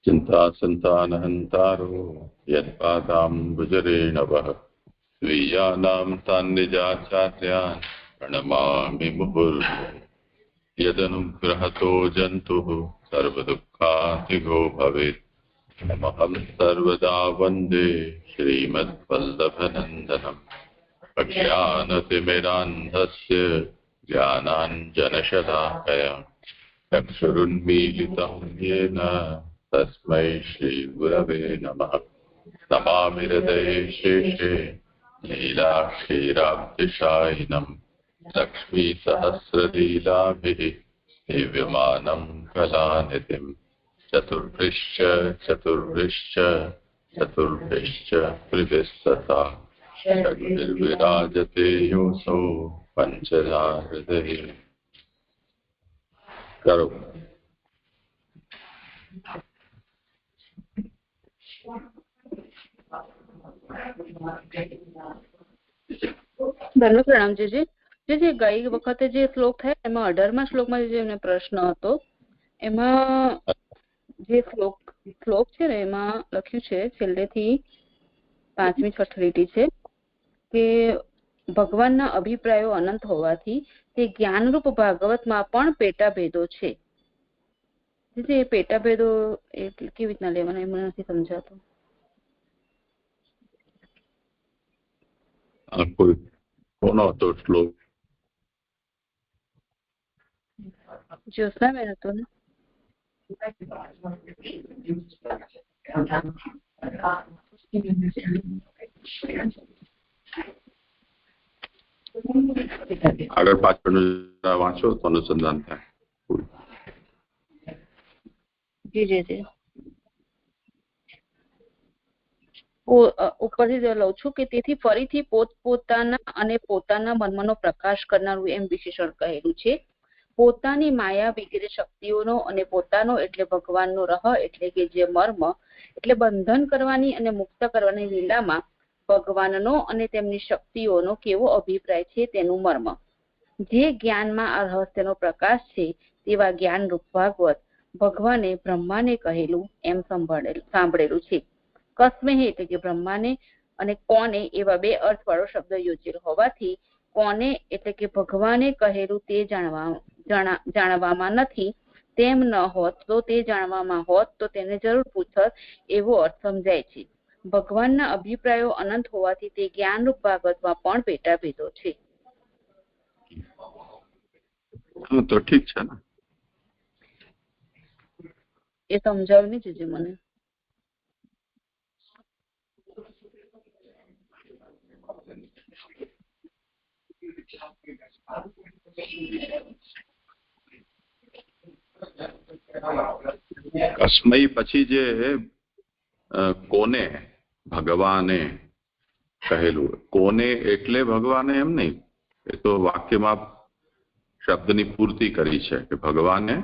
चिंता संतानहंतारो यत्पादाम्बुजरेणवः स्वीयानां तान्निजाचार्यान् प्रणमामि मुहुर्मुहुः। यदनुग्रहतो जन्तुः सर्वदुःखातिगो भवेत्। नमहं सर्वदा वन्दे श्रीमद्वल्लभनन्दनम्। अज्ञानतिमिरान्धस्य ज्ञानाञ्जनशलाकया चक्षुरुन्मीलितं येन तस्मै श्रीगुरवे नमः। नमामि हृदये शेषे लीलाक्षीराब्धिशायिनं लक्ष्मीसहस्रलीलाभिः दिव्यमानं कलानिधिं चतुर्भिश्च चतुर्भिश्च चतुर्भिश्च त्रिभिस्सता षड्भिर्विराजते योऽसौ पञ्चधा हृदये। करो ધર્મ પ્રણામ જીજી. જે ગઈ વખતે જે શ્લોક થાય એમાં 18મા શ્લોકમાં જે એમને પ્રશ્ન હતો એમાં જે શ્લોક છે ને એમાં લખ્યું છે છેલ્લેથી 5મી છઠ્ઠી લીટી છે કે ભગવાનના અભિપ્રાયો અનંત હોવાથી તે જ્ઞાનરૂપ ભાગવતમાં પણ પેટાભેદો છે. જે પેટાભેદો કેવી રીતના લેવાના એ મને નથી સમજાતું. કોનો હતો શ્લોક? જ્યોત્સના બેન હતો ને. આગળ પાછળનું વાંચો તો અનુસંધાન થાય. જી જી જી ઉપરથી લઉં છું કે તેથી ફરીથી પોતપોતાના અને પોતાના મનનો પ્રકાશ કરનારું એમ વિશેષણ કહેલું છે. પોતાની માયા વગેરે શક્તિઓનો અને પોતાનો એટલે ભગવાનનો રહ એટલે કે જે મર્મ એટલે બંધન કરવાની અને મુક્ત કરવાની લીલામાં ભગવાનનો અને તેમની શક્તિઓનો કેવો અભિપ્રાય છે તેનું મર્મ. જે જ્ઞાનમાં આ રહસ્યનો પ્રકાશ છે તેવા જ્ઞાનરૂપ ભાગવત ભગવાને બ્રહ્માને કહેલું એમ સાંભળેલું છે. કસ્મેહે એટલે કે બ્રહ્માને અને કોને એવા બે અર્થવાળો શબ્દ યોજેલો હોવાથી કોને એટલે કે ભગવાને કહેલું તે જાણવામાં નથી, તેમ ન હોત તો તે જાણવામાં હોત તો તેને જરૂર પૂછત એવો અર્થ સમજાય છે. ભગવાનના અભિપ્રાયો અનંત હોવાથી તે જ્ઞાનરૂપ ભાગવતમાં પણ પેટાભેદો છે. તો ઠીક છે ને, એ સમજાવ્યું નહીં જીજી મને. કસ્મય પછી જે કોને ભગવાને કહેલું, કોને એટલે ભગવાને એમ નહીં, એ તો વાક્યમાં શબ્દની પૂર્તિ કરી છે કે ભગવાને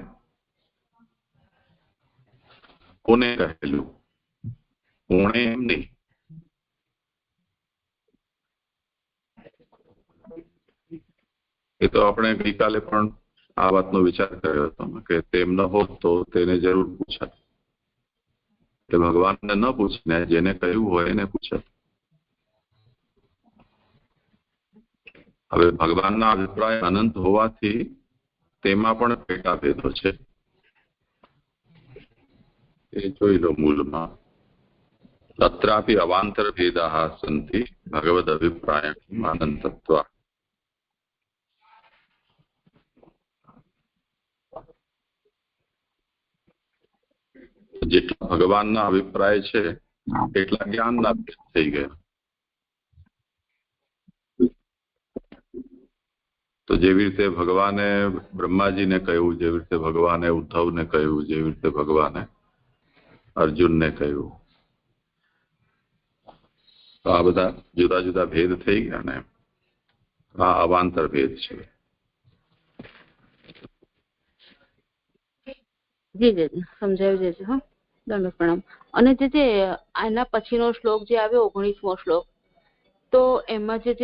કોને કહેલું, કોણે એમ નહીં. એ તો આપણે ગઈકાલે પણ આ વાતનો વિચાર કર્યો હતો કે તેમ ન હોત તો તેને જરૂર પૂછાત. એટલે ભગવાનને ન પૂછીને જેને કહ્યું હોય એને પૂછાત. હવે ભગવાનના અભિપ્રાય અનંત હોવાથી તેમાં પણ પેટાભેદો છે. એ જોઈ લો મૂળમાં. તત્રાપી અવાંતર ભેદાઃ સંતિ ભગવદ અભિપ્રાય અનંતત્વા. જેટલા ભગવાનના અભિપ્રાય છે એટલા જ્ઞાનના ભેદ થઈ ગયા. તો જેવી રીતે ભગવાને બ્રહ્માજીને કહ્યું, જેવી રીતે ભગવાને ઉદ્ધવને કહ્યું, જેવી રીતે ભગવાને અર્જુનને કહ્યું, તો આ બધા જુદા જુદા ભેદ થઈ ગયા ને. આ અવાંતર ભેદ છે. જી જી સમજાવી દેજો. હા, દંડ પ્રણામ. અને જે આના પછીનો શ્લોક જે આવ્યો 19મો શ્લોક, તો એમાં જે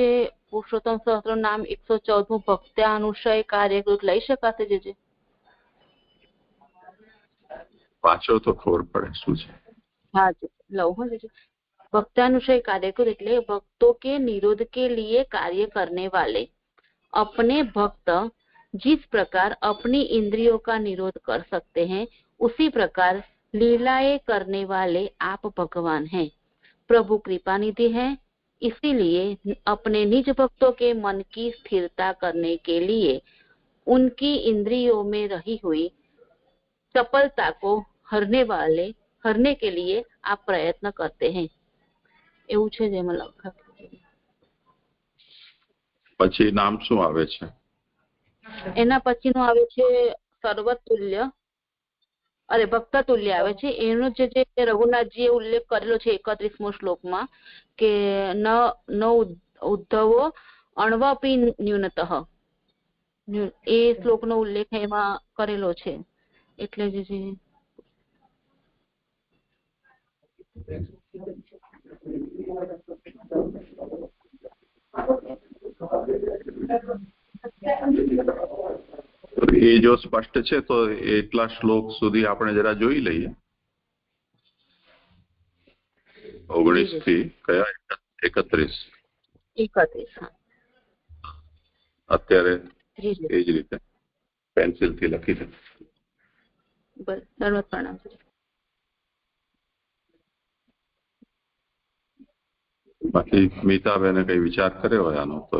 પુરુષોત્તમ સહસ્ત્ર નામ 114મું ભક્ત્યાનુશય કાર્યકૃત લઈ શકાશે? જે વાંચો તો ખબર પડે શું છે. हाँ जी लव हो जी। भक्तानुशय कार्य को એટલે भक्तों के निरोध के लिए कार्य करने वाले अपने भक्त जिस प्रकार अपनी इंद्रियों का निरोध कर सकते हैं उसी प्रकार लीलाएं करने वाले आप भगवान हैं। प्रभु कृपा निधि है, इसीलिए अपने निज भक्तों के मन की स्थिरता करने के लिए उनकी इंद्रियों में रही हुई चपलता को हरने के लिए आप प्रयत्न करते हैं। એવું છે જેમાં લખા પછી નામ શું આવે છે? એના પછીનું આવે છે સર્વતુલ્ય અરે ભક્તતુલ્ય આવે છે। એનો જે રઘુનાથજીએ ઉલ્લેખ કરેલો છે 31મો શ્લોકમાં કે ન ઉદ્ધવો અણવપી ન્યૂનતઃ એ શ્લોકનો ઉલ્લેખ એમાં કરેલો છે। એટલે જે એ જો સ્પષ્ટ છે તો એટલા શ્લોક સુધી આપણે જરા જોઈ લઈએ। 19 થી કયા 31 અત્યારે એ જ રીતે પેન્સિલ થી લખી દે। ધન્યવાદ પ્રણામ। બાકી મીતાબેને કઈ વિચાર કર્યો હોય આનો તો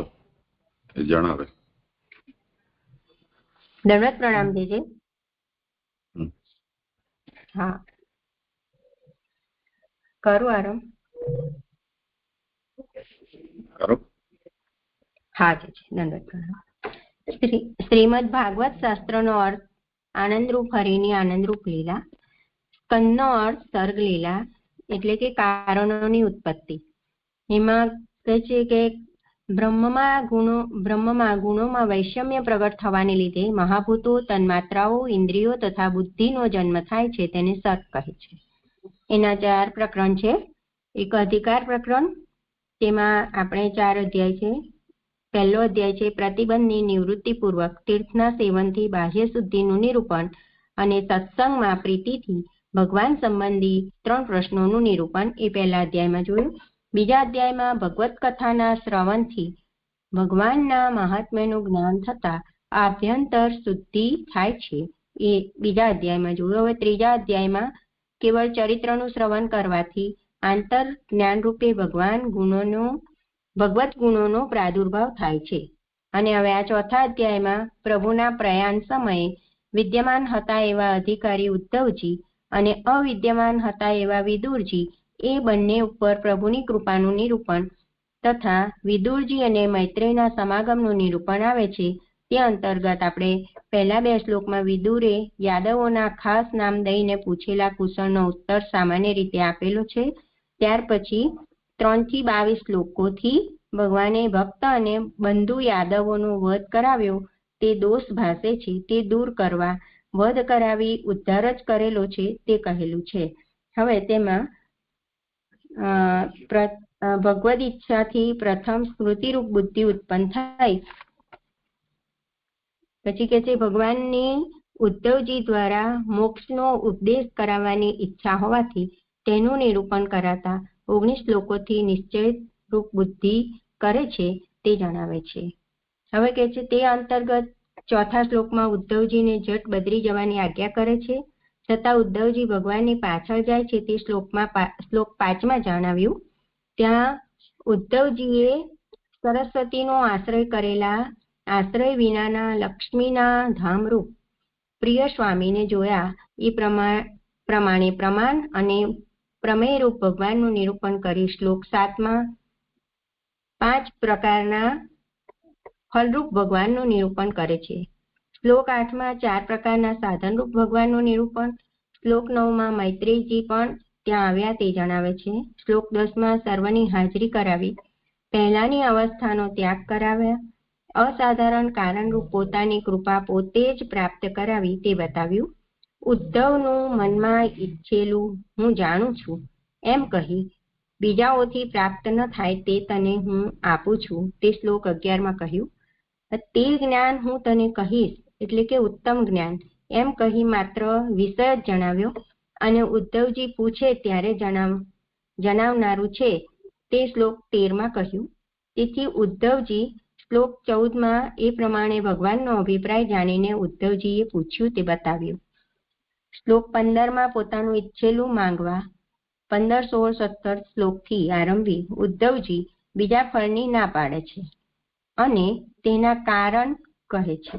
જણાવે। दंडवत प्रणाम दीजिए। हाँ करो आरंभ करो। हाँ जी दंडवत प्रणाम। श्रीमद भागवत शास्त्र नो अर्थ आनंदरूप हरिनी आनंदरूप लीला। स्कंदनो अर्थ सर्ग लीला એટલે કે કારણોની ઉત્પત્તિ। એમાં કહે છે કે બ્રહ્મમાં ગુણોમાં વૈષમ્ય પ્રગટ થવાને લીધે મહાભૂતો તન્માત્રાઓ ઇન્દ્રિયો તથા બુદ્ધિનો જન્મ થાય છે તેને સર્ગ કહે છે। એના 4 પ્રકરણ છે। એક અધિકાર પ્રકરણ, તેમાં આપણે 4 અધ્યાય છે। પહેલો અધ્યાય છે પ્રતિબંધની નિવૃત્તિપૂર્વક તીર્થના સેવનથી બાહ્ય શુદ્ધિનું નિરૂપણ અને સત્સંગમાં પ્રીતિથી ભગવાન સંબંધી 3 પ્રશ્નોનું નિરૂપણ। એ પહેલા અધ્યાયમાં જોયું। બીજા અધ્યાયમાં ભગવત કથાના શ્રવણથી ભગવાનના મહાત્મ્યનું જ્ઞાન થતા આભ્યંતર શુદ્ધિ થાય છે, એ બીજા અધ્યાયમાં જોયું। હવે ત્રીજા અધ્યાયમાં કેવળ ચરિત્રનું શ્રવણ કરવાથી આંતર જ્ઞાન રૂપે ભગવત ગુણોનો પ્રાદુર્ભાવ થાય છે। અને હવે આ ચોથા અધ્યાયમાં પ્રભુના પ્રયાણ સમયે વિદ્યમાન હતા એવા અધિકારી ઉદ્ધવજી અને અવિદ્યમાન હતા એવા વિદુરજી એ બંને ઉપર પ્રભુની કૃપાનું નિરૂપણ તથા વિદુરજી અને મૈત્રેયના સમાગમનું નિરૂપણ આવે છે। તે અંતર્ગત આપણે પહેલા 2 શ્લોકમાં વિદુરે યાદવોના ખાસ નામ દઈને પૂછેલા કુશળનો ઉત્તર સામાન્ય રીતે આપેલો છે। ત્યાર પછી 3 થી 22 શ્લોકોથી ભગવાને ભક્ત અને બંધુ યાદવોનો વધ કરાવ્યો તે દોષ ભાસે છે તે દૂર કરવા વધ કરાવી ઉદ્ધાર જ કરેલો છે તે કહેલું છે। હવે તેમાં ભગવદ ઈચ્છાથી પ્રથમ સ્મૃતિરૂપ બુદ્ધિ ઉત્પન્ન થાય। પછી કે છે ભગવાનની ઉદ્ધવજી દ્વારા મોક્ષનો ઉપદેશ કરાવવાની ઈચ્છા હોવાથી તેનું નિરૂપણ કરાતા 19 શ્લોકોથી નિશ્ચય રૂપ બુદ્ધિ કરે છે તે જણાવે છે। હવે કે છે તે અંતર્ગત ચોથા શ્લોકમાં ઉદ્ધવજીને જટ બદરી જવાની આજ્ઞા કરે છે, છતાં ઉદ્ધવજી ભગવાનની પાછળ જાય છે તે શ્લોક 5માં જણાવ્યું। ત્યાં ઉદ્ધવજીએ સરસ્વતીનો આશ્રય કરેલા આશ્રય વિનાના લક્ષ્મીના ધામરૂપ પ્રિય સ્વામીને જોયા। એ પ્રમાણે પ્રમાણ અને પ્રમેયરૂપ ભગવાનનું નિરૂપણ કરી શ્લોક 7માં 5 પ્રકારના ફલરૂપ ભગવાનનું નિરૂપણ કરે છે। શ્લોક 8માં 4 પ્રકારના સાધનરૂપ ભગવાનનું નિરૂપણ। શ્લોક 9માં મૈત્રેયજી પણ ત્યાં આવ્યા તે જણાવે છે। શ્લોક 10માં સર્વની હાજરી કરાવી પહેલાની અવસ્થાનો ત્યાગ કરાવ્યા। અસાધારણ કારણરૂપ પોતાની કૃપા પોતે જ પ્રાપ્ત કરાવી તે બતાવ્યું। ઉદ્ધવનું મનમાં ઈચ્છેલું હું જાણું છું એમ કહી બીજાઓથી પ્રાપ્ત ન થાય તે તને હું આપું છું તે શ્લોક 11માં કહ્યું। તે જ્ઞાન હું તને કહીશ એટલે કે ઉત્તમ જ્ઞાન એમ કહી માત્ર વિષય જ જણાવ્યો। અને ઉદ્ધવજી પૂછે ત્યારે જણાવનારું છે તે શ્લોક 13માં કહ્યું. તેથી ઉદ્ધવજી શ્લોક 14માં એ પ્રમાણે ભગવાનનો અભિપ્રાય જાણીને ઉદ્ધવજીએ પૂછ્યું તે બતાવ્યું. શ્લોક 15માં પોતાનું ઈચ્છેલું માંગવા 15, 16, 17 શ્લોકથી આરંભી ઉદ્ધવજી બીજા ફળની ના પાડે છે અને તેના કારણ કહે છે.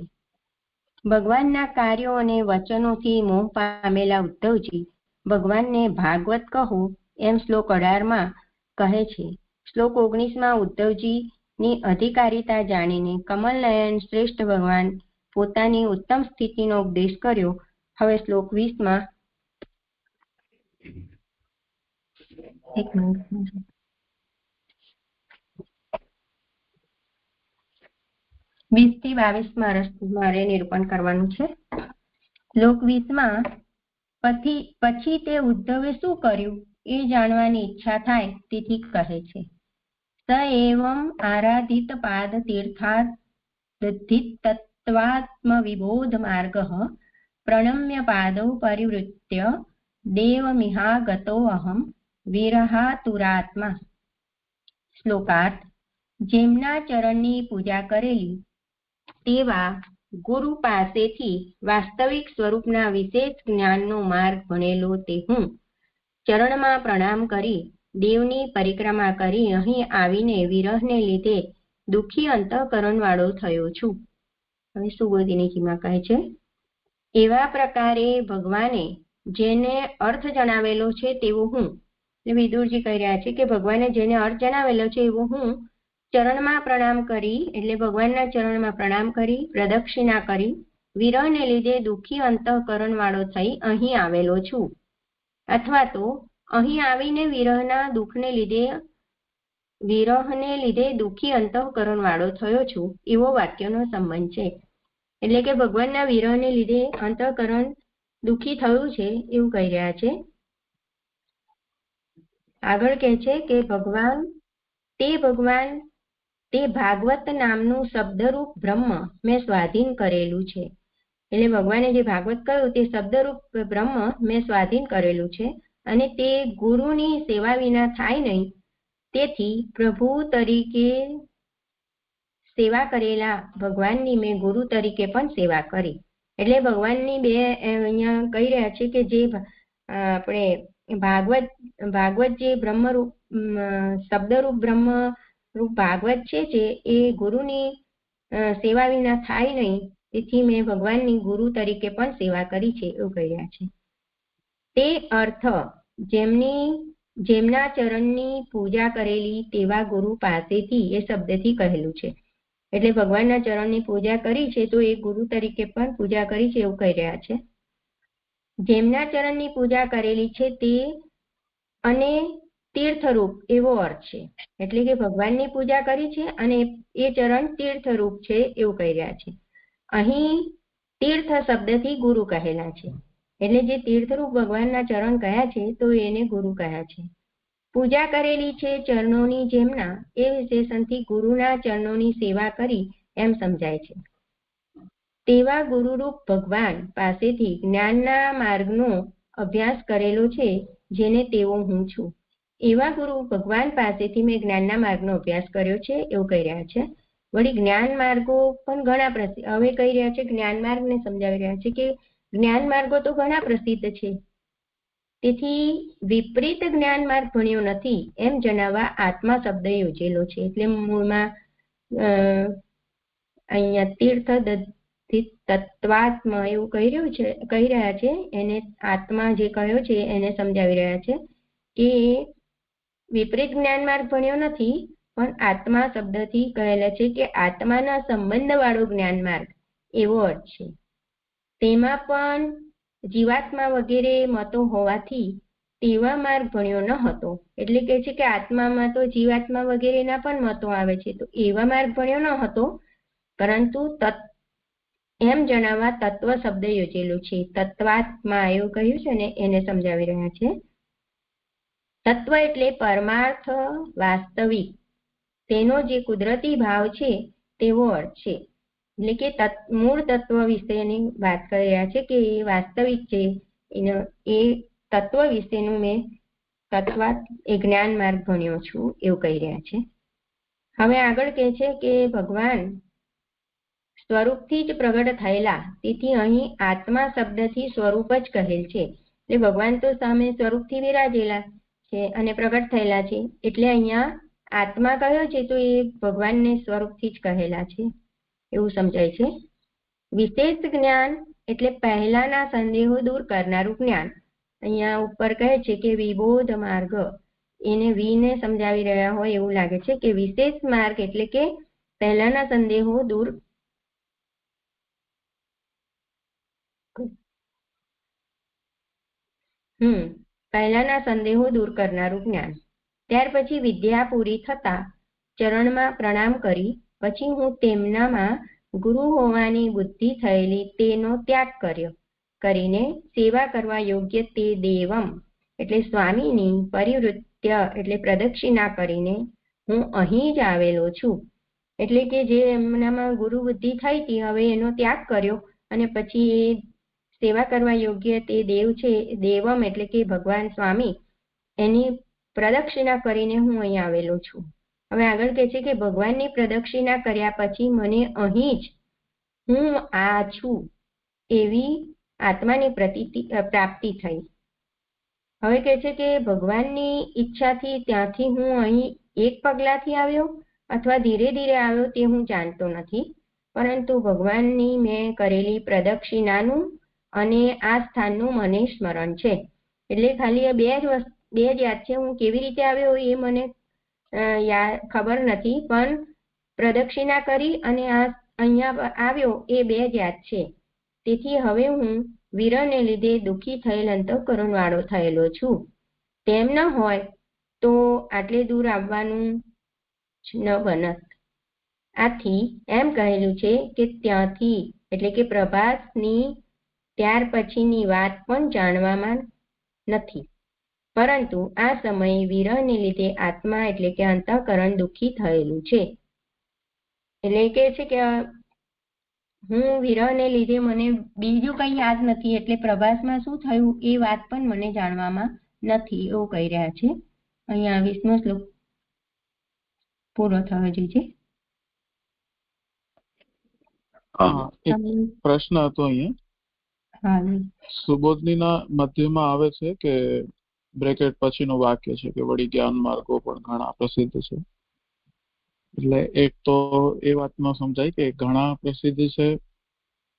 ભગવાનના કાર્યો અને વચનોથી મોહ પામેલા ઉદ્ધવજી ભગવાનને ભાગવત કહો એમ શ્લોક 18માં કહે છે. શ્લોક 19માં ઉદ્ધવજીની અધિકારીતા જાણીને કમલનયન શ્રેષ્ઠ ભગવાન પોતાની ઉત્તમ સ્થિતિનો ઉપદેશ કર્યો. હવે શ્લોક 20માં 20 થી 22 મારે નિરૂપણ કરવાનું છે. શ્લોક 20માં પછી તે ઉદ્ધવે શું કર્યું એ જાણવાની ઈચ્છા થાય તેથી કહે છે. સ એવમ આરાધિત પાદ તીર્થાદધિતત્વાત્મ વિબોધ માર્ગઃ પ્રણમ્ય પાદૌ પરિવૃત્ય દેવમિહાગતો અહમ વિરહાતુરાત્મા. શ્લોકાર્થ. જેમના ચરણની પૂજા કરેલી તેવા ગુરુ પાસેથી વાસ્તવિક સ્વરૂપના વિશેષ જ્ઞાનનો માર્ગ ભણેલો તે હું ચરણમાં પ્રણામ કરી દેવની પરિક્રમા કરી અહીં આવીને વિરહને લીધે દુઃખી અંતઃકરણવાળો થયો છું. હવે સુબોધિનીજીમાં કહે છે, એવા પ્રકારે ભગવાને જેને અર્થ જણાવેલો છે તેવો હું, વિદુરજી કહી રહ્યા છે કે ભગવાને જેને અર્થ જણાવેલો છે એવો હું ચરણમાં પ્રણામ કરી એટલે ભગવાનના ચરણમાં પ્રણામ કરી પ્રદક્ષિણા કરી વિરહને લીધે દુઃખી અંતઃકરણવાળો થઈ અહીં આવેલો છું, અથવા તો અહીં આવીને વિરહને લીધે દુઃખી અંતઃકરણવાળો થયો છું એવો વાક્યનો સંબંધ છે. એટલે કે ભગવાનના વિરહને લીધે અંતઃકરણ દુઃખી થયું છે એવું કહી રહ્યા છે. આગળ કહે છે કે ભગવાન તે ભાગવત નામનું શબ્દરૂપ બ્રહ્મ મેં સ્વાધીન કરેલું છે. એટલે ભગવાને જે ભાગવત કહ્યું તે શબ્દરૂપ બ્રહ્મ મેં સ્વાધીન કરેલું છે અને તે ગુરુની સેવા વિના થાય નહીં. તેથી પ્રભુ તરીકે સેવા કરેલા ભગવાનની મેં ગુરુ તરીકે પણ સેવા કરી. એટલે ભગવાનની બે અહીંયા કહી રહ્યા છે કે જે આપણે ભાગવત જે બ્રહ્મરૂપ શબ્દરૂપ બ્રહ્મરૂપ ભાગવત છે એ ગુરુની સેવા વિના થાય નહીં, તેથી મેં ભગવાનની ગુરુ તરીકે પણ સેવા કરી છે એવું કહી રહ્યા છે. તે અર્થ જેમના ચરણની પૂજા કરેલી તેવા ગુરુ પાસેથી એ શબ્દથી કહેલું છે. એટલે ભગવાનના ચરણની પૂજા કરી છે તો એ ગુરુ તરીકે પણ પૂજા કરી છે એવું કહી રહ્યા છે. જેમના ચરણની પૂજા કરેલી છે તે અને તીર્થરૂપ એવો અર્થ છે. એટલે કે ભગવાનની પૂજા કરી છે અને એ ચરણ તીર્થરૂપ છે એવું કહી રહ્યા છે. અહીં તીર્થ શબ્દથી ગુરુ કહેલા છે. એટલે જે તીર્થરૂપ ભગવાનના ચરણ કહ્યા છે તો એને ગુરુ કહ્યા છે. પૂજા કરેલી છે ચરણોની જેમના એ વિશેષણથી ગુરુના ચરણોની સેવા કરી એમ સમજાય છે. તેવા ગુરુરૂપ ભગવાન પાસેથી જ્ઞાનના માર્ગનો અભ્યાસ કરેલો છે જેને તેવો હું છું. એવા ગુરુ ભગવાન પાસેથી મેં જ્ઞાનના માર્ગનો અભ્યાસ કર્યો છે એવું કહી રહ્યા છે. વળી જ્ઞાન માર્ગો પણ ઘણા પ્રસિદ્ધ, હવે કહી રહ્યા છે જ્ઞાન માર્ગને સમજાવી રહ્યા છે કે જ્ઞાન માર્ગો તો ઘણા પ્રસિદ્ધ છે, તેથી વિપરીત જ્ઞાન માર્ગ ભણ્યો નથી એમ જણાવવા આત્મા શબ્દ યોજેલો છે. એટલે મૂળમાં અહીંયા તીર્થ તત્વાત્મ એવું કહી રહ્યા છે. એને આત્મા જે કહ્યો છે એને સમજાવી રહ્યા છે કે વિપરીત જ્ઞાન માર્ગ ભણ્યો નથી, પણ આત્મા શબ્દથી કહેલા છે કે આત્માના સંબંધ વાળો જ્ઞાન માર્ગ એવો અર્થ છે. તેમાં પણ જીવાત્મા વગેરે મતો હોવાથી તેવા માર્ગ ભણ્યો ન હતો. એટલે કે છે કે આત્મામાં તો જીવાત્મા વગેરેના પણ મતો આવે છે, તો એવા માર્ગ ભણ્યો ન હતો, પરંતુ એમ જણાવવા તત્વ શબ્દ યોજેલો છે. તત્વાત્મા એવું કહ્યું છે ને એને સમજાવી રહ્યા છે. તત્વ એટલે પરમાર્થ, વાસ્તવિક, તેનો જે કુદરતી ભાવ છે તેવો અર્થ છે. એટલે કે મૂળ તત્વ વિશેની વાત કરી રહ્યા છે કે એ વાસ્તવિક છે, એ તત્વ વિશેનું મેં તત્વાત એ જ્ઞાન માર્ગ ભણ્યો છું એવું કહી રહ્યા છે. હવે આગળ કહે છે કે ભગવાન સ્વરૂપથી જ પ્રગટ થયેલા, તેથી અહીં આત્મા શબ્દથી સ્વરૂપ જ કહેલ છે. એટલે ભગવાન તો સામે સ્વરૂપથી વિરાજેલા છે અને પ્રગટ થયેલા છે, એટલે અહીંયા આત્મા કયો છે તો એ ભગવાનને સ્વરૂપથી જ કહેલા છે એવું સમજાય છે. વિશેષ જ્ઞાન એટલે પહેલાના સંદેહો દૂર કરનારું જ્ઞાન. અહીંયા ઉપર કહે છે કે વિબોધ માર્ગ, એને વીને સમજાવી રહ્યા હોય એવું લાગે છે કે વિશેષ માર્ગ એટલે કે પહેલાના સંદેહો દૂર પહેલાના સંદેહો દૂર કરનારું જ્ઞાન. ત્યાર પછી વિદ્યા પૂરી થતા ચરણમાં પ્રણામ કરી પછી હું તેમનામાં ગુરુ હોવાની બુદ્ધિ થયેલી તેનો ત્યાગ કર્યો કરીને સેવા કરવા યોગ્ય તે દેવમ એટલે સ્વામીની પરિવૃત્ય એટલે પ્રદક્ષિણા કરીને હું અહીં જ આવેલો છું. એટલે કે જે એમનામાં ગુરુ બુદ્ધિ થઈ હતી હવે એનો ત્યાગ કર્યો અને પછી એ સેવા કરવા યોગ્ય તે દેવ છે, દેવમ એટલે કે ભગવાન સ્વામી, એની પ્રદક્ષિણા કરીને હું અહીં આવેલો છું. હવે આગળ કહે છે કે ભગવાનની પ્રદક્ષિણા કર્યા પછી મને અહીં જ હું આ છું એવી આત્માની પ્રાપ્તિ થઈ. હવે કહે છે કે ભગવાનની ઈચ્છાથી ત્યાંથી હું અહીં એક પગલાથી આવ્યો અથવા ધીરે ધીરે આવ્યો તે હું જાણતો નથી, પરંતુ ભગવાનની મેં કરેલી પ્રદક્ષિણાનું અને આ સ્થાનનું મને સ્મરણ છે. એટલે ખાલી બે જ યાદ છે. હું કેવી રીતે આવ્યો એ મને ખબર નથી, પણ પ્રદક્ષિણા કરી અને આ અહીંયા આવ્યો એ બે જ યાદ છે. તેથી હવે હું વિરહને લીધે દુઃખી થયેલ અંતઃકરણ વાળો થયેલો છું. તેમ ન હોય તો આટલે દૂર આવવાનું ન બનત. આથી એમ કહેલું છે કે ત્યાંથી એટલે કે પ્રભાસની ત્યાર પછીની વાત પણ જાણવામાં નથી, પરંતુ આ સમયે વિરહને લીધે આત્મા એટલે કે અંતઃકરણ દુઃખી થયેલું છે. એટલે કે છે કે હું વિરહને લીધે મને બીજું કંઈ યાદ નથી, એટલે પ્રભાસમાં શું થયું એ વાત પણ મને જાણવામાં નથી એવું કહી રહ્યા છે. અહીંયા 20મો શ્લોક પૂરો થયો છે. પ્રશ્ન હતો અહીંયા સુબોધનીના મધ્યમાં આવે છે કે બ્રેકેટ પછીનું વાક્ય છે કે વળી જ્ઞાન માર્ગો પણ ઘણા પ્રસિદ્ધ છે. એટલે એક તો એ વાત ન સમજાય કે ઘણા પ્રસિદ્ધ છે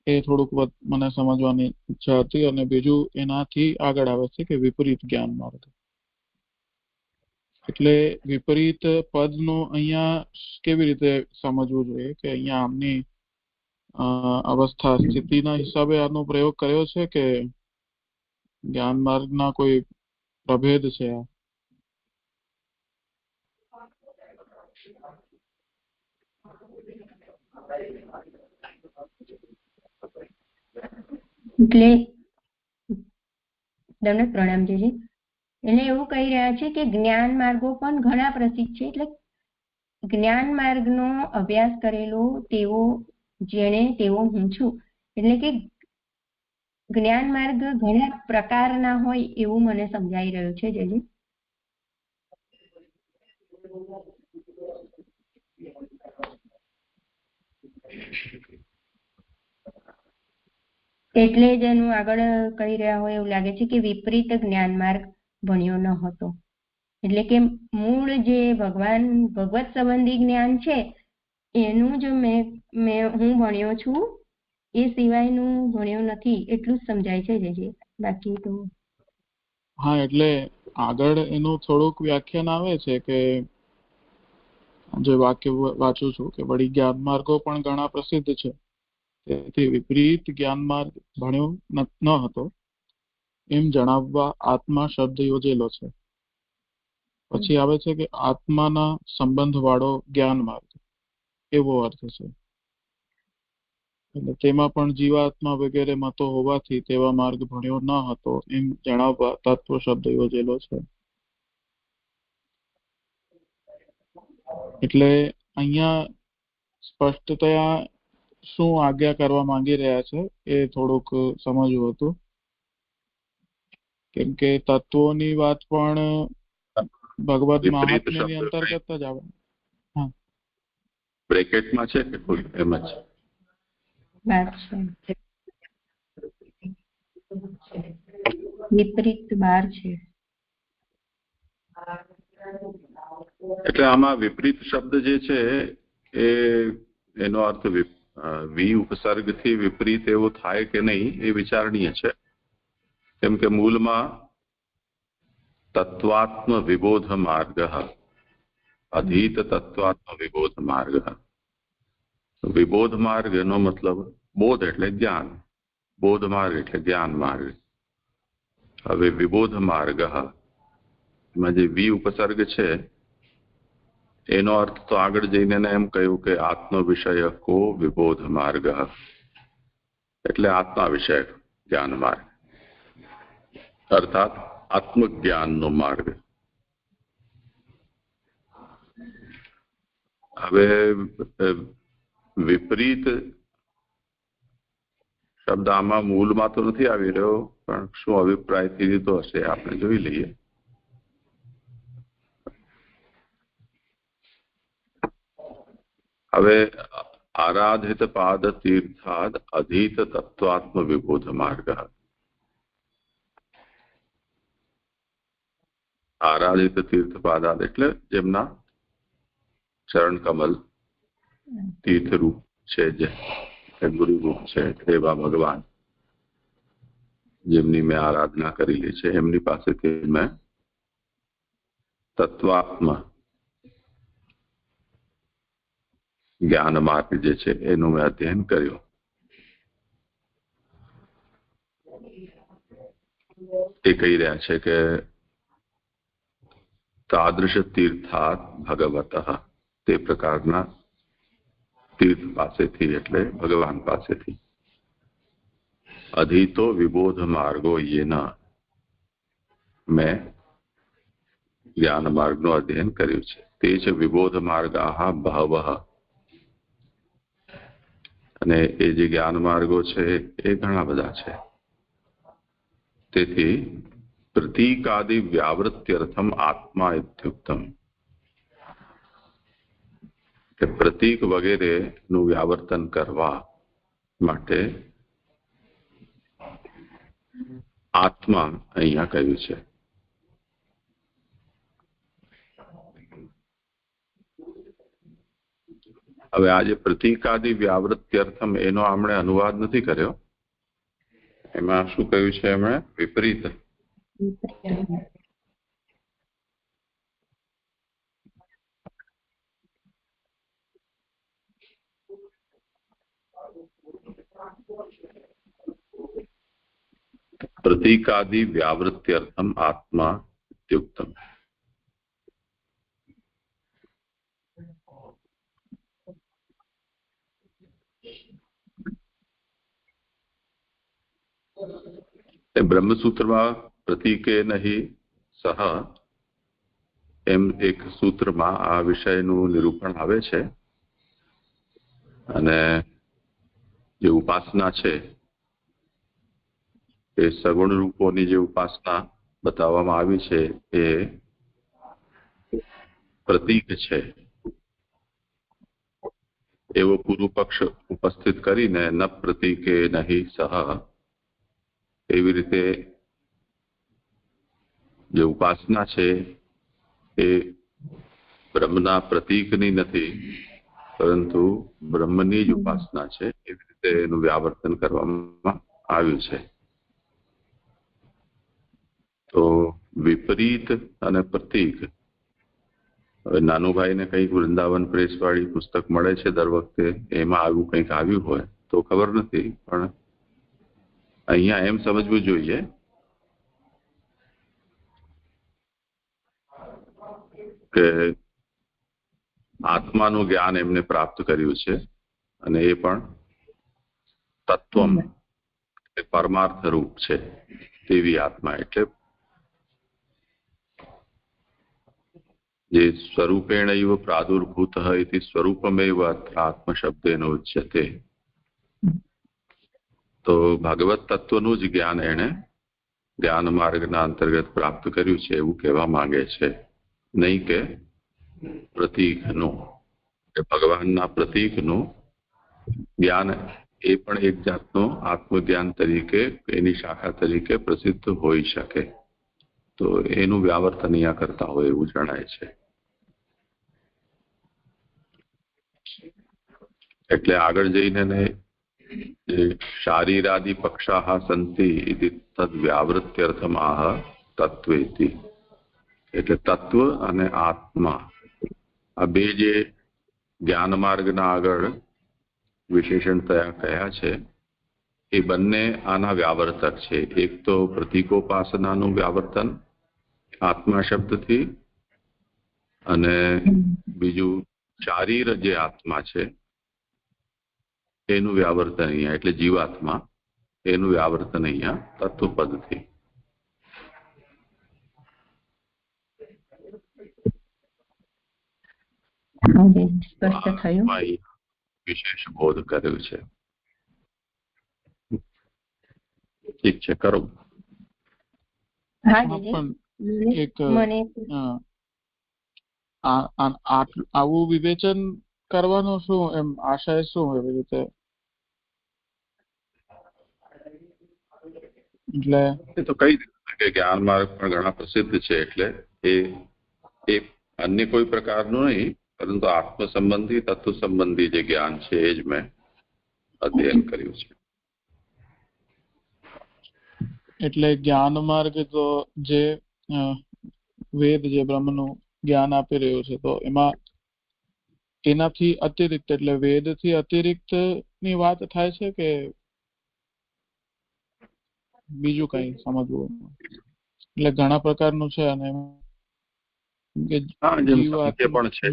એ થોડુંક મને સમજવાની ઈચ્છા હતી, અને બીજું એનાથી આગળ આવે છે કે વિપરીત જ્ઞાન માર્ગ. એટલે વિપરીત પદનું અહીંયા કેવી રીતે સમજવું જોઈએ કે અહીંયા આમની અવસ્થા સ્થિતિના હિસાબે આનો પ્રયોગ કર્યો છે કે જ્ઞાન માર્ગના કોઈ પ્રભેદ છે? એટલે તમને પ્રણામજી. એટલે એવું કહી રહ્યા છે કે જ્ઞાન માર્ગો પણ ઘણા પ્રસિદ્ધ છે. એટલે જ્ઞાન માર્ગનો અભ્યાસ કરેલો તેવો જેણે તેવો હું છું. એટલે કે જ્ઞાન માર્ગ ઘણા પ્રકારના હોય એવું મને સમજાઈ રહ્યું છે. જેજી એટલે જ એનું આગળ કહી રહ્યા હોય એવું લાગે છે કે વિપરીત જ્ઞાન માર્ગ ભણ્યો ન હતો. એટલે કે મૂળ જે ભગવત સંબંધી જ્ઞાન છે એનું જ હું ભણ્યો છું, એ સિવાયનું ભણ્યો નથી એટલું જ સમજાય છે. જે બાકી તો હા, એટલે આગળ એનું થોડુંક વ્યાખ્યાન આવે છે કે જે વાક્ય વાંચું છું કે વળી જ્ઞાન માર્ગો પણ ઘણા પ્રસિદ્ધ છે, તેથી વિપરીત જ્ઞાન માર્ગ ભણ્યો ન હતો એમ જણાવવા આત્મા શબ્દ યોજેલો છે. પછી આવે છે કે આત્માના સંબંધ વાળો જ્ઞાન માર્ગ એવો અર્થ છે. એટલે તેમાં પણ જીવાત્મા વગેરે મતો હોવાથી તેવા માર્ગ ભણ્યો ન હતો એમ જણાવવા તત્વ શબ્દ યોજેલો છે. એટલે અહીંયા સ્પષ્ટતયા શું આજ્ઞા કરવા માંગી રહ્યા છે એ થોડુંક સમજવું હતું. કેમ કે તત્વોની વાત પણ ભગવદ વિપરીત મહાત્મ્યની શબ્દ અંતર્ગત જ આવે. હા, બ્રેકેટમાં છે કે કોઈ એમ જ? બાર છે, વિપરીત 12 છે. એટલે આમાં વિપરીત શબ્દ જે છે એ એનો અર્થ વી ઉપસર્ગથી વિપરીત એવો થાય કે નહીં એ વિચારણીય છે. કેમ કે મૂળમાં તત્વાત્મ વિબોધ માર્ગ, અધીત તત્વાત્મ વિબોધ માર્ગ. વિબોધ માર્ગ એનો મતલબ બોધ એટલે જ્ઞાન, બોધ માર્ગ એટલે જ્ઞાન માર્ગ. હવે વિબોધ માર્ગ એમાં જે વી ઉપસર્ગ છે એનો અર્થ તો આગળ જઈને એમ કહ્યું કે આત્મ વિષયકો વિબોધ માર્ગ, એટલે આત્મા વિષયક જ્ઞાન માર્ગ, અર્થાત આત્મજ્ઞાનનો માર્ગ. હવે વિપરીત શબ્દ આમાં મૂળમાં તો નથી આવી રહ્યો, પણ શું અભિપ્રાયથી લીધો હશે આપણે જોઈ લઈએ. હવે આરાધિત પાદ તીર્થાદ અધીત તત્વાત્મ વિબોધ માર્ગ. આરાધિત તીર્થપાદાદ એટલે જેમના ચરણ કમલ તીર્થરૂપ છે, જે ગુરુરૂપ છે એવા ભગવાન જેમની મેં આરાધના કરેલી છે, એમની પાસેથી મેં તત્વાત્મ જ્ઞાન માર્ગ જે છે એનું મેં અધ્યયન કર્યું. એ કહી રહ્યા છે કે તાદૃશ તીર્થાત ભગવત, તે પ્રકારના તીર્થ પાસેથી એટલે ભગવાન પાસેથી. અધીતો વિબોધ માર્ગો યેના, મેં જ્ઞાન માર્ગનું અધ્યયન કર્યું છે. તે જ વિબોધ માર્ગાહ બહવઃ, અને એ જે જ્ઞાન માર્ગો છે એ ઘણા બધા છે. તેથી પ્રતીકાદિ વ્યાવૃત્યર્થમ આત્મા ઇત્યુક્તમ, કે પ્રતીક વગેરેનું વ્યાવર્તન કરવા માટે આત્મા અહીંયા કહ્યું છે. હવે આજે પ્રતીકાદિ વ્યાવૃત્યર્થમ એનો આપણે અનુવાદ નથી કર્યો. એમાં શું કહ્યું છે એમણે? વિપરીત. प्रतीकादि व्यावृत्त्यर्थम आत्मा इत्युक्तम. બ્રહ્મસૂત્રમાં પ્રતીકે નહીં સહ એમ એક સૂત્રમાં આ વિષયનું નિરૂપણ આવે છે. અને જે ઉપાસના છે એ સગુણ રૂપોની જે ઉપાસના બતાવવામાં આવી છે એ પ્રતીક છે એવો પૂર્વ પક્ષ ઉપસ્થિત કરીને ન પ્રતીકે નહીં સહ, એવી રીતે જે ઉપાસના છે એ બ્રહ્મના પ્રતીકની નથી, પરંતુ બ્રહ્મની જ ઉપાસના છે, એવી રીતે એનું વ્યાવર્તન કરવામાં આવ્યું છે. તો વિપરીત અને પ્રતીક, હવે નાનુભાઈને કંઈક વૃંદાવન પ્રેસ વાળી પુસ્તક મળે છે દર વખતે, એમાં આવું કંઈક આવ્યું હોય તો ખબર નથી, પણ અહીંયા એમ સમજવું જોઈએ કે આત્માનું જ્ઞાન એમને પ્રાપ્ત કર્યું છે, અને એ પણ તત્વમ પરમાર્થ રૂપ છે તેવી આત્મા, એટલે જે સ્વરૂપેણ એવ પ્રાદુર્ભૂત ઇતિ સ્વરૂપમેવ અત્ર આત્મશબ્દેન ઉચ્યતે. તો ભગવત તત્વનું જ જ્ઞાન એણે જ્ઞાન માર્ગના અંતર્ગત પ્રાપ્ત કર્યું છે એવું કહેવા માંગે છે, નહીં કે પ્રતીકનું, કે ભગવાનના પ્રતીકનું જ્ઞાન એ પણ એક જાતનું આત્મજ્ઞાન તરીકે એની શાખા તરીકે પ્રસિદ્ધ હોઈ શકે. તો એનું વ્યાવર્તન અહીંયા કરતા હોય એવું જણાય છે. એટલે આગળ જઈને શારીરાદિ પક્ષાઃ સંતિ ઇતિ તદ વ્યાવૃત્યર્થમાહ તત્વેતિ. એટલે તત્વ અને આત્મા આ બે જે જ્ઞાન માર્ગના આગળ વિશેષણ કયા છે એ બંને આના વ્યાવર્તક છે. એક તો પ્રતીકોપાસનાનું વ્યાવર્તન આત્મા શબ્દથી, અને બીજું શારીર જે આત્મા છે એનું વ્યાવર્તન અહીંયા, એટલે જીવાત્મા, એનું વ્યાવર્તન અહીંયા તત્વપદથી. સ્પષ્ટ થયું. વિશેષ બોધ કર્યું છે. ઠીક છે, કરો. આવું વિવેચન કરવાનું શું એમ આશય શું એવી રીતે? એટલે એ તો કઈ કે જ્ઞાન માર્ગ પણ ઘણા પ્રસિદ્ધ છે, એટલે એ અન્ય કોઈ પ્રકારનું નહીં, પરંતુ આત્મ સંબંધી તત્વ સંબંધી જે જ્ઞાન છે એ જ મેં અધ્યયન કર્યું છે. એટલે જ્ઞાન માર્ગ તો જે વેદ જે બ્રહ્મનું જ્ઞાન આપી રહ્યું છે, તો એમાં એનાથી અતિરિક્ત એટલે વેદથી અતિરિક્ત ની વાત થાય છે કે બીજું કઈ સમજવું? એટલે ઘણા પ્રકારનું છે, અને પણ છે.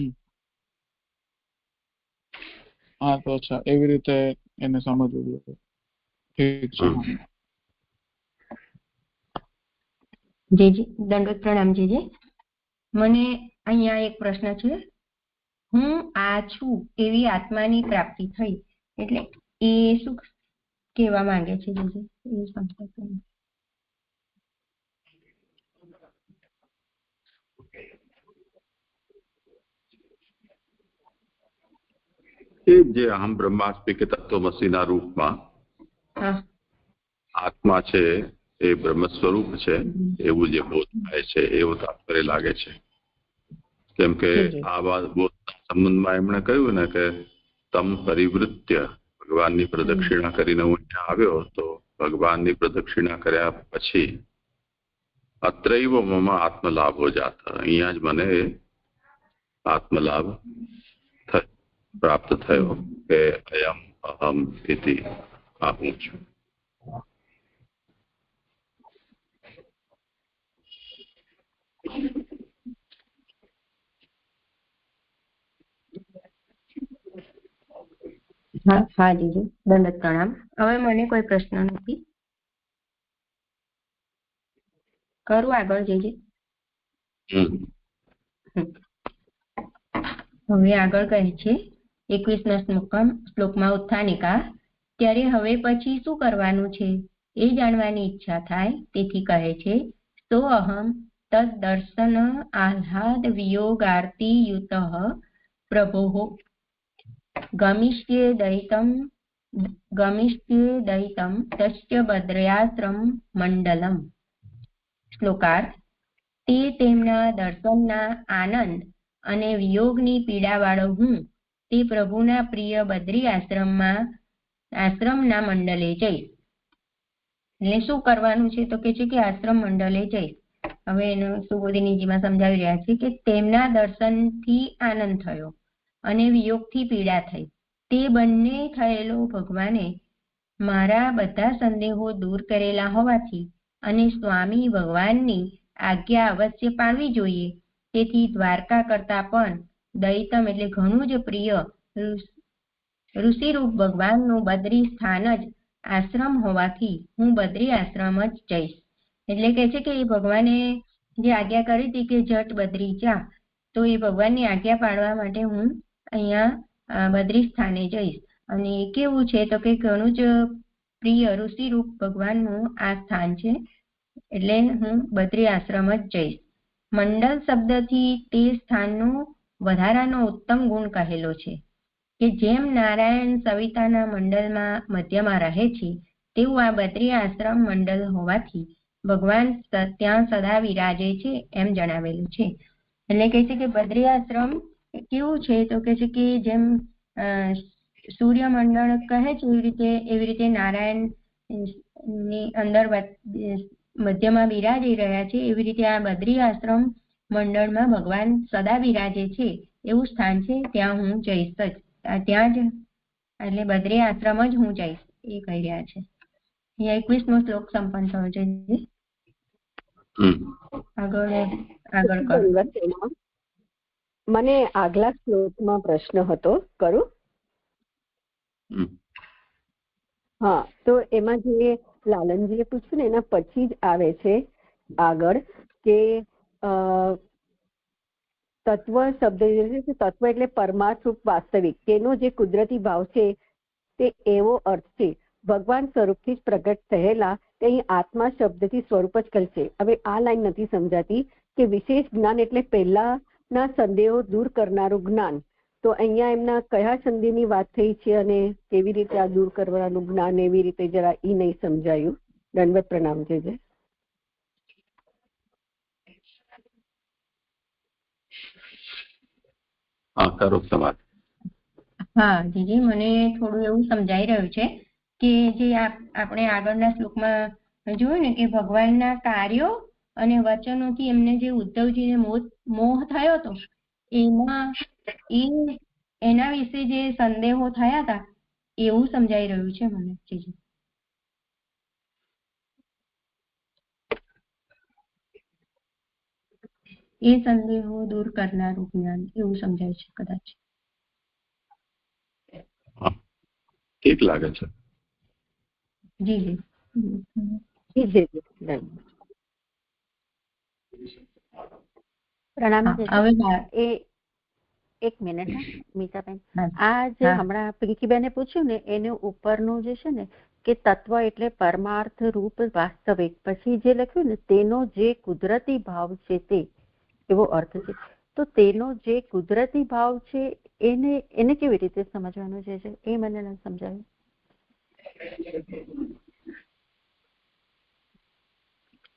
હા, તો અચ્છા, એવી રીતે એને સમજવું જોઈએ. ઠીક છે. જીજી, દંડવત પ્રણામ જીજી. મને અહીંયા એક પ્રશ્ન છે. હું આ છું એવી આત્માની પ્રાપ્તિ થઈ, એટલે એ શું કહેવા માંગે છે જીજી? એ સમજાતું નથી. એ જે અહમ બ્રહ્માસ્મિ કે તત્વમસીના રૂપમાં આત્મા છે એ બ્રહ્મ સ્વરૂપ છે એવું જે બોધ થાય છે એવું તાત્પર્ય લાગે છે. કેમ કે આ બોધના સંબંધમાં એમણે કહ્યું ને કે તમ પરિવૃત્ય, ભગવાનની પ્રદક્ષિણા કરીને હું અહીંયા આવ્યો, તો ભગવાનની પ્રદક્ષિણા કર્યા પછી અત્રૈવ મમ આત્મલાભો જાતા, અહીંયા જ મને આત્મલાભ પ્રાપ્ત થયો કે અયમ અહમ ઇતિ, આ હું છું. હા જીજી, દંડવત પ્રણામ. હવે મને કોઈ પ્રશ્ન નથી. કરું આગળ જીજી? હવે આગળ કહે છે 21ના શ્લોકમાં ઉત્થાનિકા, ત્યારે હવે પછી શું કરવાનું છે એ જાણવાની ઈચ્છા થાય, તેથી કહે છે સો અહમ તદ દર્શન આહ્લાદ વિયોગાર્તી યુતઃ પ્રભોઃ ગમિષ્યે દયિતમ તસ્ય બદ્રયાશ્રમ મંડલમ. શ્લોકાર્થ. તે તેમના દર્શનના આનંદ અને વિયોગની પીડાવાળો હું તે પ્રભુના પ્રિય બદ્રી આશ્રમના મંડલે જઈશ. એટલે શું કરવાનું છે તો કે છે કે આશ્રમ મંડલે જઈશ. હવે એનું સુબોધિનીજીમાં સમજાવી રહ્યા છે કે તેમના દર્શનથી આનંદ થયો અને વિયોગથી પીડા થઈ, તે બંને થયેલો ભગવાને મારા બધા સંદેહો દૂર કરેલા હોવાથી અને સ્વામી ભગવાનની આજ્ઞા અવશ્ય પાળવી જોઈએ, તેથી દ્વારકા કરતા પણ દયિતમ એટલે ઘણું જ પ્રિય ઋષિરૂપ ભગવાનનું બદ્રી સ્થાન જ આશ્રમ હોવાથી હું બદ્રી આશ્રમ જ જઈશ. એટલે કહે છે કે એ ભગવાને જે આજ્ઞા કરી હતી કે જટ બદ્રી જા, તો એ ભગવાનની આજ્ઞા પાળવા માટે હું અહીંયા બદ્રી સ્થાને જઈશ. અને કેવું છે તો કે ઘણું જ પ્રિય ઋષિરૂપ ભગવાનનું આ સ્થાન છે, એટલે હું બદ્રી આશ્રમ જ જઈશ. મંડળ શબ્દથી તે સ્થાનનો વધારાનો ઉત્તમ ગુણ કહેલો છે કે જેમ નારાયણ સવિતાના મંડળમાં મધ્યમાં રહે છે તેવું આ બદ્રી આશ્રમ મંડળ હોવાથી ભગવાન ત્યાં સદા વિરાજે છે એમ જણાવેલું છે. એટલે કહે છે કે બદ્રી આશ્રમ કેવું છે તો કહે છે કે જેમ સૂર્યમંડળ કહે છે એવી રીતે નારાયણ ની અંદર મધ્યમાં બિરાજી રહ્યા છે એવી રીતે આ બદ્રી આશ્રમ મંડળમાં ભગવાન સદા બિરાજે છે એવું સ્થાન છે. ત્યાં હું જઈશ જ, ત્યાં જ, એટલે બદ્રી આશ્રમ જ હું જઈશ એ કહી રહ્યા છે. 21મો શ્લોક સંપન્ન થયો છે. આગળ કરો. મને આગલા શ્લોકમાં પ્રશ્ન હતો, કરું? હા, તો એમાં જે લાલનજીએ પૂછ્યું ને એના પછી જ આવે છે આગળ કે તત્વ શબ્દ, તત્વ એટલે પરમાર્થ રૂપ વાસ્તવિક, તેનો જે કુદરતી ભાવ છે તે એવો અર્થ છે ભગવાન સ્વરૂપથી જ પ્રગટ થયેલા તે અહીં આત્મા શબ્દથી સ્વરૂપ જ કહે છે. હવે આ લાઈન નથી સમજાતી કે વિશેષ જ્ઞાન એટલે પહેલાના સંદેહો દૂર કરનારું જ્ઞાન. તો અહીંયા એમના કયા સંદેહની વાત થઈ છે અને કેવી રીતે આ દૂર કરવાનું જ્ઞાન, એવી રીતે જરા ઈ નહીં સમજાયું. દંડવત પ્રણામ છે. હા જીજી, મને થોડું એવું સમજાઈ રહ્યું છે કે જે આપણે આગળના શ્લોકમાં જોયું ને કે ભગવાનના કાર્યો અને વચનોથી એમને જે ઉદ્ધવજીને મોહ થયો હતો એના વિશે જે સંદેહો થયા હતા એવું સમજાઈ રહ્યું છે મને. જીજી, એ સંદેહો દૂર કરનારું જ્ઞાન એવું સમજાય છે કદાચ. ઠીક લાગે છે. જી જી. પ્રણામ. એ એક મિનિટ મીતાબેન, આ જે હમણાં પિંકીબેને પૂછ્યું ને એનું ઉપરનું જે છે ને કે તત્વ એટલે પરમાર્થ રૂપ વાસ્તવિક, પછી જે લખ્યું ને તેનો જે કુદરતી ભાવ છે તે એવો અર્થ છે. તો તેનો જે કુદરતી ભાવ છે એને કેવી રીતે સમજવાનું છે એ મને ન સમજાયું.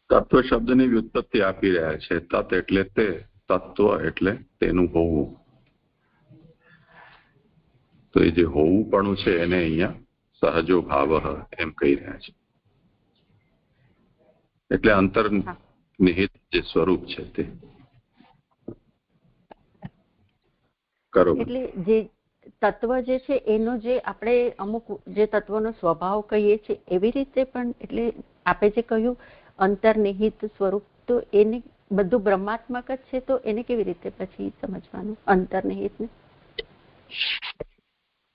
તત્વ શબ્દની વ્યુત્પત્તિ આપી રહ્યા છે. તત્ એટલે તે, તત્વ એટલે તેનું હોવું. તો એ જે હોવું પણ છે એને અહીંયા સહજો ભાવ એમ કહી રહ્યા છે. એટલે અંતર્નિહિત જે સ્વરૂપ છે તે કરો. એટલે જે તત્વ જે છે એનો જે આપણે અમુક જે તત્વનો સ્વભાવ કહીએ છીએ એવી રીતે પણ, એટલે આપે જે કહ્યું અંતર્નિહિત સ્વરૂપ, તો એને બધું બ્રહ્માત્મક જ છે, તો એને કેવી રીતે પછી સમજવાનું અંતર્નિહિત ને?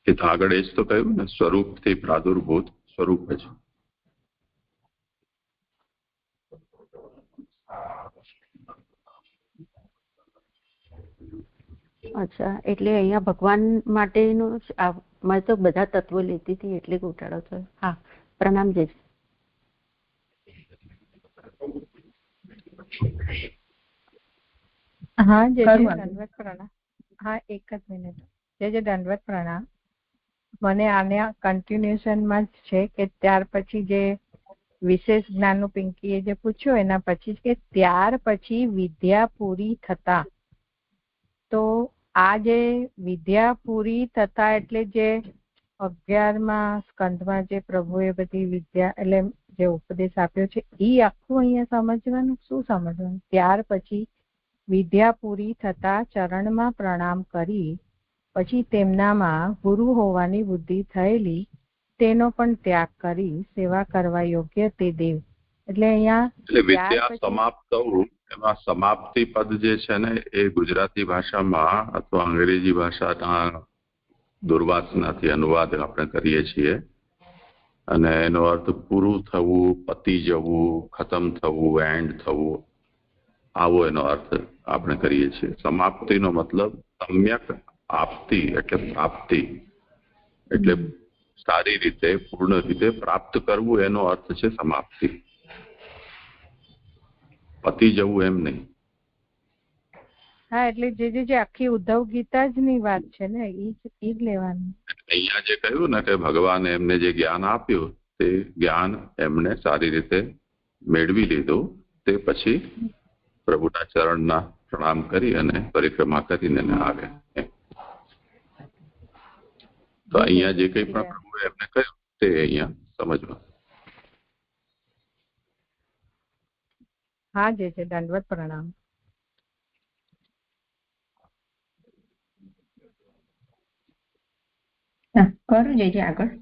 એ તો આગળ એ જ તો કહ્યું ને, સ્વરૂપથી પ્રાદુર્ભૂત સ્વરૂપ જ. અચ્છા, એટલે અહીંયા ભગવાન માટેનું મેં તો બધા તત્વો લેતી હતી એટલે ઘોટાળો થયો. હા, પ્રણામ જય. હા જય દંડવત પ્રણામ. હા, એક જ મિનિટ. જય દંડવત પ્રણામ. મને આના કન્ટિન્યુએશનમાં જ છે કે ત્યાર પછી જે વિશેષ જ્ઞાનનું પિંકીએ જે પૂછ્યું એના પછી કે ત્યાર પછી વિદ્યા પૂરી થતા, તો આ જે વિદ્યા પૂરી થતા એટલે જે 11મા સ્કંધમાં જે પ્રભુએ બધી વિદ્યા એટલે જે ઉપદેશ આપ્યો છે એ આખું અહીંયા સમજવાનું, શું સમજવાનું? ત્યાર પછી વિદ્યા પૂરી થતા ચરણમાં પ્રણામ કરી પછી તેમનામાં ગુરુ હોવાની બુદ્ધિ થયેલી તેનો પણ ત્યાગ કરી સેવા કરવા યોગ્ય તે દેવ. એટલે અહીંયા વિદ્યા સમાપ્ત થવું, એમાં સમાપ્તિ પદ જે છે ને એ ગુજરાતી ભાષામાં અથવા અંગ્રેજી ભાષાના દુર્વાસનાથી અનુવાદ આપણે કરીએ છીએ અને એનો અર્થ પૂરું થવું, પતી જવું, ખતમ થવું, એન્ડ થવું, આવો એનો અર્થ આપણે કરીએ છીએ. સમાપ્તિનો મતલબ સમ્યક આપતી એટલે પ્રાપ્તિ, એટલે સારી રીતે પૂર્ણ રીતે પ્રાપ્ત કરવું, એનો અર્થ છે સમાપ્તિ. પતી જવું એમ નહીં. હા એટલે જે આખી ઉદ્ધવ ગીતા જ ની વાત છે ને, ઈ જ લેવાનું. અહીંયા જે કહ્યું ને કે ભગવાને એમને જે જ્ઞાન આપ્યું તે જ્ઞાન એમને સારી રીતે મેળવી લીધું. તે પછી પ્રભુના ચરણના પ્રણામ કરી અને પરિક્રમા કરીને આવે. તો અહીંયા જે કંઈ પણ પ્રભુએ એમને કહ્યું તે અહીંયા સમજવા. હા જે છે દંડવત પ્રણામ. કરું જે આગળ.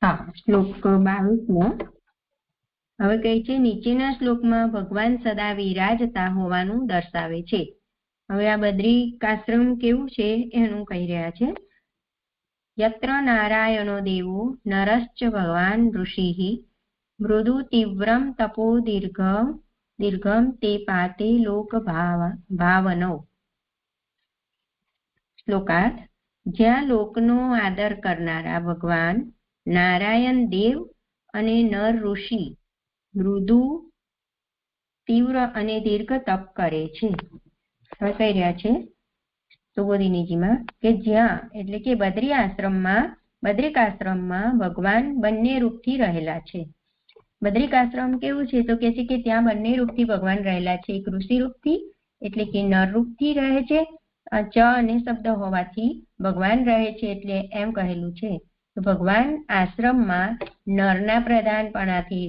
હા, શ્લોક 22 હવે કહે છે, નીચેના શ્લોકમાં ભગવાન સદા વિરાજતા હોવાનું દર્શાવે છે. હવે આ બદ્રિકાશ્રમ કેવું છે એનું કહી રહ્યા છે. યત્ર નારાયણો દેવો નરશ્ચ ભગવાન ઋષિઃ મૃદુ તીવ્રમ તપો દીર્ઘમ તે પાતે લોક ભાવનો. શ્લોકાર્થ. જ્યાં લોકનો આદર કરનારા ભગવાન નારાયણ દેવ અને નર ઋષિ મૃદુ તીવ્ર અને દીર્ઘ તપ કરે છે. હવે કહી રહ્યા છે સુબોધિનીજીમાં કે જ્યાં એટલે કે બદ્રિકાશ્રમમાં ભગવાન બંને રૂપથી રહેલા છે. બદ્રિકાશ્રમ કેવું છે તો કે છે કે ત્યાં બંને રૂપથી ભગવાન રહેલા છે. એક ઋષિ રૂપથી એટલે કે નર રૂપથી રહે છે. ચ અને શબ્દ હોવાથી ભગવાન રહે છે એટલે એમ કહેલું છે. ભગવાન આશ્રમમાં નરના પ્રધાનપણાથી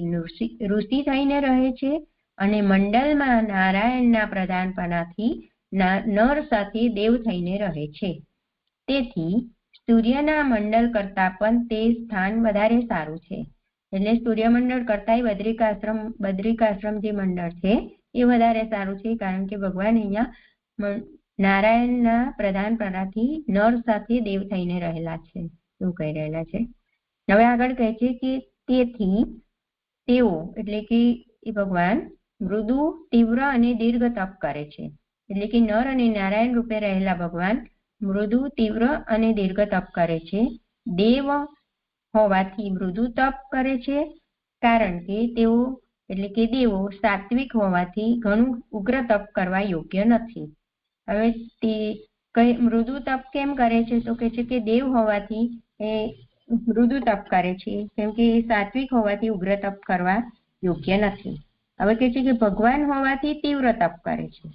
ઋષિ થઈને રહે છે અને મંડળમાં નારાયણના પ્રધાનપણાથી નર સાથે દેવ થઈને રહે છે. તેથી સૂર્યના મંડળ કરતા પણ તે સ્થાન વધારે સારું છે. એટલે સૂર્યમંડળ કરતા બદ્રિકાશ્રમ જે મંડળ છે એ વધારે સારું છે, કારણ કે ભગવાન અહીંયા નારાયણના પ્રધાનપણાથી નર સાથે દેવ થઈને રહેલા છે એવું કહી રહેલા છે. હવે આગળ કહે છે કે તેથી તેઓ એટલે કે એ ભગવાન મૃદુ તીવ્ર અને દીર્ઘ તપ કરે છે. એટલે કે નર અને નારાયણ રૂપે રહેલા ભગવાન મૃદુ તીવ્ર અને દીર્ઘ તપ કરે છે. દેવ હોવાથી મૃદુ તપ કરે છે, કારણ કે તેઓ એટલે કે દેવો સાત્વિક હોવાથી ઘણું ઉગ્ર તપ કરવા યોગ્ય નથી. હવે તે મૃદુ તપ કેમ કરે છે તો કે છે કે દેવ હોવાથી એ મૃદુ તપ કરે છે, કેમ કે સાત્વિક હોવાથી ઉગ્ર તપ કરવા યોગ્ય નથી. હવે કે છે કે ભગવાન હોવાથી તીવ્ર તપ કરે છે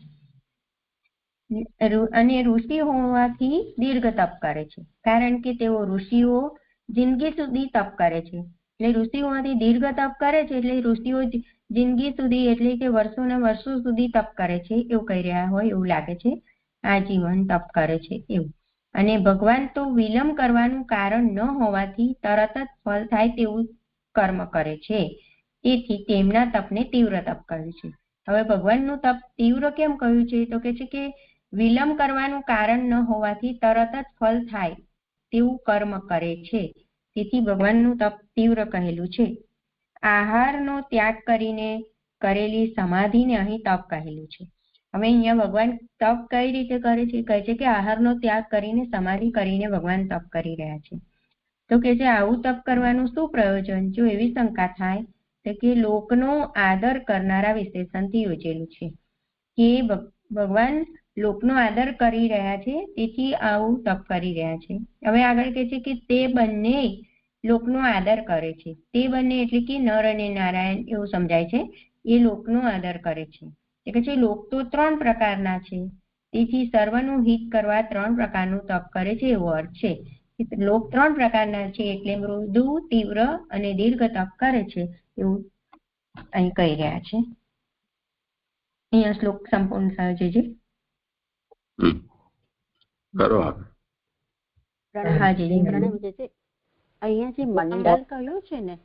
અને ઋષિ હોવાથી દીર્ઘ તપ કરે છે, કારણ કે તેઓ ઋષિઓ જિંદગી સુધી તપ કરે છે. એટલે ઋષિ હોવાથી દીર્ઘ તપ કરે છે એટલે ઋષિઓ જિંદગી સુધી એટલે કે વર્ષોના વર્ષો સુધી તપ કરે છે એવું કહી રહ્યા હોય એવું લાગે છે. આજીવન તપ કરે છે એવું. અને ભગવાન તો વિલંબ કરવાનું કારણ ન હોવાથી તરત જ ફળ થાય તેવું કર્મ કરે છે. તેથી તેમના તપને તીવ્ર તપ કહ્યું છે. હવે ભગવાનનું તપ તીવ્ર કેમ કહ્યું છે તો કે છે કે વિલંબ કરવાનું કારણ ન હોવાથી તરત જ ફળ થાય તેવું કર્મ કરે છે. તેથી ભગવાનનું તપ તીવ્ર કહેલું છે. આહારનો ત્યાગ કરીને કરેલી સમાધિને અહીં તપ કહેલું છે. હવે અહીંયા ભગવાન તપ કઈ રીતે કરે છે? કહે છે કે આહારનો ત્યાગ કરીને સમાધિ કરીને ભગવાન તપ કરી રહ્યા છે. તો કે છે આવું તપ કરવાનું શું પ્રયોજન? જો એવી શંકા થાય તો કે લોકનો આદર કરનારા વિશેષણથી યોજેલું છે કે ભગવાન લોકનો આદર કરી રહ્યા છે, તેથી આવું તપ કરી રહ્યા છે. હવે આગળ કહે છે કે તે બંને લોકનો આદર કરે છે. તે બંને એટલે કે નર અને નારાયણ એવું સમજાય છે. એ લોકનો આદર કરે છે. એટલે કે લોક તો 3 પ્રકારના છે, તેથી સર્વનું હિત કરવા 3 પ્રકારનું તપ કરે છે એવો અર્થ છે. લોક 3 પ્રકારના છે એટલે મૃદુ તીવ્ર અને દીર્ઘ તપ કરે છે એવું અહીં કહી રહ્યા છે. અહીંયા શ્લોક સંપૂર્ણ થયો છે. અહીંયા જે મંડળ કહ્યું છે ને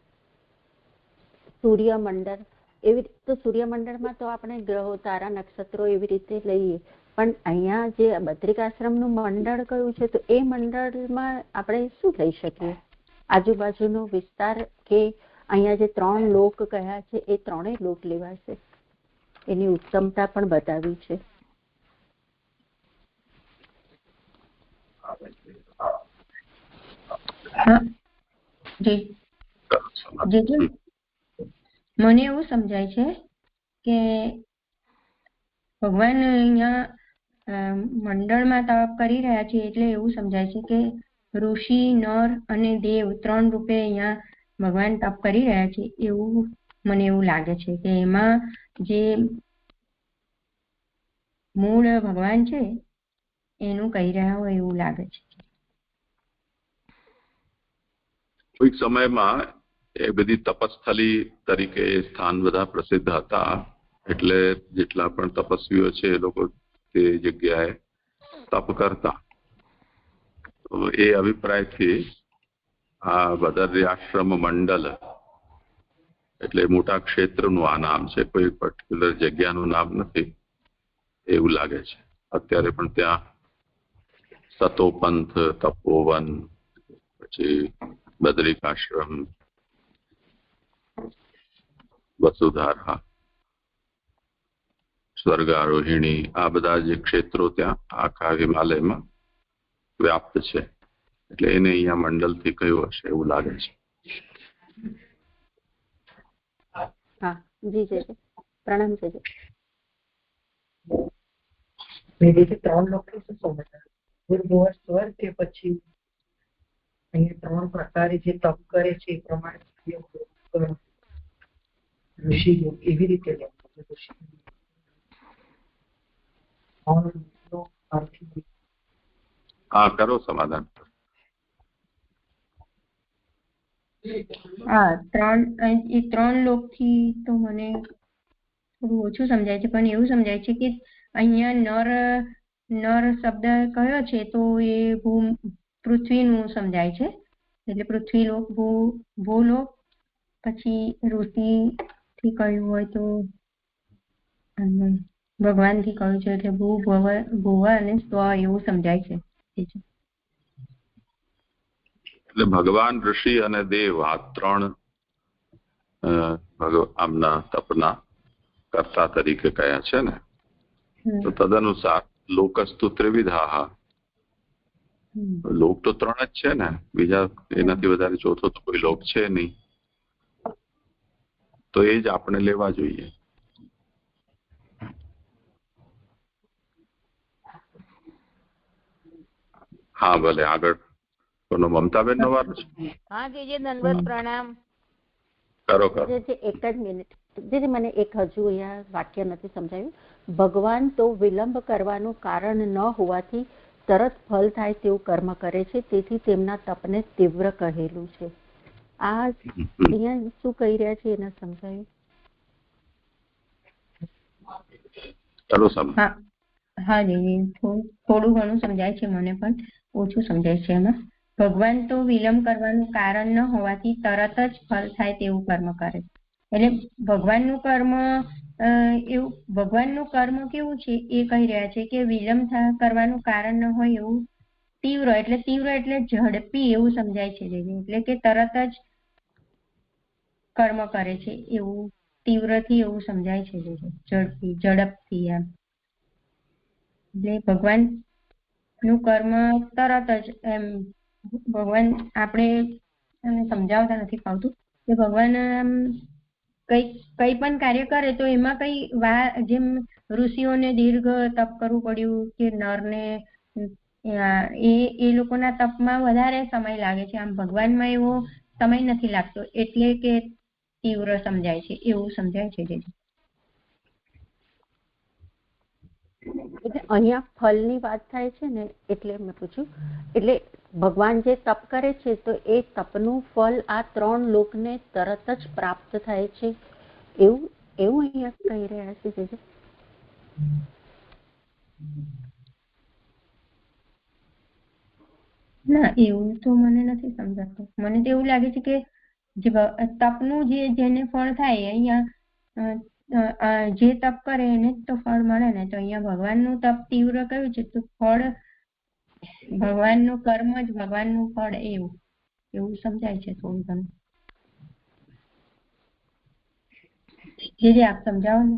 સૂર્યમંડળ, એવી રીતે સૂર્યમંડળમાં તો આપણે ગ્રહો તારા નક્ષત્રો એવી રીતે લઈએ, પણ અહીંયા જે બદ્રિકાશ્રમનું મંડળ કયું છે તો એ મંડળમાં આપણે શું લઈ શકીએ? આજુબાજુનો વિસ્તાર કે અહીંયા જે 3 લોક કયા છે એ 3 લોક લેવાશે, એની ઉત્તમતા પણ બતાવી છે. મને એવું સમજાય છે કે ભગવાન અહીંયા મંડળમાં તપ કરી રહ્યા છે, એટલે એવું સમજાય છે કે ઋષિ, નર અને દેવ 3 રૂપે અહીંયા ભગવાન તપ કરી રહ્યા છે. એવું મને એવું લાગે છે કે એમાં જે મૂળ ભગવાન છે એનું કહી રહ્યા હોય એવું લાગે છે. કોઈક સમયમાં એ બધી તપસ્થલી તરીકે એ સ્થાન બધા પ્રસિદ્ધ હતા, એટલે જેટલા પણ તપસ્વીઓ છે એ લોકો તે જગ્યાએ તપ કરતા. તો એ અભિપ્રાયથી આ બદર્યાશ્રમ મંડળ એટલે મોટા ક્ષેત્રનું આ નામ છે, કોઈ પર્ટિક્યુલર જગ્યાનું નામ નથી એવું લાગે છે. અત્યારે પણ ત્યાં સતોપંથ, તપોવન, પછી બદ્રિકાશ્રમ, વસુધારા, સ્વર્ગારોહિણી, આ બધા જે ક્ષેત્રો ત્યાં આખા હિમાલયમાં વ્યાપ્ત છે, એટલે એને અહીંયા મંડળથી કહ્યું હશે એવું લાગે છે. હા જી જય પ્રણામ જય. ત્રણ લોકેશન સમજ્યા સ્વર્ગ કે પછી અહીંયા 3 પ્રકારે જે તપ કરે છે એ પ્રમાણે ઋષિ એવી રીતે હા કરો સમાધાન. હા 3 લોકથી તો મને થોડું ઓછું સમજાય છે, પણ એવું સમજાય છે કે અહીંયા નર શબ્દ કયો છે તો એ પૃથ્વીનું સમજાય છે, એટલે પૃથ્વીલોક, ભૂલોક, પછી ઋષિ થી કહ્યું હોય તો ભગવાન થી કહ્યું છે એટલે ભુવ અને સ્વ એવું સમજાય છે. એટલે ભગવાન, ઋષિ અને દેવ આ 3 આમના તપના કર્તા તરીકે કયા છે ને, તો તદનુસાર લોકસ્તુ ત્રિવિધા, લોક તો 3 જ છે ને, બીજા એનાથી વધારે ચોથો તો કોઈ લોક છે નહીં, તો એ જ આપણે લેવા જોઈએ. હા ભલે આગળ કોનો મમતાબેન નો વારો છે? હા જીજે દંડવત પ્રણામ. કરો એક જ મિનિટ જે મને એક હજુ અહીંયા વાક્ય નથી સમજાયું. ભગવાન તો વિલંબ કરવાનું કારણ ન હોવાથી તરત ફળ થાય તેવું કર્મ કરે છે, તેથી તેમના તપને તીવ્ર કહેલું છે. આ અહીંયા શું કહી રહ્યા છે એને સમજાયું? હા જી, થોડું ઘણું સમજાય છે, મને પણ ઓછું સમજાય છે. એમાં ભગવાન તો વિલંબ કરવાનું કારણ ન હોવાથી તરત જ ફળ થાય તેવું કર્મ કરે. એટલે ભગવાનનું કર્મ કેવું છે એ કહી રહ્યા છે કે વિલંબ કરવાનું કારણ ન હોય એવું તીવ્ર એટલે ઝડપી એવું સમજાય છે. એટલે કે તરત જ કર્મ કરે છે એવું તીવ્રથી એવું સમજાય છે. ઝડપથી એમ. એટલે ભગવાન નું કર્મ તરત જ એમ, ભગવાન આપણે સમજાવતા નથી ફાવતું કે ભગવાન કઈ પણ કાર્ય કરે તો એમાં કઈ જેમ ઋષિઓને દીર્ઘ તપ કરવું પડ્યું કે નરને એ લોકોના તપમાં વધારે સમય લાગે છે, આમ ભગવાનમાં એવો સમય નથી લાગતો, એટલે કે તીવ્ર સમજાય છે એવું સમજાય છે. એટલે અહીંયા ફળની વાત થાય છે ને, એટલે મેં પૂછ્યું, એટલે ભગવાન જે તપ કરે છે તો એ તપનું ફળ આ 3 લોકને તરત જ પ્રાપ્ત થાય છે એવું અહીંયા કહી રહ્યા છે. ના, એવું તો મને નથી સમજાતું. મને તો એવું લાગે છે કે જે તપનું જેને ફળ થાય, અહીંયા જે તપ કરે એને જ તો ફળ મળે ને. તો અહીંયા ભગવાનનું તપ તીવ્ર કયું છે તો ફળ ભગવાનનું કર્મ જ ભગવાનનું ફળ, એવું સમજાય છે થોડું ઘણું. જે આપ સમજાવો ને.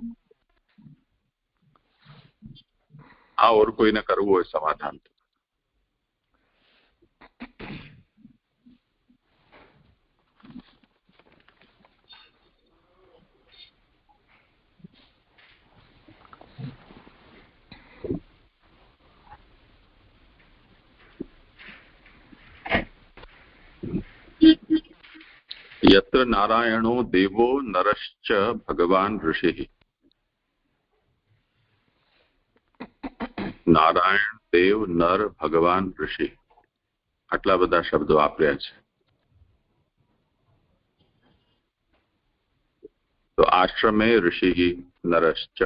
હા, ઓર કોઈને કરવું હોય સમાધાન? यत्र नारायणो देवो नरश्च भगवान ऋषिः। નારાયણ, દેવ, નર, ભગવાન, ઋષિ, આટલા બધા શબ્દો વાપર્યા છે. તો આશ્રમે ઋષિ નરશ્ચ,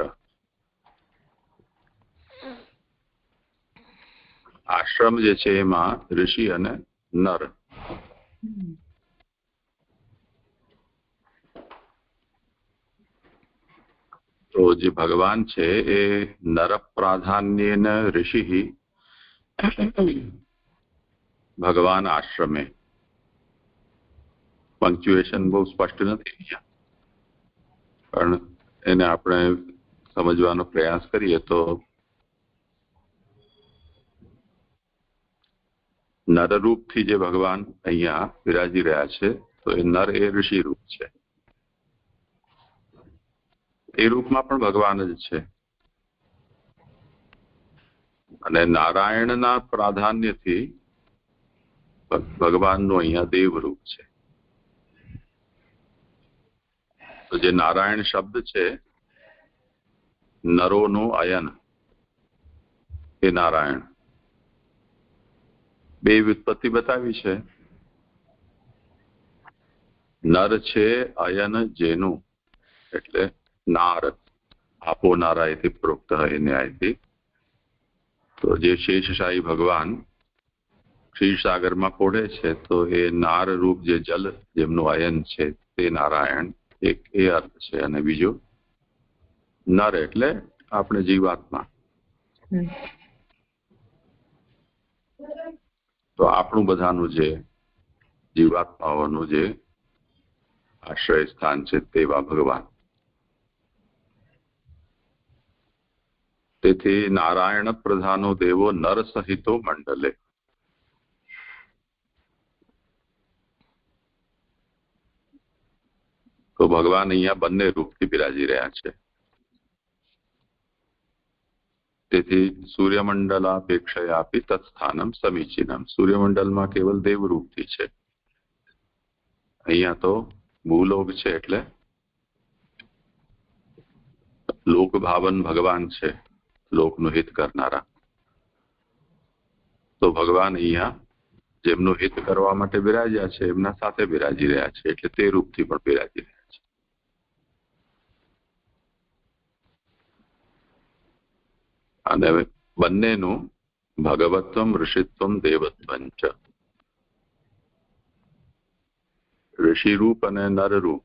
આશ્રમ જે છે એમાં ઋષિ અને નર. તો જે ભગવાન છે એ નર પ્રાધાન્યેન ઋષિ, ભગવાન આશ્રમે. પંક્ચ્યુએશન બહુ સ્પષ્ટ નથી અહીંયા, પણ એને આપણે સમજવાનો પ્રયાસ કરીએ તો નરરૂપથી જે ભગવાન અહીંયા વિરાજી રહ્યા છે તો એ નર એ ઋષિ રૂપ છે. એ રૂપમાં પણ ભગવાન જ છે. અને નારાયણના પ્રાધાન્યથી ભગવાનનું અહીંયા દેવ રૂપ છે. તો જે નારાયણ શબ્દ છે, નરોનું અયન એ નારાયણ. બે વ્યુત્પત્તિ બતાવી છે. નર છે અયન જેનું, એટલે નાર, આપો નારાયથી પ્રોક્ત હૈ ન્યાયથી. તો જે શેષશાહી ભગવાન ક્ષીરસાગરમાં પોઢે છે તો એ નાર રૂપ જે જલ જેમનું અયન છે તે નારાયણ, એક એ અર્થ છે. અને બીજો નર એટલે આપણે જીવાત્મા. તો આપણું બધાનું જે જીવાત્માઓનું જે આશ્રય સ્થાન છે તેવા ભગવાન. તેથી નારાયણ પ્રધાનો દેવો નર સહિતો મંડલે. તો ભગવાન અહીંયા બંને રૂપથી બિરાજી રહ્યા છે. તેથી સૂર્યમંડલાપેક્ષયાપી તત્સ્થાનમ સમીચીનમ. સૂર્યમંડલમાં કેવલ દેવરૂપથી છે, અહીંયા તો ભૂલોક છે એટલે લોકભાવન ભગવાન છે, લોકનું હિત કરનારા. તો ભગવાન અહીંયા જેમનું હિત કરવા માટે બિરાજ્યા છે એમના સાથે બિરાજી રહ્યા છે, એટલે તે રૂપથી પણ બિરાજી રહ્યા છે. અને બંનેનું ભગવત્વમ ઋષિત્વમ દેવત્વમ ચ, ઋષિ રૂપ અને નર રૂપ,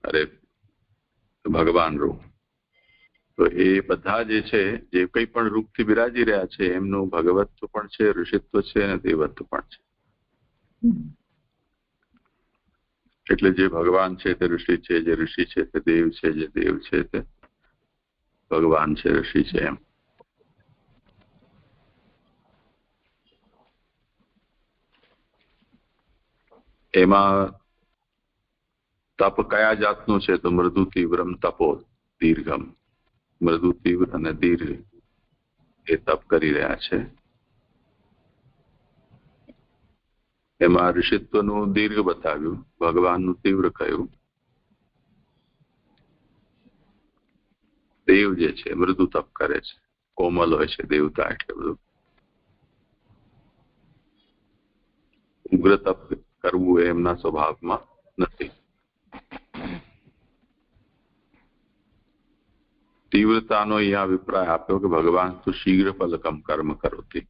અરે ભગવાન રૂપ. તો એ બધા જે છે જે કંઈ પણ રૂપથી બિરાજી રહ્યા છે એમનું ભગવત્વ પણ છે, ઋષિત્વ છે અને દેવત્વ પણ છે. એટલે જે ભગવાન છે તે ઋષિ છે, જે ઋષિ છે તે દેવ છે, જે દેવ છે તે ભગવાન છે, ઋષિ છે. એમ એમાં તપ કયા જાતનું છે તો મૃદુ તીવ્રમ તપો દીર્ઘમ. મૃદુ તીવ્ર અને દીર્ઘ એ તપ કરી રહ્યા છે. એમાં ઋષિત્વનું દીર્ઘ બતાવ્યું, ભગવાનનું તીવ્ર કહ્યું. દેવ જે છે મૃદુ તપ કરે છે, કોમલ હોય છે દેવતા, એટલે બધું ઉગ્ર તપ કરવું એ એમના સ્વભાવમાં નથી. તીવ્રતાનો અહીંયા અભિપ્રાય આપ્યો કે ભગવાન તો શીઘ્ર ફલકમ કર્મ કરોતી,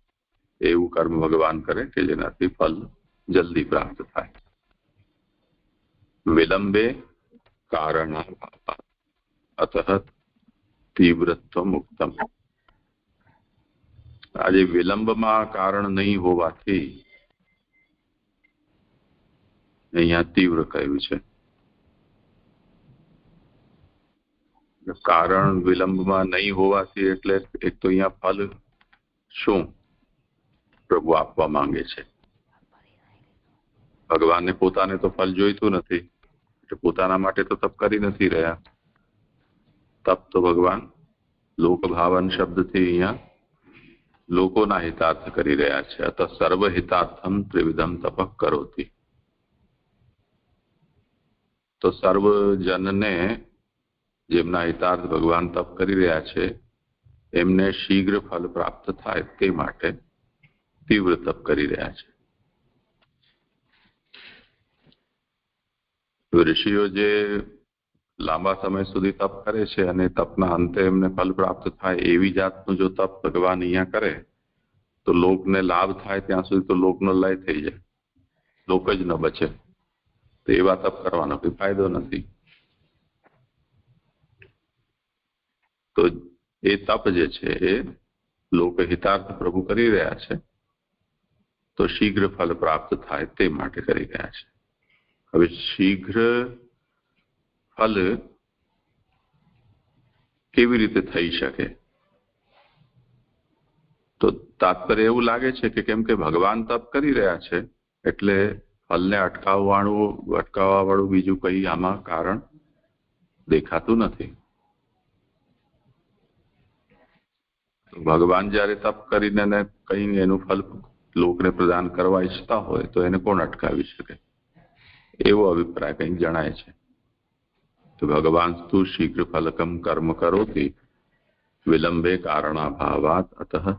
એવું કર્મ ભગવાન કરે કે જેનાથી ફલ જલ્દી પ્રાપ્ત થાય. વિલંબે કારણ અતઃ તીવ્રત્વ મુક્તમ. આજે વિલંબમાં કારણ નહીં હોવાથી અહીંયા તીવ્ર કહ્યું છે. કારણ વિલંબમાં નહીં હોવાથી એટલે એક તો અહીંયા ફલ શું પ્રભુ આપવા માંગે છે. ભગવાનને પોતાને તો ફલ જોઈતું નથી, એટલે પોતાના માટે તો તપ કરી નથી રહ્યા. તપ તો ભગવાન લોકભાવન શબ્દથી અહીંયા લોકોના હિતાર્થ કરી રહ્યા છે. અત સર્વ હિતાર્થમ ત્રિવિધમ તપ કરોતી. તો સર્વજનને જેમના હિતાર્થ ભગવાન તપ કરી રહ્યા છે એમને શીઘ્ર ફલ પ્રાપ્ત થાય તે માટે તીવ્ર તપ કરી રહ્યા છે. ઋષિઓ જે લાંબા સમય સુધી તપ કરે છે અને તપના અંતે એમને ફલ પ્રાપ્ત થાય એવી જાતનું જો તપ ભગવાન અહીંયા કરે તો લોકને લાભ થાય ત્યાં સુધી તો લોકનો લય થઈ જાય, લોક જ ન બચે. તો એવા તપ કરવાનો કોઈ ફાયદો નથી. તો એ તપ જે છે એ લોકહિતાર્થ પ્રભુ કરી રહ્યા છે તો શીઘ્ર ફલ પ્રાપ્ત થાય તે માટે કરી રહ્યા છે. હવે શીઘ્ર ફલ કેવી રીતે થઈ શકે? તો તાત્પર્ય એવું લાગે છે કે કેમ કે ભગવાન તપ કરી રહ્યા છે એટલે ફલને અટકાવવા વાળું બીજું કઈ આમાં કારણ દેખાતું નથી. ભગવાન જયારે તપ કરીને કઈ એનું ફલ લોકને પ્રદાન કરવા ઈચ્છતા હોય તો એને કોણ અટકાવી શકે? એવો અભિપ્રાય કંઈક જણાય છે. તો ભગવાન તુ શીઘ્ર ફલકમ કર્મ કરોતિ વિલંબે કારણાભાવાત અતઃ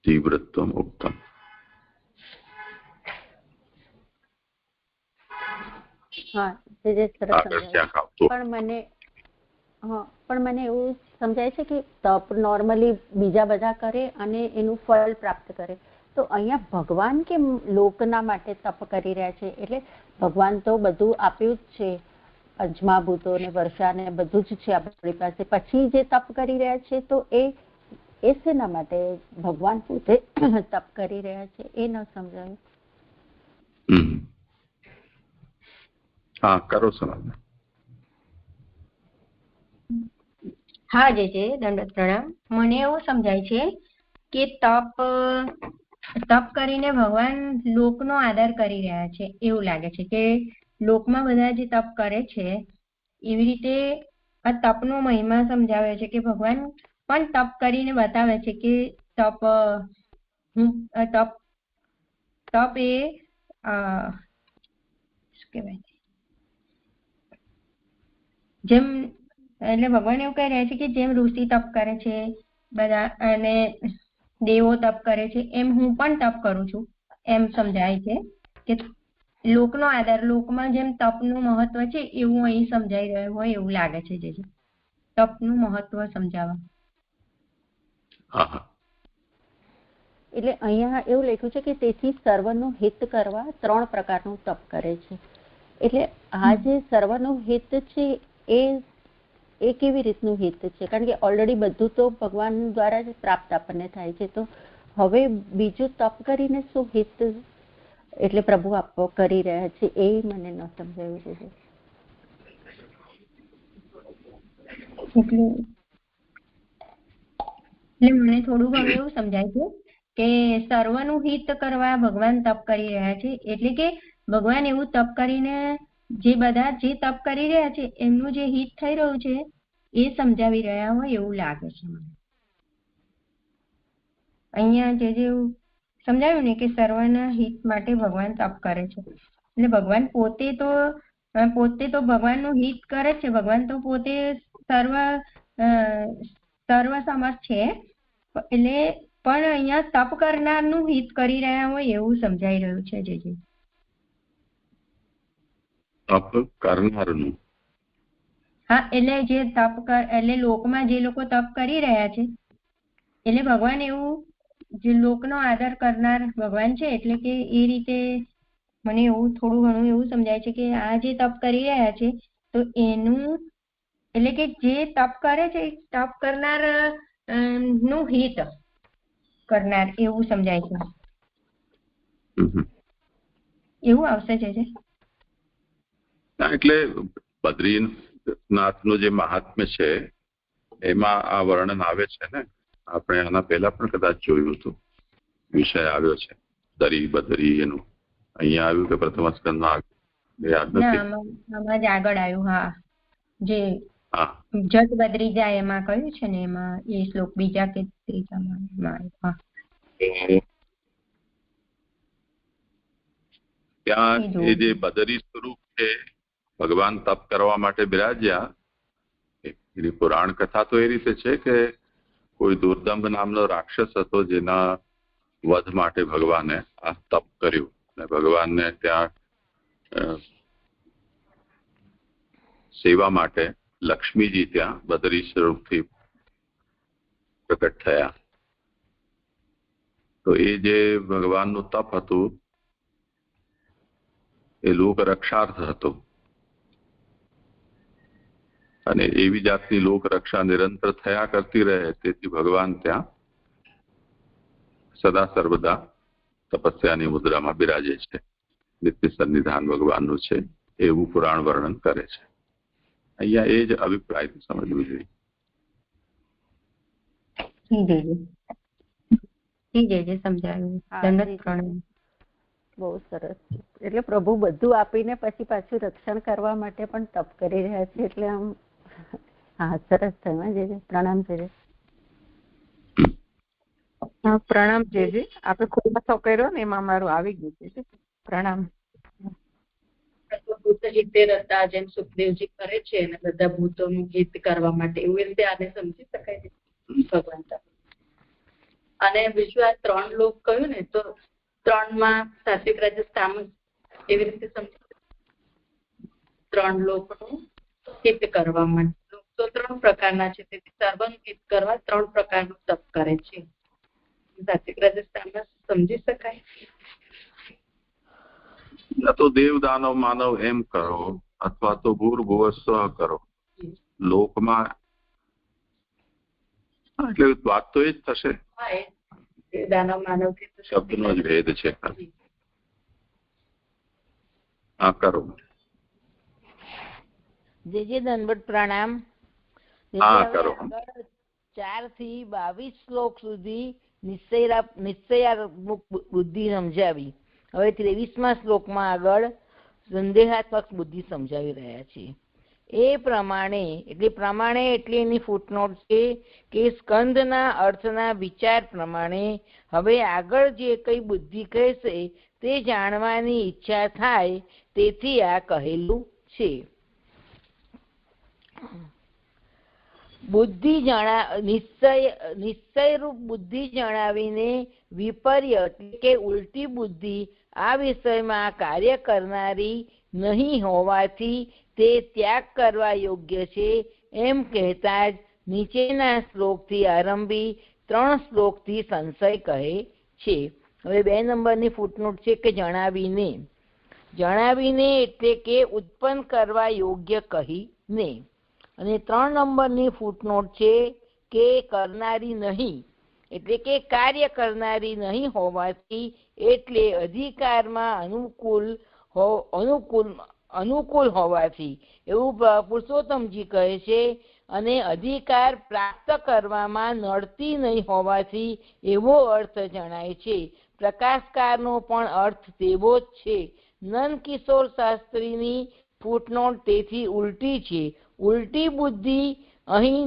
તીવ્રત્વમ ઉક્તમ. હા, જે સરસ સમજાયું. પણ મને એવું સમજાય છે કે તપ નોર્મલી બીજા બધા કરે અને એનું ફળ પ્રાપ્ત કરે, તો અહીંયા ભગવાન કેમ લોકના માટે તપ કરી રહ્યા છે? એટલે ભગવાન તો બધું આપ્યું જ છે, અજમાભૂતો ને વર્ષા ને બધું જ છે આપણી પાસે, પછી જે તપ કરી રહ્યા છે તો એ શેના માટે ભગવાન પોતે તપ કરી રહ્યા છે એ ન સમજાયું. હા, કરો સમાજ. હા જે છે દંડવત પ્રણામ. મને એવું સમજાય છે કે તપ કરીને ભગવાન લોકનો આદર કરી રહ્યા છે એવું લાગે છે કે લોકમાં બધા જે તપ કરે છે એવી રીતે આ તપનો મહિમા સમજાવે છે કે ભગવાન પણ તપ કરીને બતાવે છે કે તપ એ શું કહેવાય, જેમ એટલે ભગવાન એવું કહી રહ્યા છે કે જેમ ઋષિ તપ કરે છે બધા અને દેવો તપ કરે છે એમ હું પણ તપ કરું છું એમ સમજાય છે કે લોકનો આધાર, લોકમાં જેમ તપનું મહત્વ છે એવું અહીં સમજાઈ રહ્યું હોય એવું લાગે છે. જે તપનું મહત્વ સમજાવવા એટલે અહીંયા એવું લખ્યું છે કે તેથી સર્વનું હિત કરવા 3 પ્રકારનું તપ કરે છે. એટલે આ જે સર્વનું હિત છે એ કેવી રીતનું હિત છે? કારણ કે ઓલરેડી બધું તો ભગવાન દ્વારા જ પ્રાપ્ત આપણને થાય છે, તો હવે બીજું તપ કરીને શું હિત એટલે પ્રભુ આપો કરી રહ્યા છે એ મને ન સમજાયું છે. એટલે મને થોડું ઘણું એવું સમજાય છે કે સર્વનું હિત કરવા ભગવાન તપ કરી રહ્યા છે, એટલે કે ભગવાન એવું તપ કરીને જે બધા જે તપ કરી રહ્યા છે એમનું જે હિત થઈ રહ્યું છે એ સમજાવી રહ્યા હોય એવું લાગે છે મને. અહીંયા જે સમજાવ્યું ને કે સર્વના હિત માટે ભગવાન તપ કરે છે, એટલે ભગવાન પોતે તો ભગવાનનું હિત કરે છે. ભગવાન તો પોતે સર્વ સમર્થ છે, એટલે પણ અહીંયા તપ કરનારનું હિત કરી રહ્યા હોય એવું સમજાઈ રહ્યું છે. જે તપ કરનારનું, હા, એટલે જે એટલે લોકમાં જે લોકો તપ કરી રહ્યા છે એટલે ભગવાન એવું જે લોકનો આદર કરનાર ભગવાન છે, એટલે કે એ રીતે મને એવું થોડું ઘણું એવું સમજાય છે કે આ જે તપ કરી રહ્યા છે તો એનું એટલે કે જે તપ કરે છે તપ કરનાર નું હિત કરનાર એવું સમજાય છે. એવું આવશે છે. એટલે બદ્રીનાથનું જે મહાત્મ્ય છે એમાં આ વર્ણન આવે છે ને. આપણે આના પહેલા પણ કદાચ જોયું હતું, વિષય આવ્યો છે દરી બદરી એનું. અહીંયા આવ્યું કે પ્રથમ સ્કંદમાં યાદ નથી, આમાં જ આગળ આવ્યું. હા, જે જટ બદરી જાય એમાં કહ્યું છે ને, એમાં એ શ્લોક બીજા કે ત્રીજામાં. ત્યાં એ જે બદરી સ્વરૂપ છે ભગવાન તપ કરવા માટે બિરાજ્યા. એની પુરાણ કથા તો એ રીતે છે કે કોઈ દુર્દંભ નામનો રાક્ષસ હતો, જેના વધ માટે ભગવાને આ તપ કર્યું અને ભગવાનને ત્યાં સેવા માટે લક્ષ્મીજી ત્યાં બદરી સ્વરૂપથી પ્રકટ થયા. તો એ જે ભગવાનનું તપ હતું એ લોક રક્ષાર્થ હતું અને એવી જાતની લોક રક્ષા નિરંતર થયા કરતી રહે, તેથી ભગવાન ત્યાં સદા સર્વદા તપસ્યાની મુદ્રામાં બિરાજે છે. નિત્ય સન્નિધાન ભગવાનનું છે એવું પુરાણ વર્ણન કરે છે. અહીંયા એ જ અભિપ્રાયથી સમજવું જોઈએ. સમજાયું. બહુ સરસ. એટલે પ્રભુ બધું આપીને પછી પાછું રક્ષણ કરવા માટે પણ તપ કરી રહ્યા છે. એટલે આમ હા સરસ થયું. જે પ્રણામ છે. પ્રણામ જેજી. આપણે ખુલાસો કર્યો ને એમાં મારું આવી ગયું છે. પ્રણામ. ભૂત હિતે રતા જેમ સુખદેવજી કરે છે અને બધા ભૂતોનું હિત કરવા માટે, એવું રીતે આને સમજી શકાય છે ભગવાન. અને બીજું આ 3 લોક કહ્યું ને, તો 3માં સાત્વિક રાજસ તામસ એવી રીતે સમજી 3 લોકનું હિત કરવા માટે. તો 3 પ્રકારના છે, તેથી સર્વનું હિત કરવા 3 પ્રકારનું તપ કરે છે. સાત્વિક રાજસ તામસ સમજી શકાય. તો દેવ દાનવ માનવ એમ કરો અથવા તો ભૂર્ભુવસ્વ કરો. લોકમાં એટલે વાત તો એ જ થશે. દાનવ માનવ શબ્દનો જ ભેદ છે. હા કરો. જે દંડવત પ્રણામ. હા કરો. 4 થી 22 શ્લોક સુધી નિશ્ચયાત્મક બુદ્ધિ સમજાવી. હવે 23મા શ્લોકમાં આગળ સંદેહાત્મક બુદ્ધિ સમજાવી રહ્યા છે. એ પ્રમાણે એટલે એની ફૂટનોટ છે કે સ્કંદના અર્થના વિચાર પ્રમાણે હવે આગળ જે કઈ બુદ્ધિ કહેશે તે જાણવાની ઈચ્છા થાય, તેથી આ કહેલું છે. બુદ્ધિ નિશ્ચયરૂપ બુદ્ધિ જણાવીને વિપર્ય એટલે કે ઉલટી બુદ્ધિ આ વિષયમાં કાર્ય કરનારી નહીં હોવાથી તે ત્યાગ કરવા યોગ્ય છે એમ કહેતા જ નીચેના શ્લોકથી આરંભી 3 શ્લોકથી સંશય કહે છે. હવે 2 નંબરની ફૂટનોટ છે કે જણાવીને એટલે કે ઉત્પન્ન કરવા યોગ્ય કહીને. અને 3 નંબરની ફૂટનોટ છે કે કરનારી નહીં એટલે કે કાર્ય કરનારી નહીં હોવાથી, એટલે અધિકારમાં અનુકૂળ હોવાથી એવું પુરુષોત્તમજી કહે છે. અને અધિકાર પ્રાપ્ત કરવામાં નડતી નહીં હોવાથી એવો અર્થ જણાય છે. પ્રકાશકારનો પણ અર્થ તેવો જ છે. નંદકિશોર શાસ્ત્રીની ફૂટનોટ તેથી ઉલટી છે. ઉલટી બુદ્ધિ અહીં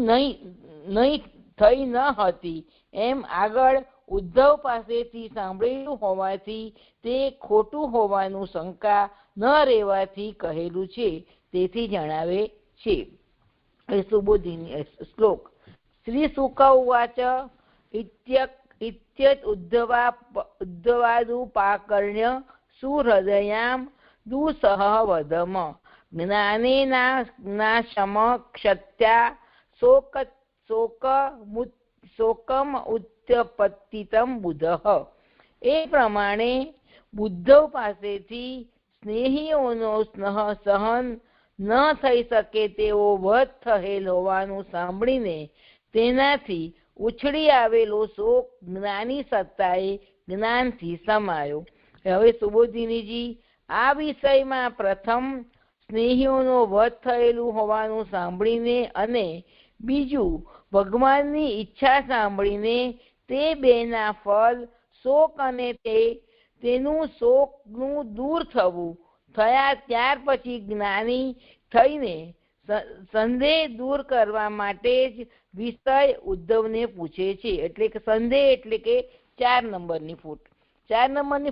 નહીં થઈ ન હતી એમ આગળ ઉદ્ધવ પાસેથી સાંભળેલું હોવાથી તે ખોટું હોવાનું શંકા ન રહેવાથી કહેલું છે, તેથી જણાવે છે. શ્લોક. શ્રી શુક ઉવાચ ઇત્યત ઉદ્ધવાદુપાકર્ણ્ય સુહૃદયામ દુસહ વદમ જ્ઞાનેનાશમ ક્ષત્યા શોકમ ઉત્પત્તિતમ બુધઃ. એ પ્રમાણે બુદ્ધવ પાસેથી સ્નેહીઓનો સ્નેહ સહન ન થઈ શકે તેવો વધ થયેલ હોવાનું સાંભળીને તેનાથી ઉછળી આવેલો શોક જ્ઞાની સત્તાએ જ્ઞાનથી સમાયો. હવે સુબોધિનીજી આ વિષયમાં પ્રથમ સ્નેહીઓનો વધ થયેલું હોવાનું સાંભળીને અને બીજું ભગવાનની ઈચ્છા સાંભળીને તે બેના ફળ શોક અને તેનું શોકનું દૂર થયા ત્યાર પછી જ્ઞાની થઈને સંદેહ દૂર કરવા માટે જ વિષય ઉદ્ધવને પૂછે છે. એટલે કે સંદેહ એટલે કે 4 નંબરની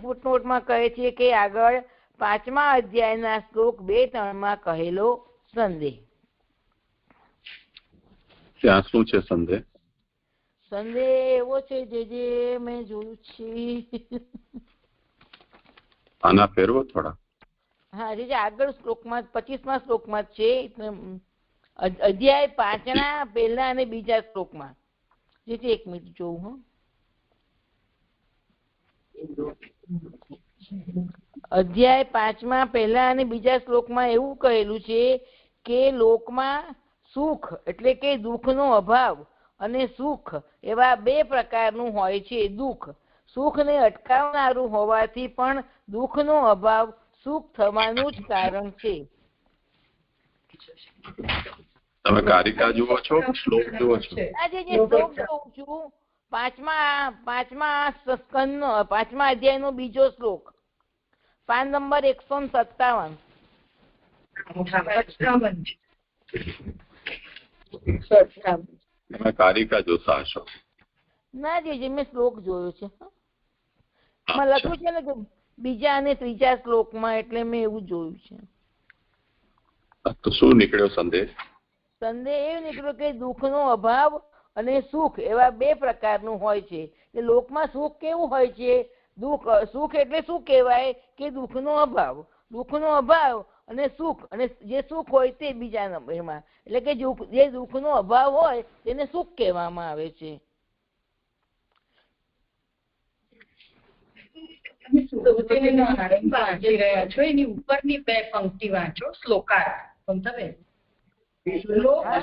ફૂટનોટમાં કહે છે કે આગળ 5મા અધ્યાયના શ્લોક 2-3 કહેલો સંદેહ. ત્યાં શું છે સંદેહ? સંદેહ એવો છે જે મેં જોયું છે. આના ફેરવો થોડા. હા, જે આગળ શ્લોકમાં 25મા શ્લોકમાં છે, અધ્યાય 5ના પહેલા અને બીજા શ્લોકમાં જે છે. 1 મિનિટ જોઉં. અધ્યાય 5માં પહેલા અને બીજા શ્લોકમાં એવું કહેલું છે કે લોકમાં સુખ એટલે કે દુઃખનો અભાવ અને સુખ એવા 2 પ્રકારનું હોય છે. સુખને અટકાવનારું હોવાથી પણ દુઃખનો અભાવ સુખ થવાનું જ કારણ છે. તમે કારિકા જુઓ છો કે શ્લોક જુઓ છો? આજે જે શ્લોક જોઉં છું, 5મા સ્કંદનો 5મા અધ્યાયનો બીજો શ્લોક, પાન નંબર 157. તમે કારિકા જોતા હશો? ના, જે મેં શ્લોક જોયો છે એમાં લખ્યું છે ને કે બીજા અને ત્રીજા શ્લોકમાં, એટલે મેં એવું જોયું છે. તો શું નીકળ્યો સંદેશ? સંદેહ એ નીકળ્યો કે દુઃખનો અભાવ અને સુખ એવા 2 પ્રકારનું હોય છે. લોકમાં સુખ કેવું હોય છે? સુખ એટલે શું કહેવાય કે દુઃખનો અભાવ અને સુખ, અને જે સુખ હોય તે બીજા નંબરમાં, એટલે કે જે દુઃખનો અભાવ હોય તેને સુખ કહેવામાં આવે છે. વાંચી રહ્યા છો, એની ઉપરની 2 પંક્તિ વાંચો. શ્લોકાર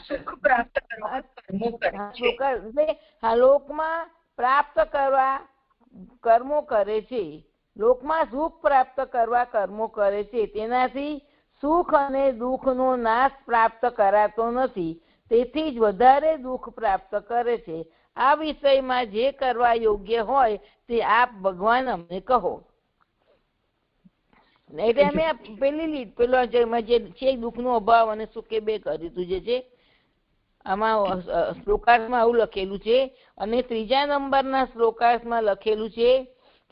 સુખ પ્રાપ્ત કરવા લોકમાં પ્રાપ્ત કરવા કર્મો કરે છે. લોકમાં સુખ પ્રાપ્ત કરવા કર્મો કરે છે. તેનાથી સુખ અને દુઃખનો નાશ પ્રાપ્ત કરાતો નથી, તેથી જ વધારે દુઃખ પ્રાપ્ત કરે છે. આ વિષયમાં જે કરવા યોગ્ય હોય તે આપ ભગવાન અમને કહો. એટલે અમે પેલો જે છે દુઃખનો અભાવ અને સુખ એ 2 કર્યું જે છે. આમાં શ્લોકાર્થમાં આવું લખેલું છે. અને 3જા નંબરના શ્લોકાર્થમાં લખેલું છે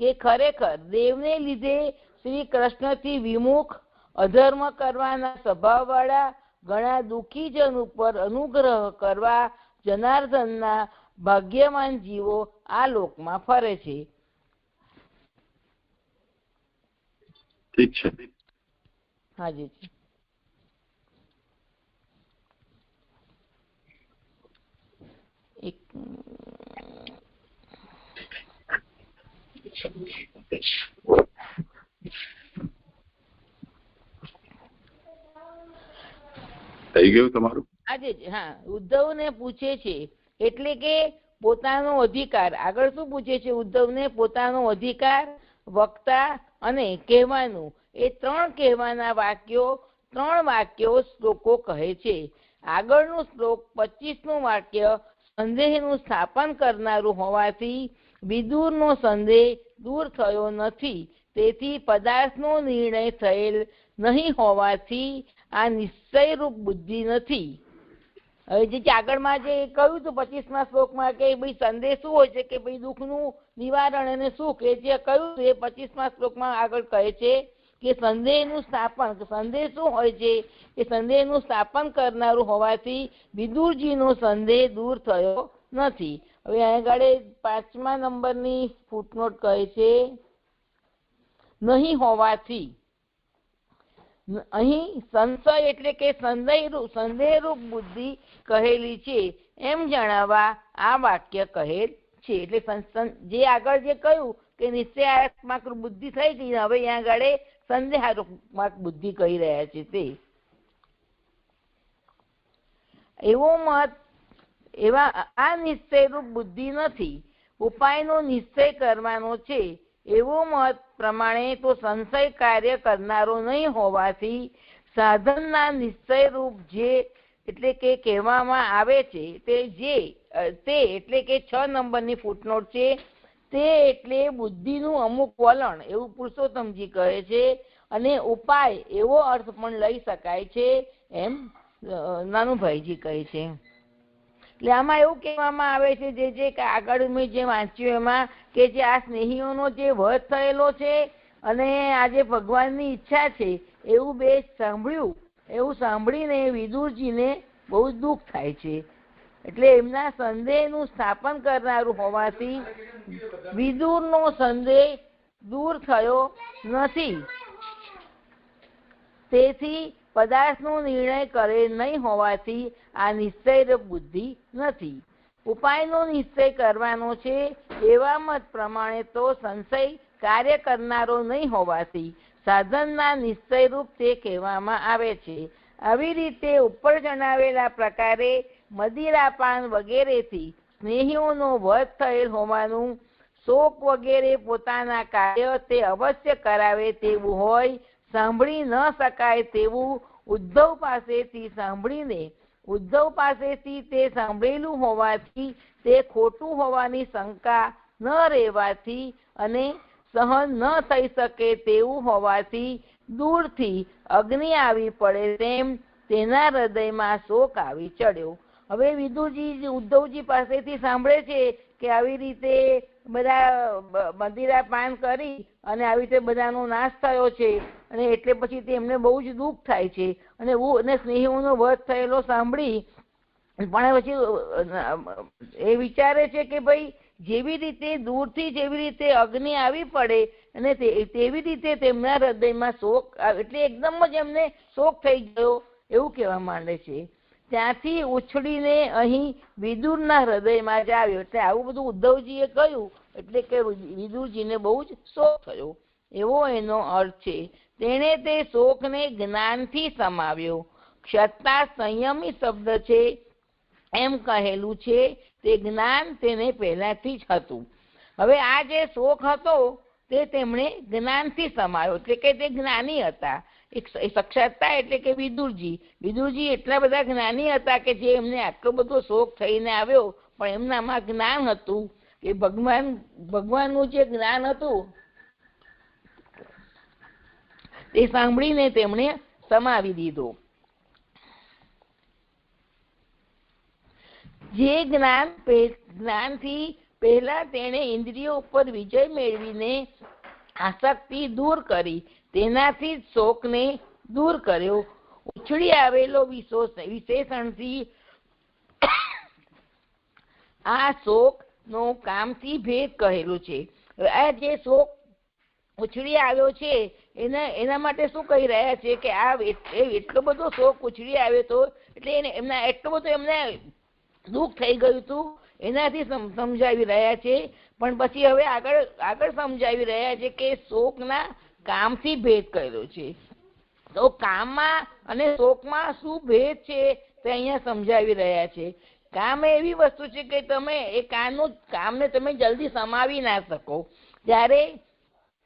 કે ખરેખર દેવને લીધે શ્રી કૃષ્ણથી વિમુખ અધર્મ કરવાના સ્વભાવવાળા ઘણા દુઃખી જન ઉપર અનુગ્રહ કરવા જનાર્દનના ભાગ્યવાન જીવો આ લોકમાં ફરે છે. ઠીક છે. હાજી. થઈ ગયું તમારું? આજે હા, ઉદ્ધવને પૂછે છે એટલે કે પોતાનો અધિકાર. આગળ શું પૂછે છે? ઉદ્ધવને પોતાનો અધિકાર, વક્તા અને કહેવાનું, એ 3 કહેવાના વાક્યો 3 વાક્યો શ્લોકો કહે છે. આગળનું શ્લોક 25નું વાક્ય સંદેહનું સ્થાપન કરનારું હોવાથી વિદુરનો સંદેહ દૂર થયો નથી, તેથી પદાર્થનો નિર્ણય થયેલ નહીં હોવાથી આ નિશ્ચયરૂપ બુદ્ધિ નથી. હવે જે આગળમાં જે કહ્યું હતું 25મા શ્લોકમાં કે ભાઈ સંદેહ શું હોય છે કે ભાઈ દુઃખનું નિવારણ અને સુખ, એ જે કહ્યું એ 25મા શ્લોકમાં આગળ કહે છે કે સંદેહનું સ્થાપન. સંદેહ શું હોય છે? કે સંદેહનું સ્થાપન કરનારું હોવાથી વિદુરજીનો સંદેહ દૂર થયો નથી. હવે આગળ 5મા નંબરની ફૂટનોટ કહે છે નહીં હોવાથી. અહીં સંશય એટલે કે સંદેહરૂપ બુદ્ધિ કહેલી છે એમ જણાવવા આ વાક્ય કહેલ છે. એટલે જે આગળ જે કહ્યું કે નિશ્ચયાત્મક બુદ્ધિ થઈ ગઈ, હવે અહીંયા આગળ સંદેહાત્મક બુદ્ધિ કહી રહ્યા છે. તે એવો મત એવા આ નિશ્ચયરૂપ બુદ્ધિ નથી, ઉપાયનો નિશ્ચય કરવાનો છે એવો મત પ્રમાણે તો સંશય કાર્ય કરનારો નહીં હોવાથી સાધનના નિશ્ચયરૂપ જે એટલે કે કહેવામાં આવે છે તે એટલે કે 6 નંબરની ફૂટનોટ છે. તે એટલે બુદ્ધિનું અમુક વલણ, એવું પુરુષોત્તમજી કહે છે. અને ઉપાય એવો અર્થ પણ લઈ શકાય છે એમ નાનુભાઈજી કહે છે. એટલે આમાં એવું કહેવામાં આવે છે જે આગળ મેં જે વાંચ્યું એમાં કે જે આ સ્નેહીઓનો જે વધ થયેલો છે અને આજે ભગવાનની ઈચ્છા છે એવું બે સાંભળ્યું. એવું સાંભળીને વિદુરજીને બહુ દુઃખ થાય છે. એટલે એમના સંદેહનું સ્થાપન કરનારું હોવાથી વિદુરનો સંદેહ દૂર થયો નથી. તેથી પદાર્થનો નિર્ણય કરે નહીં હોવાથી આ નિશ્ચય બુદ્ધિ નથી. ઉપાયનો નિશ્ચય કરવાનો છે એવા મત પ્રમાણે તો સંશય કાર્ય કરનારો નહીં હોવાથી સાધનના નિશ્ચયરૂપ તે કહેવામાં આવે છે. આવી રીતે ઉપર જણાવેલા પ્રકારે મદિરાપાન વગેરેથી સ્નેહીઓનો વધ થયેલ હોવાનું, શોક વગેરે પોતાના કાર્ય તે અવશ્ય કરાવે તેવું હોય, સાંભળી ન શકાય તેવું ઉદ્ધવ પાસેથી સાંભળીને ઉદ્ધવ પાસેથી તે સાંભળેલું હોવાથી તે ખોટું હોવાની શંકા ન રહેવાથી અને સહન ન થઈ શકે તેવું હોવાથી દૂરથી અગ્નિ આવી પડે તેમ તેના હૃદયમાં શોક આવી ચડ્યો. હવે વિદુરજી ઉદ્ધવજી પાસેથી સાંભળે છે કે આવી રીતે બધા મદિરા પાન કરી અને આવી રીતે બધાનો નાશ થયો છે, અને એટલે પછી તેમને બહુ જ દુઃખ થાય છે. અને સ્નેહીઓનો વધ થયેલો સાંભળી પણ પછી એ વિચારે છે કે ભાઈ જેવી રીતે દૂરથી જેવી રીતે અગ્નિ આવી પડે અને તેવી રીતે તેમના હૃદયમાં શોક, એટલે એકદમ જ એમને શોક થઈ ગયો એવું કહેવા માંડે છે. ત્યાંથી ઉછળીને અહીં વિદુરના હૃદયમાં જ આવ્યો. એટલે આવું બધું ઉદ્ધવજીએ કહ્યું એટલે કે વિદુરજીને બહુ જ શોક થયો એવો એનો અર્થ છે. તેણે તે શોકને જ્ઞાનથી સમાવ્યો. ક્ષતા સંયમી શબ્દ છે એમ કહેલું છે. તે જ્ઞાન તેને પહેલાથી જ હતું. હવે આ જે શોક હતો તે તેમણે જ્ઞાનથી સમાવ્યો, એટલે કે તે જ્ઞાની હતા. સાક્ષાત્તા એટલે કે વિદુરજી એટલા બધા જ્ઞાની હતા કે જે એમને આટલો બધો શોક થઈને આવ્યો, પણ એમનામાં જ્ઞાન હતું કે ભગવાનનું જે જ્ઞાન હતું તે સાંભળીને તેમણે સમાવી દીધો. જે જ્ઞાનથી પહેલા તેણે ઇન્દ્રિયો ઉપર વિજય મેળવીને આસક્તિ દૂર કરી, તેનાથી જ શોકને દૂર કર્યો. ઉછળી આવેલો વિશેષણથી આ શોક નો કામથી ભેદ કહેલું છે. આ જે શોક ઉછળી આવ્યો છે એના માટે શું કહી રહ્યા છે કે આ એટલો બધો શોક ઉછળી આવ્યો હતો, એટલે એમના એટલો બધો એમને દુઃખ થઈ ગયું હતું એનાથી સમજાવી રહ્યા છે. પણ પછી હવે આગળ સમજાવી રહ્યા છે કે શોકના કામથી ભેદ કર્યો છે. તો કામમાં અને શોકમાં શું ભેદ છે તે અહીંયા સમજાવી રહ્યા છે. કામ એવી વસ્તુ છે કે તમે એ કામને તમે જલ્દી સમાવી ના શકો. જ્યારે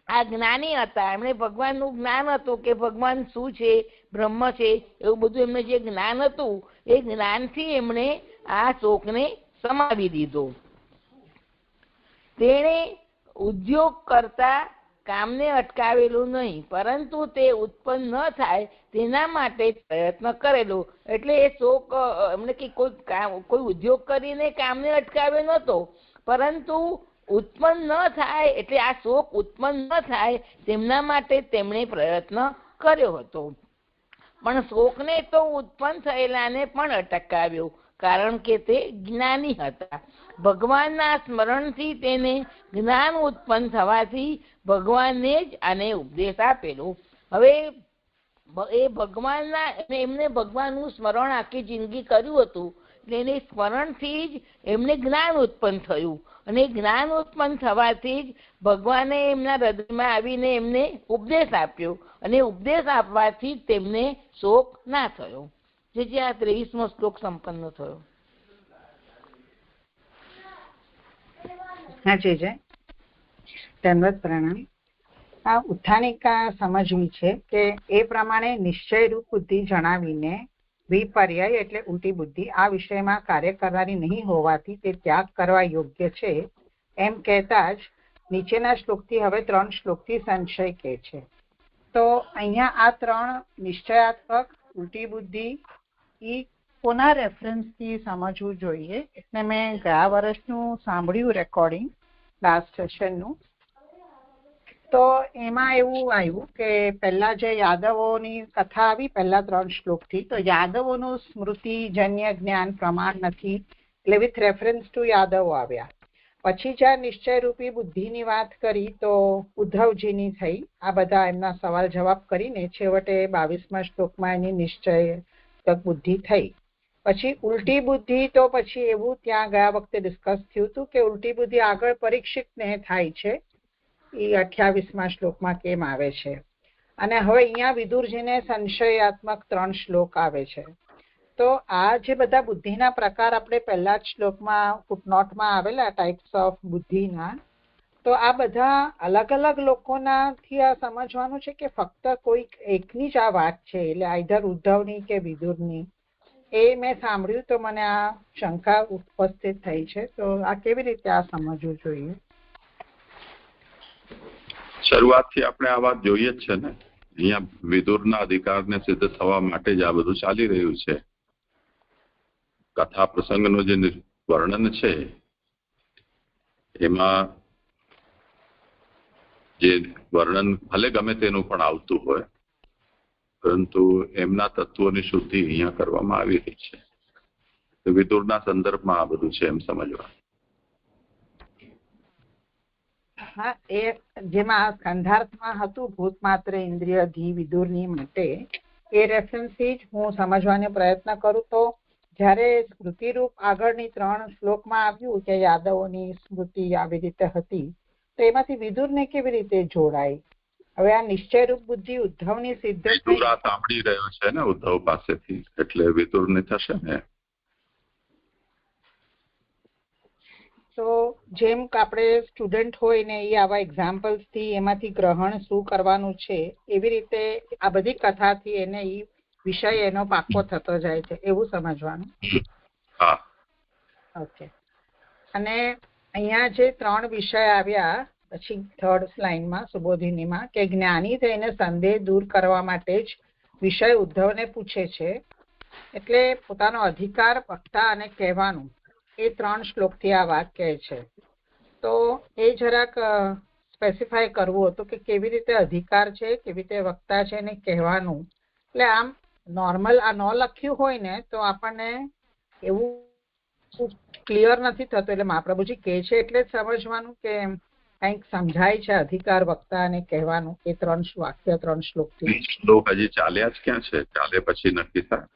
આ જ્ઞાની હતા એમણે ભગવાનનું જ્ઞાન હતું કે ભગવાન શું છે, બ્રહ્મ છે, એવું બધું એમને જે જ્ઞાન હતું એ જ્ઞાનથી એમણે આ શોકને સમાવી દીધો. તેણે ઉદ્યોગ કરતા કામને અટકાવેલું નહીં, પરંતુ તે ઉત્પન્ન ન થાય તેના માટે પ્રયત્ન કરેલો. એટલે એ શોક એમણે કે કોઈ ઉદ્યોગ કરીને કામને અટકાવ્યો નહોતો, પરંતુ ઉત્પન્ન ન થાય એટલે આ શોક ઉત્પન્ન ન થાય તેમના માટે તેમણે પ્રયત્ન કર્યો હતો. પણ શોકને તો ઉત્પન્ન થયેલાને પણ અટકાવ્યો, કારણ કે તે જ્ઞાની હતા. ભગવાનના સ્મરણથી તેને જ્ઞાન ઉત્પન્ન થવાથી ભગવાનને જ આને ઉપદેશ આપેલો. હવે એ એમને ભગવાનનું સ્મરણ આખી જિંદગી કર્યું હતું, એટલે એને સ્મરણથી જ એમને જ્ઞાન ઉત્પન્ન થયું, અને જ્ઞાન ઉત્પન્ન થવાથી જ ભગવાને એમના હૃદયમાં આવીને એમને ઉપદેશ આપ્યો, અને ઉપદેશ આપવાથી જ તેમને શોક ના થયો. જે આ 23મો શ્લોક સંપન્ન થયો. હા જય ધન્યવાદ પ્રણામ. આ ઉત્થાનિકા સમજવી છે કે એ પ્રમાણે નિશ્ચય રૂપ બુદ્ધિ જણાવીને વિપર્યય એટલે ઉલટી બુદ્ધિ આ વિષયમાં કાર્ય કરવાની નહીં હોવાથી તે ત્યાગ કરવા યોગ્ય છે એમ કહેતા જ નીચેના શ્લોકથી હવે 3 શ્લોકથી સંશય કહે છે. તો અહીંયા આ 3 નિશ્ચયાત્મક ઉલટી બુદ્ધિ એ કોના રેફરન્સથી સમજવું જોઈએ? એટલે મેં ગયા વર્ષનું સાંભળ્યું રેકોર્ડિંગ લાસ્ટ સેશનનું, તો એમાં એવું આવ્યું કે પહેલા જે યાદવોની કથા આવી પહેલા 3 શ્લોકથી, તો યાદવોનું સ્મૃતિજન્ય જ્ઞાન પ્રમાણ નથી, એટલે વિથ રેફરન્સ ટુ યાદવો આવ્યા. પછી જ્યાં નિશ્ચયરૂપી બુદ્ધિની વાત કરી તો ઉદ્ધવજીની થઈ. આ બધા એમના સવાલ જવાબ કરીને છેવટે 22મા શ્લોકમાં એની નિશ્ચય બુદ્ધિ થઈ. પછી ઉલટી બુદ્ધિ, તો પછી એવું ત્યાં ગયા વખતે ડિસ્કસ થયું હતું કે ઉલટી બુદ્ધિ આગળ પરીક્ષિતને થાય છે, એ 28મા શ્લોકમાં કેમ આવે છે. અને હવે અહીંયા વિદુરજીને સંશયાત્મક 3 શ્લોક આવે છે. તો આ જે બધા બુદ્ધિના પ્રકાર આપણે પહેલા જ શ્લોકમાં ફૂટનોટમાં આવેલા ટાઈપ્સ ઓફ બુદ્ધિના, તો આ બધા અલગ અલગ લોકોનાથી આ સમજવાનું છે કે ફક્ત કોઈ એકની જ આ વાત છે, એટલે આઈધર ઉદ્ધવની કે વિદુરની, એ મેં સાંભળ્યું તો મને આ શંકા ઉપસ્થિત થઈ છે. તો આ કેવી રીતે આ સમજવું જોઈએ? શરૂઆતથી આપણે આ વાત જોઈએ જ છે ને, અહીંયા વિદુરના અધિકારને સિદ્ધ થવા માટે જ આ બધું ચાલી રહ્યું છે. કથા પ્રસંગનું જે વર્ણન છે એમાં જે વર્ણન ભલે ગમે તેનું પણ આવતું હોય, પરંતુ એમના તત્વોની શુદ્ધિ અહીંયા કરવામાં આવી રહી છે. તો વિદુરના સંદર્ભમાં આ બધું છે એમ સમજવા. હા, એ જેમાં સ્કંધાર્થમાં હતું ભૂતમાત્ર ઇન્દ્રિય ધી વિદુરની માટે, એ રેફરન્સથી જ હું સમજવાનો પ્રયત્ન કરું. તો જ્યારે સ્મૃતિરૂપ આગળની 3 શ્લોકમાં આવ્યું કે યાદવોની સ્મૃતિ આવી રીતે હતી, તો એમાંથી વિદુરને કેવી રીતે જોડાય? હવે આ નિશ્ચયરૂપ બુદ્ધિ ઉદ્ધવની સિદ્ધ વિદુર આ સાંભળી રહ્યો છે ને ઉદ્ધવ પાસેથી, એટલે વિદુરને થશે ને. તો જેમ આપણે સ્ટુડન્ટ હોય ને એ આવા એક્ઝામ્પલ્સ થી એમાંથી ગ્રહણ શું કરવાનું છે, એવી રીતે આ બધી કથાથી એને એ વિષય એનો પાકો થતો જાય છે, એવું સમજવાનું. ઓકે. અને અહીંયા જે 3 વિષય આવ્યા પછી 3rd લાઈનમાં સુબોધિનીમાં કે જ્ઞાની થઈને સંદેહ દૂર કરવા માટે જ વિષય ઉદ્ધવને પૂછે છે, એટલે પોતાનો અધિકાર વક્તા અને કહેવાનું, એ 3 શ્લોકથી આ વાત કહે છે. તો એ જરાક સ્પેસિફાય કરવું હતું કે કેવી રીતે અધિકાર છે, કેવી રીતે વક્તા છે ને કહેવાનું. એટલે આમ નોર્મલ આ ન લખ્યું હોય ને તો આપણને એવું ક્લિયર નથી થતું. એટલે મહાપ્રભુજી કહે છે એટલે જ સમજવાનું કે કંઈક સમજાય છે અધિકાર વક્તા અને કહેવાનું, એ 3 વાક્ય 3 શ્લોકથી. શ્લોક હજી ચાલ્યા જ ક્યાં છે? ચાલે પછી નક્કી થાય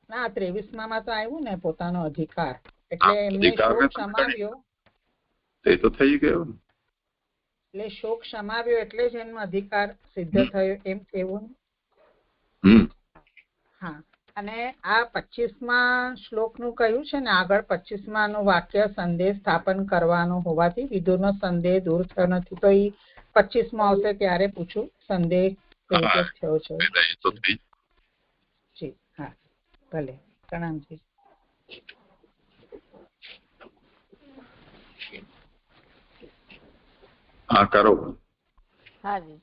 ના. 23માં તો આવ્યું ને પોતાનો અધિકાર, એટલે એમને શોક સમાવ્યો, એ તો થઈ ગયો ને. એટલે શોક સમાવ્યો એટલે જ એનો અધિકાર સિદ્ધ થયો એમ કેવું. હા. અને આ 25મા શ્લોકનું કહ્યું છે ને આગળ 25માનું વાક્ય સંદેહ સ્થાપન કરવાનું હોવાથી વિદુરનો સંદેહ દૂર થયો નથી. તો એ 25માં આવશે ત્યારે પૂછું સંદેહ કેવી રીતે થયો છે. જી હા, ભલે. પ્રણામજી. હા કરો. હા જી.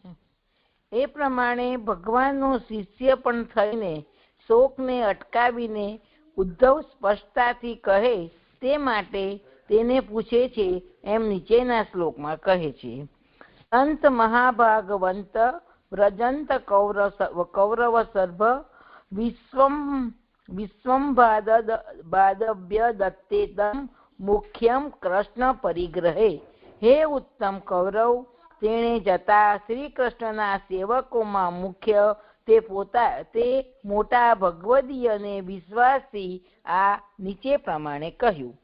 એ પ્રમાણે ભગવાનનો શિષ્ય પણ થઈને શોકને અટકાવીને ઉદ્ધવ સ્પષ્ટતાથી કહે તે માટે તેને પૂછે છે, એમ નીચેના શ્લોકમાં કહે છે. સંત મહાભાગવંત વ્રજંત કૌરવ સર્ભ વિશ્વંભાદવ્ય દત્તેદમ મુખ્યમ કૃષ્ણ પરિગ્રહે. હે ઉત્તમ કૌરવ, તેણે જતા શ્રી કૃષ્ણના સેવકોમાં મુખ્ય તે મોટા ભગવદીયને વિશ્વાસથી આ નીચે પ્રમાણે કહ્યું.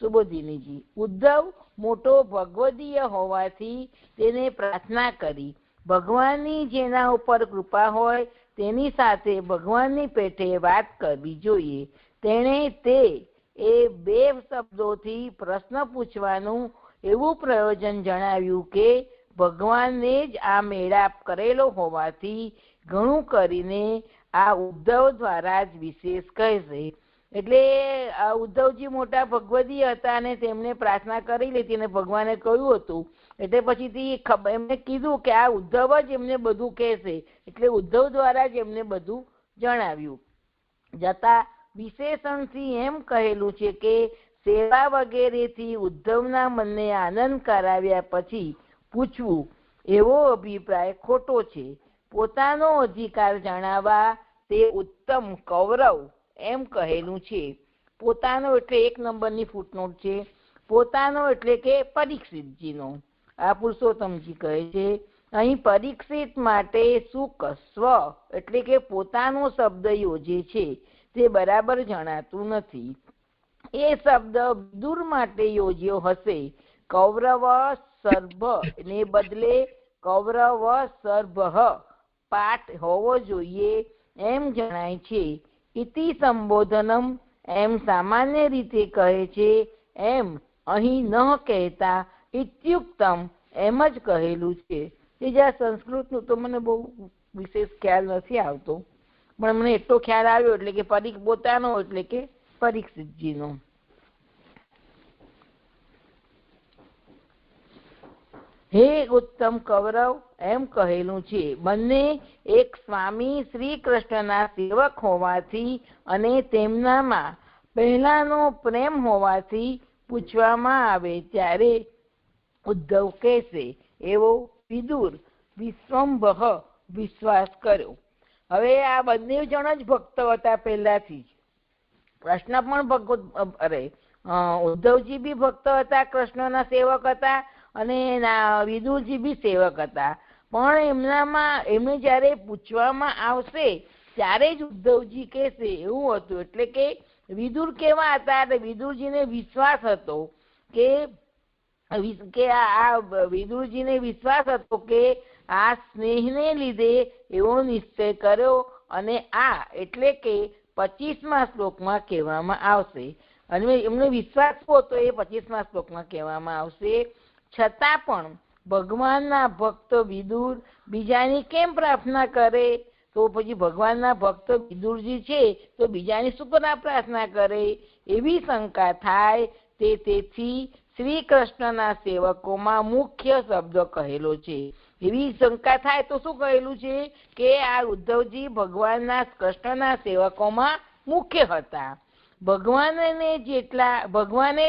સુબોધિનીજી. ઉદ્ધવ મોટો ભગવદીય હોવાથી તેને પ્રાર્થના કરી. ભગવાનની જેના ઉપર કૃપા હોય તેની સાથે ભગવાનની પેઠે વાત કરવી જોઈએ. તેણે એ 2 શબ્દોથી પ્રશ્ન પૂછવાનું એવું પ્રયોજન જણાવ્યું કે ભગવાનને જ આ મેળાપ કરેલો હોવાથી ઘણું કરીને આ ઉદ્ધવ દ્વારા જ વિશેષ કહેશે. એટલે આ ઉદ્ધવજી મોટા ભગવદી હતા અને તેમને પ્રાર્થના કરી લીધી અને ભગવાને કહ્યું હતું, એટલે પછીથી એમને કીધું કે આ ઉદ્ધવ જ એમને બધું કહેશે, એટલે ઉદ્ધવ દ્વારા જ એમને બધું જણાવ્યું. જતા વિશેષણથી એમ કહેલું છે કે સેવા વગેરેથી ઉદ્ધવના મનને આનંદ કરાવ્યા પછી પૂછવું એવો અભિપ્રાય ખોટો છે. પોતાનો અધિકાર જણાવવા તે ઉત્તમ કૌરવ એમ કહેલું છે. પોતાનો એટલે 1 નંબરની ફૂટનોટ છે. પોતાનો એટલે કે પરીક્ષિતજીનો. આ પુરુષોત્તમજી કહે છે અહીં પરીક્ષિત માટે સુખ સ્વ એટલે કે પોતાનો શબ્દ યોજે છે તે બરાબર જણાતું નથી. એ શબ્દ વિદુર માટે યોજ્યો હશે. કૌરવ સર્ભ ને બદલે કૌરવ સર્ભ પાઠ હોવો જોઈએ એમ જણાય છે. ઇતિ સંબોધનમ એમ સામાન્ય રીતે કહે છે એમ અહીં ન કહેતા ઇત્યુક્તમ એમ જ કહેલું છે. એ જે સંસ્કૃતનું તો મને બહુ વિશેષ ખ્યાલ નથી આવતો, પણ મને એટલો ખ્યાલ આવ્યો એટલે કે પોતાનો એટલે કે પરીક્ષિતજીનો. હે ઉત્તમ કૌરવ એમ કહેલું છે. બંને એક સ્વામી શ્રી કૃષ્ણના સેવક હોવાથી અને તેમનામાં પહેલાનો પ્રેમ હોવાથી પૂછવામાં આવે ત્યારે ઉદ્ધવ કહેશે એવો વિદુર વિશ્વંભઃ વિશ્વાસ કર્યો. હવે આ બંને જણ જ ભક્ત હતા પહેલાથી. કૃષ્ણ પણ ઉદ્ધવજી બી ભક્ત હતા, કૃષ્ણના સેવક હતા, અને વિદુરજી બી સેવક હતા. પણ એમને જયારે પૂછવામાં આવશે ત્યારે જ ઉદ્ધવજી કહેશે એવું હતું. એટલે કે વિદુર કેવા હતા? એટલે વિદુરજીને વિશ્વાસ હતો કે આ વિદુરજીને વિશ્વાસ હતો કે આ સ્નેહને લીધે એવો નિશ્ચય કર્યો, અને આ એટલે કે 25મા શ્લોકમાં કહેવામાં આવશે. અને એમને વિશ્વાસ હતો એ 25મા શ્લોકમાં કહેવામાં આવશે. છતાં પણ ભગવાનના ભક્ત વિદુર બીજાની કેમ પ્રાર્થના કરે? તો પછી ભગવાનના ભક્ત વિદુરજી છે તો બીજાની શું પ્રાર્થના કરે એવી શંકા થાય. તેથી શ્રી કૃષ્ણના સેવકોમાં મુખ્ય શબ્દ કહેલો છે. એવી શંકા થાય તો શું કહેલું છે કે આ ઉદ્ધવજી કૃષ્ણના સેવકોમાં મુખ્ય હતા. ભગવાને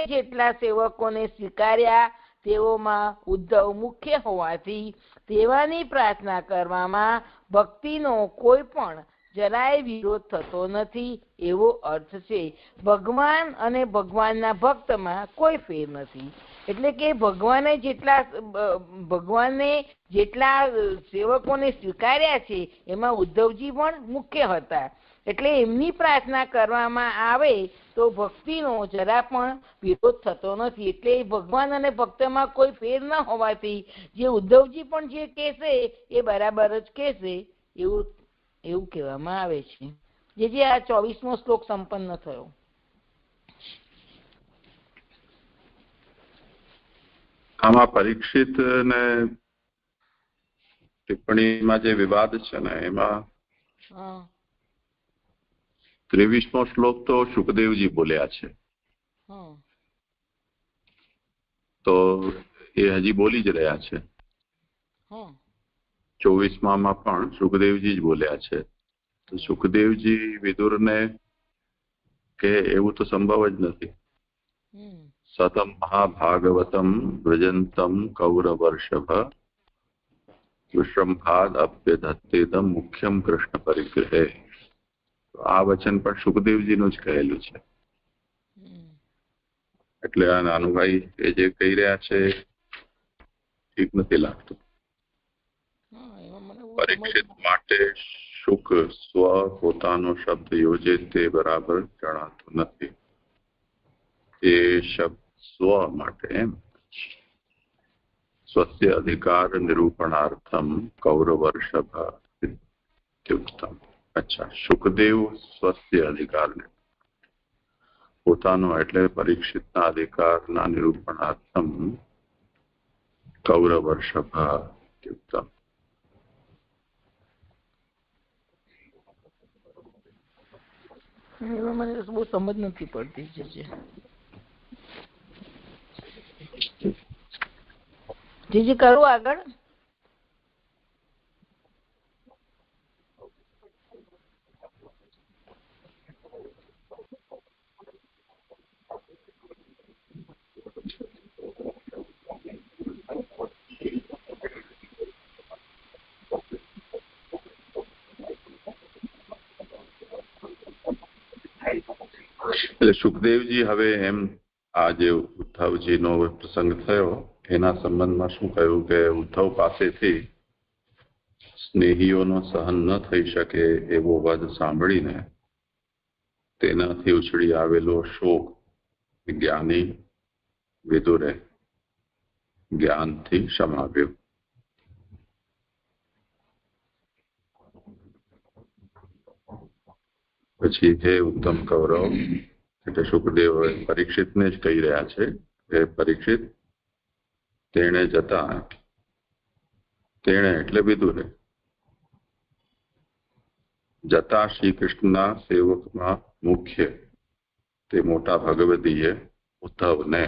જેટલા સેવકોને સ્વીકાર્યા તેઓમાં ઉદ્ધવ મુખ્ય હોવાથી તેવાની પ્રાર્થના કરવામાં ભક્તિનો કોઈ પણ જરાય વિરોધ થતો નથી એવો અર્થ છે. ભગવાન અને ભગવાનના ભક્તમાં કોઈ ફેર નથી. એટલે કે ભગવાને જેટલા સેવકોને સ્વીકાર્યા છે એમાં ઉદ્ધવજી પણ મુખ્ય હતા. એટલે એમની પ્રાર્થના કરવામાં આવે તો ભક્તિનો જરા પણ વિરોધ થતો નથી. એટલે ભગવાન અને ભક્તમાં કોઈ ફેર ન હોવાથી જે ઉદ્ધવજી પણ જે કહેશે એ બરાબર જ કહેશે એવું કહેવામાં આવે છે. જે આ 24મો શ્લોક સંપન્ન થયો. આમાં પરીક્ષિત ને ટિપ્પણીમાં જે વિવાદ છે ને એમાં 23મો શ્લોક તો સુખદેવજી બોલ્યા છે, તો એ હજી બોલી જ રહ્યા છે. 24માં પણ સુખદેવજી જ બોલ્યા છે. તો સુખદેવજી વિદુરને કે એવું તો સંભવ જ નથી. સતમ મહાભાગવતમ વ્રજંતમ કૌરવર્ષભ વિશ્રંભાદ અભ્યધત્તેદમ મુખ્યમ કૃષ્ણ પરિગ્રહે. આ વચન પણ સુખદેવજીનું જ કહેલું છે. એટલે આ નાનુભાઈ એ જે કહી રહ્યા છે ઠીક નથી લાગતું. પરીક્ષિત માટે સુખ સ્વ પોતાનો શબ્દ યોજે તે બરાબર જણાતું નથી. એ શબ્દ સ્વ માટે એમ સ્વસ્ય અધિકાર નિરૂપણાર્થમ કૌરવર્ષભ ઇત્યુક્તમ. અચ્છા, સુખદેવ સ્વસ્ય અધિકાર પોતાનો એટલે પરીક્ષિતના અધિકારના નિરૂપણાર્થમ કૌરવર્ષભ ઇત્યુક્તમ. મને બહુ સમજ નથી પડતી જે કરું આગળ. એટલે સુખદેવજી હવે એમ આ જે ઉદ્ધવજીનો પ્રસંગ થયો એના સંબંધમાં શું કહ્યું કે ઉદ્ધવ પાસેથી સ્નેહીઓનો સહન ન થઈ શકે એવો વદ સાંભળીને તેનાથી ઉછળી આવેલો શોક જ્ઞાની વિદુરે જ્ઞાનથી શમાવ્યો. પછી હે ઉત્તમ કૌરવ, એટલે સુખદેવ પરીક્ષિતને જ કહી રહ્યા છે કે પરીક્ષિત, તેણે એટલે વિદુરે જતા શ્રી કૃષ્ણના સેવકમાં મુખ્ય તે મોટા ભગવદીએ ઉદ્ધવને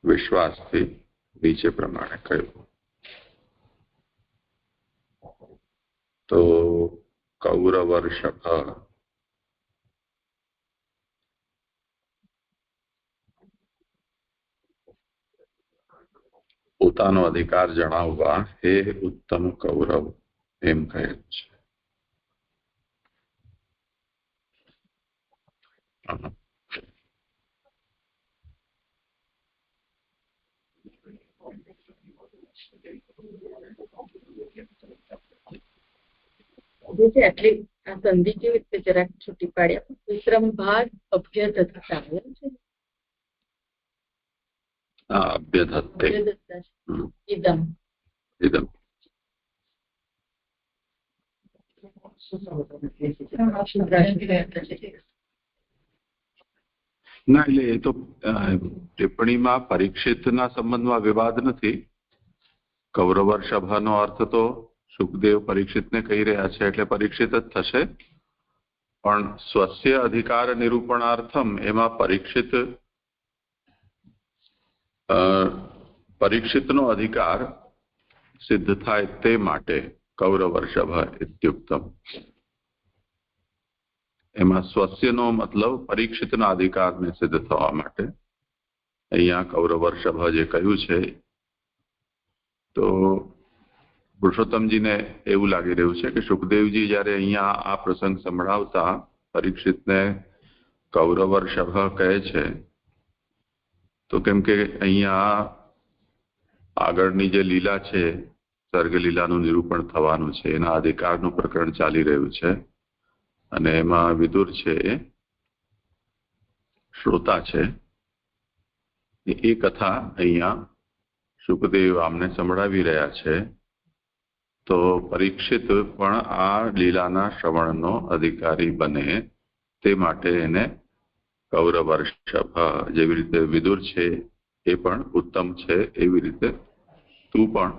વિશ્વાસથી નીચે પ્રમાણે કહ્યું. તો કૌરવર્ષભ પોતાનો અધિકાર જણાવવા હે ઉત્તમ કૌરવ એમ કહે છે. આટલી આ સંધિ કેવી રીતે જરાક છૂટી પાડ્યા? વિશ્રમ ભાગ અભ્યદત્તા છે. અભ્યદત્તે ઇદમ ઇદમ. ના, એટલે એ તો ટિપ્પણીમાં પરીક્ષિતના સંબંધમાં વિવાદ નથી. કૌરવર્ષભનો અર્થ તો સુખદેવ પરીક્ષિતને કહી રહ્યા છે એટલે પરીક્ષિત જ થશે. પણ સ્વસ્ય અધિકાર નિરૂપણાર્થમ એમાં પરીક્ષિતનો અધિકાર સિદ્ધ થાય તે માટે કૌરવર્ષભ ઇત્યુક્તમ. એમાં સ્વસ્યનો મતલબ પરીક્ષિતના અધિકારને સિદ્ધ થવા માટે અહીંયા કૌરવર્ષભ જે કહ્યું છે. તો પુરુષોત્તમજીને એવું લાગી રહ્યું છે કે સુખદેવજી જયારે અહીંયા આ પ્રસંગ સંભળાવતા પરીક્ષિતને કૌરવર્ષભ કહે છે તો કેમ કે અહીંયા આગળની જે લીલા છે સર્ગ લીલાનું નિરૂપણ થવાનું છે, એના અધિકારનું પ્રકરણ ચાલી રહ્યું છે અને એમાં વિદુર છે એ શ્રોતા છે. એ કથા અહીંયા સુખદેવ આમને સંભળાવી રહ્યા છે. તો પરીક્ષિત પણ આ લીલાના શ્રવણનો અધિકારી બને તે માટે એને કૌરવર્ષભ, જેવી રીતે વિદુર છે એ પણ ઉત્તમ છે એવી રીતે તું પણ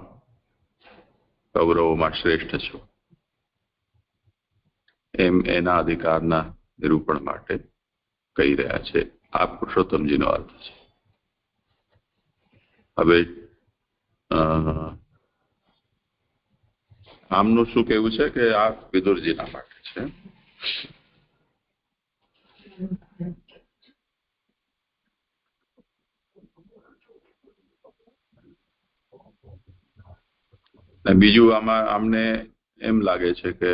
કૌરવોમાં શ્રેષ્ઠ છો એમ એના અધિકારના નિરૂપણ માટે કહી રહ્યા છે. આ પુરુષોત્તમજીનો અર્થ છે. હવે આમનું શું કહેવું છે કે આ વિદુરજીના માટે છે. બીજું આમાં અમને એમ લાગે છે કે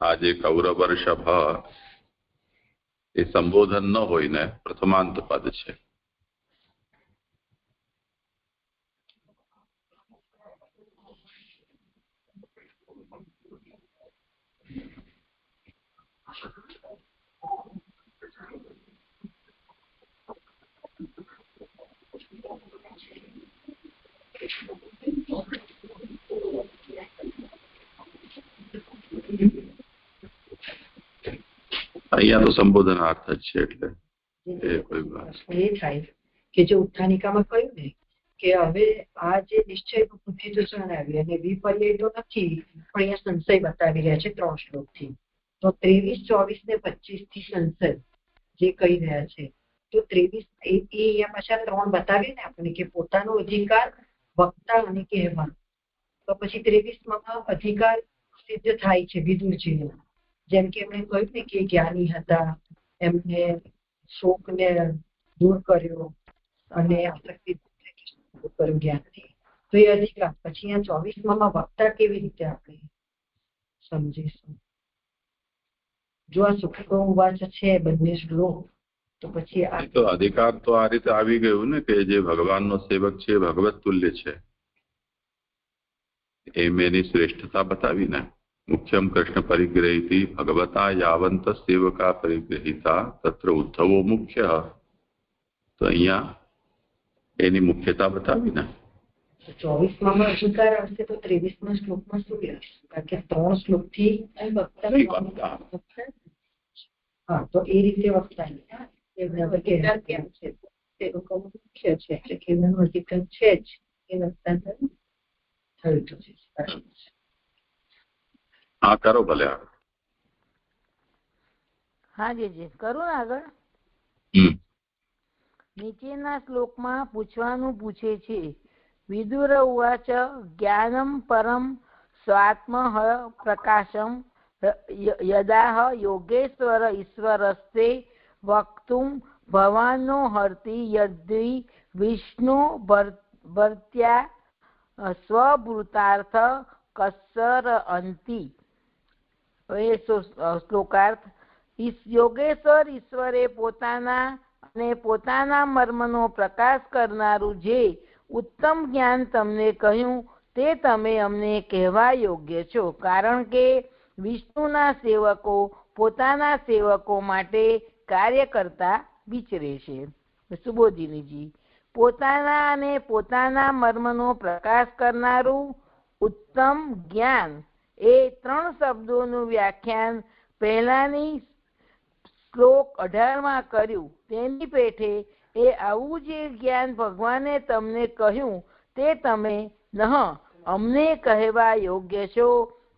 આ જે કૌરવર્ષભ એ સંબોધન ન હોય ને પ્રથમાંત પદ છે. અહીંયા તો સંબોધનાર્થ જ છે એટલે એ થાય કે જે ઉત્થાનિકામાં કહ્યું ને કે હવે આ જે નિશ્ચય બુદ્ધિ તો જણાવી અને વિપર્યય તો નથી, પણ અહીંયા સંશય બતાવી રહ્યા છે 3 શ્લોકથી. તો 23, 24 ને 25 થી સંશય જે કહી રહ્યા છે. તો 23 અહીંયા પાછા 3 બતાવીએ ને આપણે કે પોતાનો અધિકાર વક્તા અને કહેવા. તો પછી 23માં અધિકાર સિદ્ધ થાય છે વિદુરજીને. જેમ કે એમણે કહ્યું ને કે જ્ઞાની હતા, એમને શોકને દૂર કર્યો અને આસક્તિ દૂર કર્યો જ્ઞાનથી. તો એ અધિકાર. પછી અહીંયા 24માં વક્તા કેવી રીતે આપણે સમજીશું? જો આ સુખતો ઉવાચ છે બંને શ્લોક તો પછી આ તો અધિકાર તો આ રીતે આવી ગયું ને કે જે ભગવાનનો સેવક છે ભગવત તુલ્ય છે એમ એની શ્રેષ્ઠતા બતાવી ને મુખ્યમ કૃષ્ણ પરિગ્રહિતી ભગવતા યાવંત સેવકા પરિગ્રહિતા તત્ર ઉદ્ધવો મુખ્ય તો અહીંયા એની મુખ્યતા બતાવી ને 24માં અધિકાર આવશે તો 23માં શ્લોકમાં શું લઈશું કારણ કે 3 શ્લોકથી હા તો એ રીતે વક્તા અધિકાર કેમ છે તે લોકો મુખ્ય છે એટલે કે એમનો અધિકાર છે જ એ વક્તા થયું તો છે હા કરો ભલે હા જી કરું ને આગળ નીચેના શ્લોકમાં પૂછવાનું પૂછે છે વિદુર ઉવાચ જ્ઞાનમ પરમ સ્વાત્મ પ્રકાશમ યદાહ યોગેશ્વર ઈશ્વરસ્તે વક્તુમ ભવાનો હર્તિ યદ્વિ વિષ્ણુ ભર્ત્યા સ્વભૂતાર્થ કસર અંતિ શ્લોકાર્થ યોગેશ્વર ઈશ્વરે પોતાના અને પોતાના મર્મનો પ્રકાશ કરનારું જે ઉત્તમ જ્ઞાન તમને કહ્યું તે તમે અમને કહેવા યોગ્ય છો કારણ કે વિષ્ણુના સેવકો પોતાના સેવકો માટે કાર્ય કરતા વિચરે છે. સુબોધિનીજી પોતાના અને પોતાના મર્મનો પ્રકાશ કરનારું ઉત્તમ જ્ઞાન એ 3 શબ્દોનું વ્યાખ્યાન પહેલાની શ્લોક 18માં કર્યું. તેની પેઠે એ આવું જે જ્ઞાન ભગવાને તમને કહ્યું તે તમે નહ અમને કહેવા યોગ્ય છો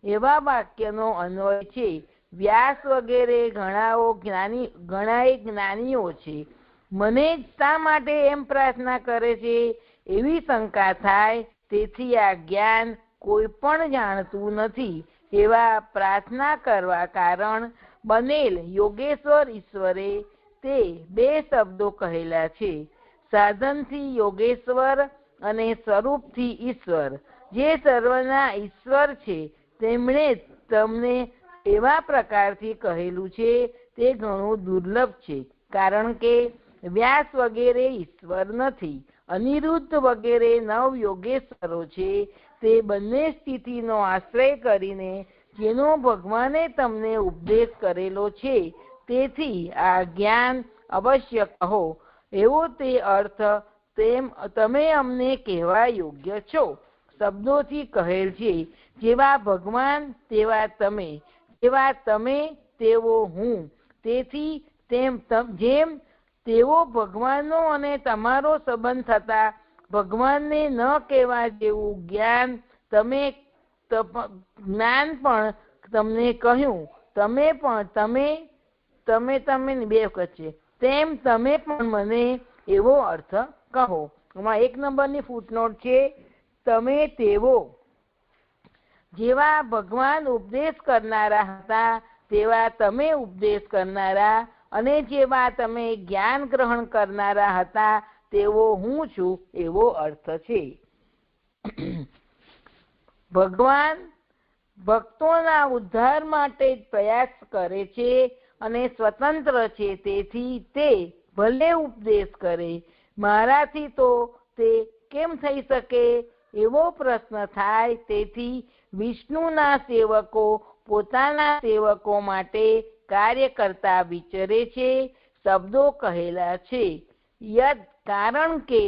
એવા વાક્યનો અન્વય છે. વ્યાસ વગેરે ઘણાએ જ્ઞાનીઓ છે. મને શા માટે એમ પ્રાર્થના કરે છે એવી શંકા થાય. તેથી આ જ્ઞાન કોઈ પણ જાણતું નથી એવા પ્રાર્થના કરવા કારણ બનેલ યોગેશ્વર ઈશ્વરે તે 2 શબ્દો કહેલા છે. સાધનથી યોગેશ્વર અને સ્વરૂપથી ઈશ્વર. જે સર્વના ઈશ્વર છે તેમણે તમને એવા પ્રકારથી કહેલું છે તે ઘણું દુર્લભ છે કારણ કે વ્યાસ વગેરે ઈશ્વર નથી. અનિરુદ્ધ વગેરે 9 યોગેશ્વરો છે. તે બંને સ્થિતિનો આશ્રય કરીને જેનો ભગવાને તમને ઉપદેશ કરેલો છે તેથી આ જ્ઞાન અવશ્ય કહો એવો તે અર્થ તમે અમને કહેવા યોગ્ય છો. શબ્દોથી કહેલ છે જેવા ભગવાન તેવા તમે, જેવા તમે તેવો હું. તેથી જેમ તેવો ભગવાનનો અને તમારો સંબંધ થતા ભગવાનને ન કહેવા જેવું જ્ઞાન પણ તમને કહ્યું તમે 2 વખત છે તેમ તમે પણ મને એવો અર્થ કહો. આમાં 1 નંબરની ફૂટનોટ છે તમે તેવો. જેવા ભગવાન ઉપદેશ કરનારા હતા તેવા તમે ઉપદેશ કરનારા અને જેવા તમે જ્ઞાન ગ્રહણ કરનારા હતા તેવો હું છું એવો અર્થ છે. ભગવાન ભક્તોના ઉદ્ધાર માટે પ્રયાસ કરે છે અને સ્વતંત્ર છે. તેથી તે ભલે ઉપદેશ કરે મારાથી તો તે કેમ થઈ શકે એવો પ્રશ્ન થાય. તેથી વિષ્ણુના સેવકો પોતાના સેવકો માટે કાર્ય કરતા વિચરે છે. શબ્દો કહેલા છે યદ કારણ કે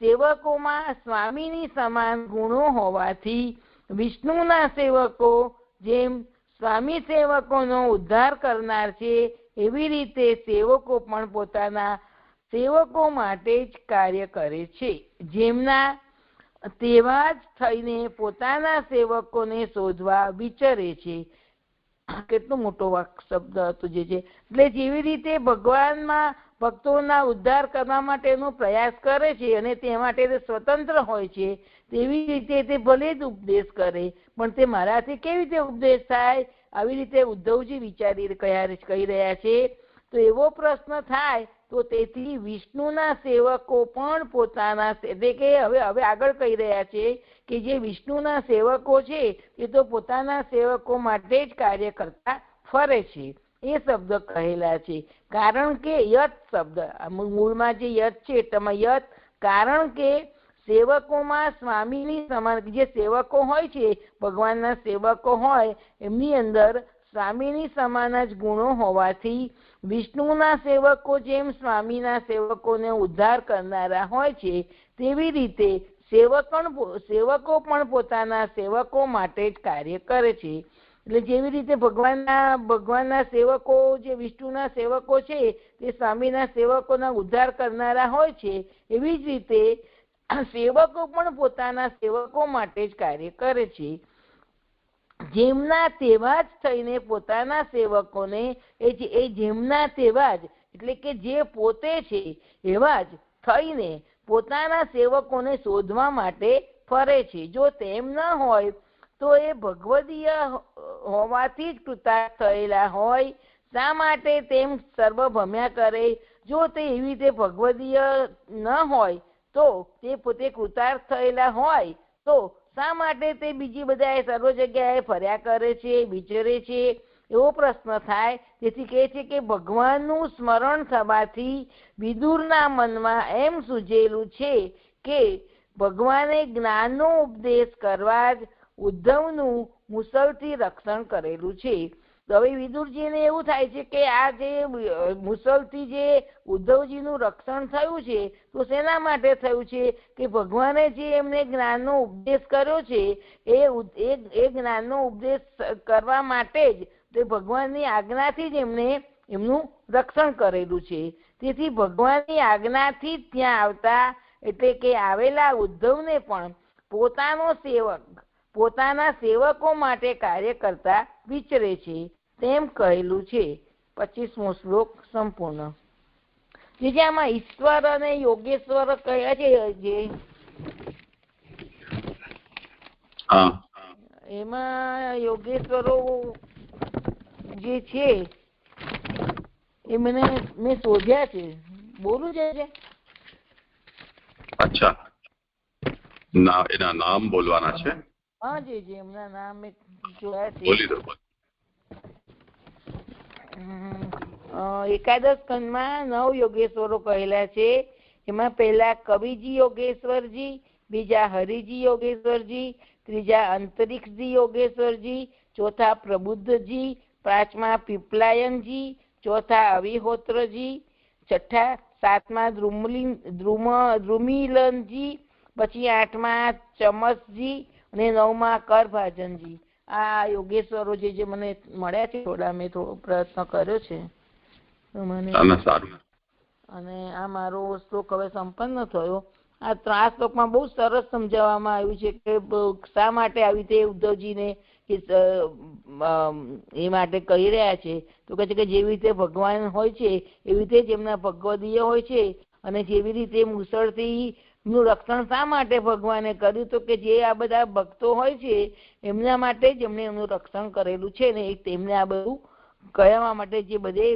સેવકોમાં સ્વામીની સમાન ગુણો હોવાથી વિષ્ણુના સેવકો જેમ સ્વામી સેવકોનો ઉદ્ધાર કરનાર છે એવી રીતે સેવકો પણ પોતાના સેવકો માટે જ કાર્ય કરે છે. જેમના તેવા જ થઈને પોતાના સેવકોને શોધવા વિચરે છે. કેટલો મોટો શબ્દ હતો જે છે. એટલે જેવી રીતે ભગવાનમાં ભક્તોના ઉદ્ધાર કરવા માટેનો પ્રયાસ કરે છે અને તે માટે તે સ્વતંત્ર હોય છે તેવી રીતે તે ભલે જ ઉપદેશ કરે પણ તે મારાથી કેવી રીતે ઉપદેશ થાય આવી રીતે ઉદ્ધવજી કહી રહ્યા છે. તો એવો પ્રશ્ન થાય તો તેથી વિષ્ણુના સેવકો પણ પોતાના એટલે કે હવે આગળ કહી રહ્યા છે કે જે વિષ્ણુના સેવકો છે એ તો પોતાના સેવકો માટે જ કાર્ય કરતા ફરે છે એ શબ્દ કહેલા છે. કારણ કે યત શબ્દ મૂળમાં જે યત છે તમે યત, કારણ કે સેવકોમાં સ્વામીની સમાન, જે સેવકો હોય છે ભગવાનના સેવકો હોય એમની અંદર સ્વામીની સમાન જ ગુણો હોવાથી વિષ્ણુના સેવકો જેમ સ્વામીના સેવકોને ઉદ્ધાર કરનારા હોય છે તેવી રીતે સેવકો પણ પોતાના સેવકો માટે જ કાર્ય કરે છે. એટલે જેવી રીતે ભગવાનના સેવકો જે વિષ્ણુના સેવકો છે તે સ્વામીના સેવકોના ઉદ્ધાર કરનારા હોય છે, એવી જ રીતે સેવકો પણ પોતાના સેવકો માટે જ કાર્ય કરે છે. જેમના તેવા જ થઈને પોતાના સેવકોને એ જેમના તેવા જ એટલે કે જે પોતે છે એવા જ થઈને પોતાના સેવકોને શોધવા માટે ફરે છે. જો તેમ ન હોય તો એ ભગવદીય હોવાથી જ કૃતાર્થ થયેલા હોય. શા માટે તેમ સર્વ ભમ્યા કરે? જો તે એવી રીતે ભગવદીય ન હોય તો તે પોતે કૃતાર્થ થયેલા હોય તો શા માટે તે બીજી બધા સર્વ જગ્યાએ ફર્યા કરે છે, વિચરે છે? એવો પ્રશ્ન થાય. તેથી કહે છે કે ભગવાનનું સ્મરણ થવાથી વિદુરના મનમાં એમ સૂઝેલું છે કે ભગવાને જ્ઞાનનો ઉપદેશ કરવા જ ઉદ્ધવનું મુસલથી રક્ષણ કરેલું છે. તો હવે વિદુરજીને એવું થાય છે કે આ જે મુસલથી જે ઉદ્ધવજીનું રક્ષણ થયું છે તો શેના માટે થયું છે? કે ભગવાને જે એમને જ્ઞાનનો ઉપદેશ કર્યો છે એ જ્ઞાનનો ઉપદેશ કરવા માટે જ તે ભગવાનની આજ્ઞાથી જ એમનું રક્ષણ કરેલું છે. તેથી ભગવાનની આજ્ઞાથી જ ત્યાં આવતા એટલે કે આવેલા ઉદ્ધવને પણ પોતાના સેવકો માટે કાર્ય કરતા વિચરે છે તેમ કહેલું છે. 25મો શ્લોક સંપૂર્ણ. જે આમાં ઈશ્વર અને યોગેશ્વર કહ્યા છે જે એમાં યોગેશ્વરો જે છે એ મેં શોધ્યા છે. બોલું છે? અચ્છા, એના નામ બોલવાના છે? હા જી એમના નામ મેં જોયા છે. બોલી દો. એકાદશ ખંડમાં 9 યોગેશ્વરો કહેલા છે. એમાં પહેલા કવિજી યોગેશ્વરજી, બીજા હરિજી યોગેશ્વરજી, ત્રીજા અંતરિક્ષજી યોગેશ્વરજી, ચોથા પ્રબુદ્ધજી, પાંચમા પીપલાયનજી, ચોથા અવિહોત્રજી, છઠ્ઠા સાતમા દ્રુમિલનજી, પછી આઠમા ચમસજી અને 9મા કરભાજનજી. આ યોગેશ્વરો જે મને મળ્યા છે થોડા, મેં થોડો પ્રયત્ન કર્યો છે અને આ મારો શ્લોક હવે સંપન્ન થયો. આ શ્લોકમાં બહુ સરસ સમજાવવામાં આવ્યું છે કે શા માટે આવી રીતે ઉદ્ધવજીને એ માટે કહી રહ્યા છે. તો કહે છે કે જેવી રીતે ભગવાન હોય છે એવી રીતે જ એમના ભગવદીય હોય છે અને જેવી રીતે મુસળથી નું રક્ષણ શા માટે ભગવાને કર્યું? તો કે જે આ બધા ભક્તો હોય છે એમના માટે જ એમને એમનું રક્ષણ કરેલું છે ને તેમને આ બધું કહેવા માટે જે બધે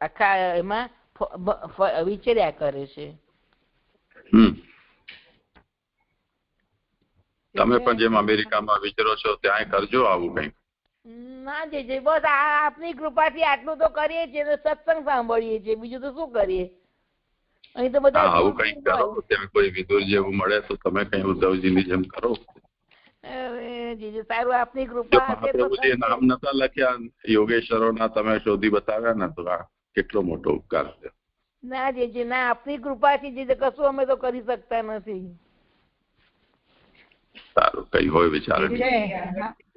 આખા એમાં વિચર્યા કરે છે. તમે પણ જેમ અમેરિકામાં વિચરો છો ત્યાં કરજો આવું કંઈક. ના જે બસ આપની કૃપાથી આટલું તો કરીએ છીએ, સત્સંગ સાંભળીએ છીએ, બીજું તો શું કરીએ? અહીં તો બધા આવું કંઈક કરો. ત્યાં કોઈ વિદુર જેવું મળે તો તમે કઈ ઉદ્ધવજીની જેમ કરો. સારું, આપની કૃપા. પ્રભુજીએ નામ નતા લખ્યા યોગેશ્વરોના, તમે શોધી બતાવ્યા ને તો આ કેટલો મોટો ઉપકાર છે. ના જે ના આપની કૃપાથી જે કશું અમે તો કરી શકતા નથી. સારું, કઈ હોય વિચાર.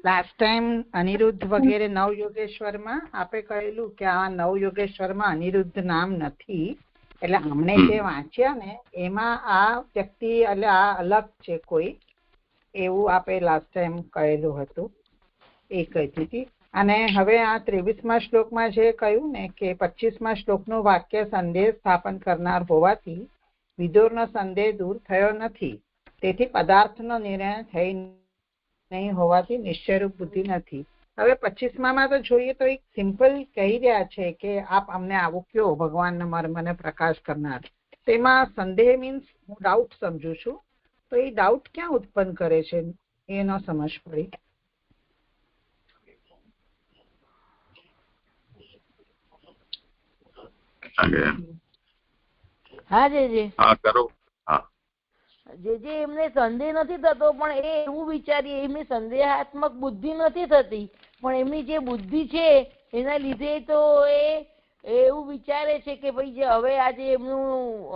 લાસ્ટ ટાઈમ અનિરુદ્ધ વગેરે 9 યોગેશ્વરમાં આપે કહેલું કે આ 9 યોગેશ્વરમાં અનિરુદ્ધ નામ નથી. એટલે અમને જે વાંચ્યા ને એમાં આ વ્યક્તિ એટલે આ અલગ છે કોઈ, એવું આપે લાસ્ટ ટાઈમ કહેલું હતું. એ કહેતી હતી. અને હવે આ 23મા શ્લોકમાં જે કહ્યું ને કે 25મા શ્લોકનું વાક્ય સંદેહ સ્થાપન કરનાર હોવાથી વિદુરનો સંદેહ દૂર થયો નથી. તેથી પદાર્થનો નિર્ણય થઈ નહીં હોવાથી નિશ્ચયરૂપ બુદ્ધિ નથી. હવે 25માં તો જોઈએ તો એક સિમ્પલ કહી રહ્યા છે કે આપ અમને આવું કયો ભગવાનના મર્મને પ્રકાશ કરનાર. તેમાં સંદેહ મીન્સ હું ડાઉટ સમજુ છું. તો એ ડાઉટ ક્યાં ઉત્પન્ન કરે છે એ ન સમજ પડી. માંગે. હા જે હા કરો. હા જે એમને સંદેહ નથી થતો, પણ એ એવું વિચારીએ એમની સંદેહાત્મક બુદ્ધિ નથી થતી, પણ એમની જે બુદ્ધિ છે એના લીધે તો એ એવું વિચારે છે કે ભાઈ હવે આજે એમનું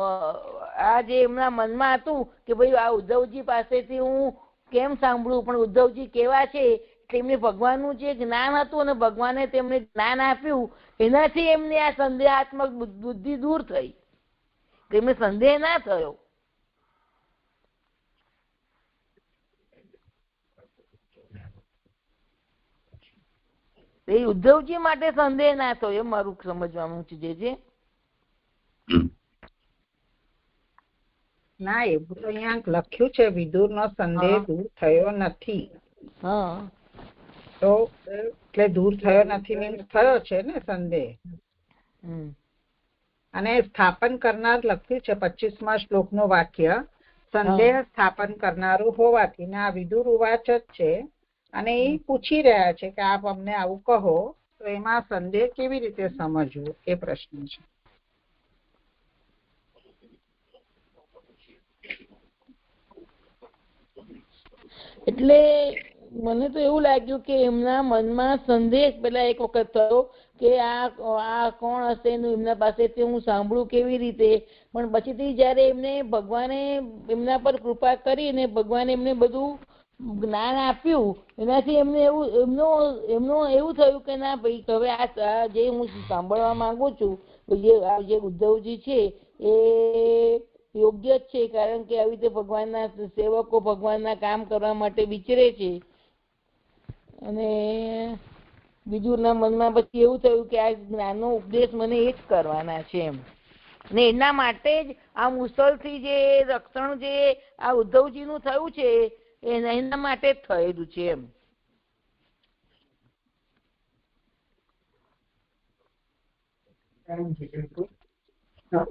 આજે એમના મનમાં હતું કે ભાઈ આ ઉદ્ધવજી પાસેથી હું કેમ સાંભળું, પણ ઉદ્ધવજી કેવા છે તેમને ભગવાનનું જે જ્ઞાન હતું અને ભગવાને તેમને જ્ઞાન આપ્યું એનાથી એમની આ સંદેહાત્મક બુદ્ધિ દૂર થઈ, તેમને સંદેહ ના થયો. એ ઉદ્ધવજી માટે સંદેહ ના થયો એમ મારું સમજવાનું છે. ના એવું તો અહીંયા લખ્યું છે વિદુર નો સંદેહ દૂર થયો નથી. હા તો એટલે દૂર થયો નથી મીન્સ થયો છે ને સંદેહ. અને સ્થાપન કરનાર લખ્યું છે 25મા શ્લોકનું વાક્ય, સંદેહ સ્થાપન કરનારું હોવાથી. ને આ વિદુર ઉવાચ જ છે અને એ પૂછી રહ્યા છે કે આપ અમને આવું કહો, તો એમાં સંદેહ કેવી રીતે સમજવું એ પ્રશ્ન છે. એટલે મને તો એવું લાગ્યું કે એમના મનમાં સંદેહ પેલા એક વખત થયો કે આ કોણ હશે, એમના પાસેથી હું સાંભળું કેવી રીતે, પણ પછીથી જયારે એમને ભગવાને એમના પર કૃપા કરીને ભગવાને એમને બધું જ્ઞાન આપ્યું એનાથી એમને એમનું એવું થયું કે ના ભાઈ હવે આ જે હું સાંભળવા માંગુ છું જે ઉદ્ધવજી છે એ યોગ્ય જ છે, કારણ કે આવી રીતે ભગવાનના સેવકો ભગવાનના કામ કરવા માટે વિચરે છે. અને વિદુરના મનમાં પછી એવું થયું કે આ જ્ઞાનનો ઉપદેશ મને એ જ કરવાના છે એમ, અને એના માટે જ આ મુસલથી જે રક્ષણ જે આ ઉદ્ધવજીનું થયું છે એના માટે જ થયેલું છે એમ.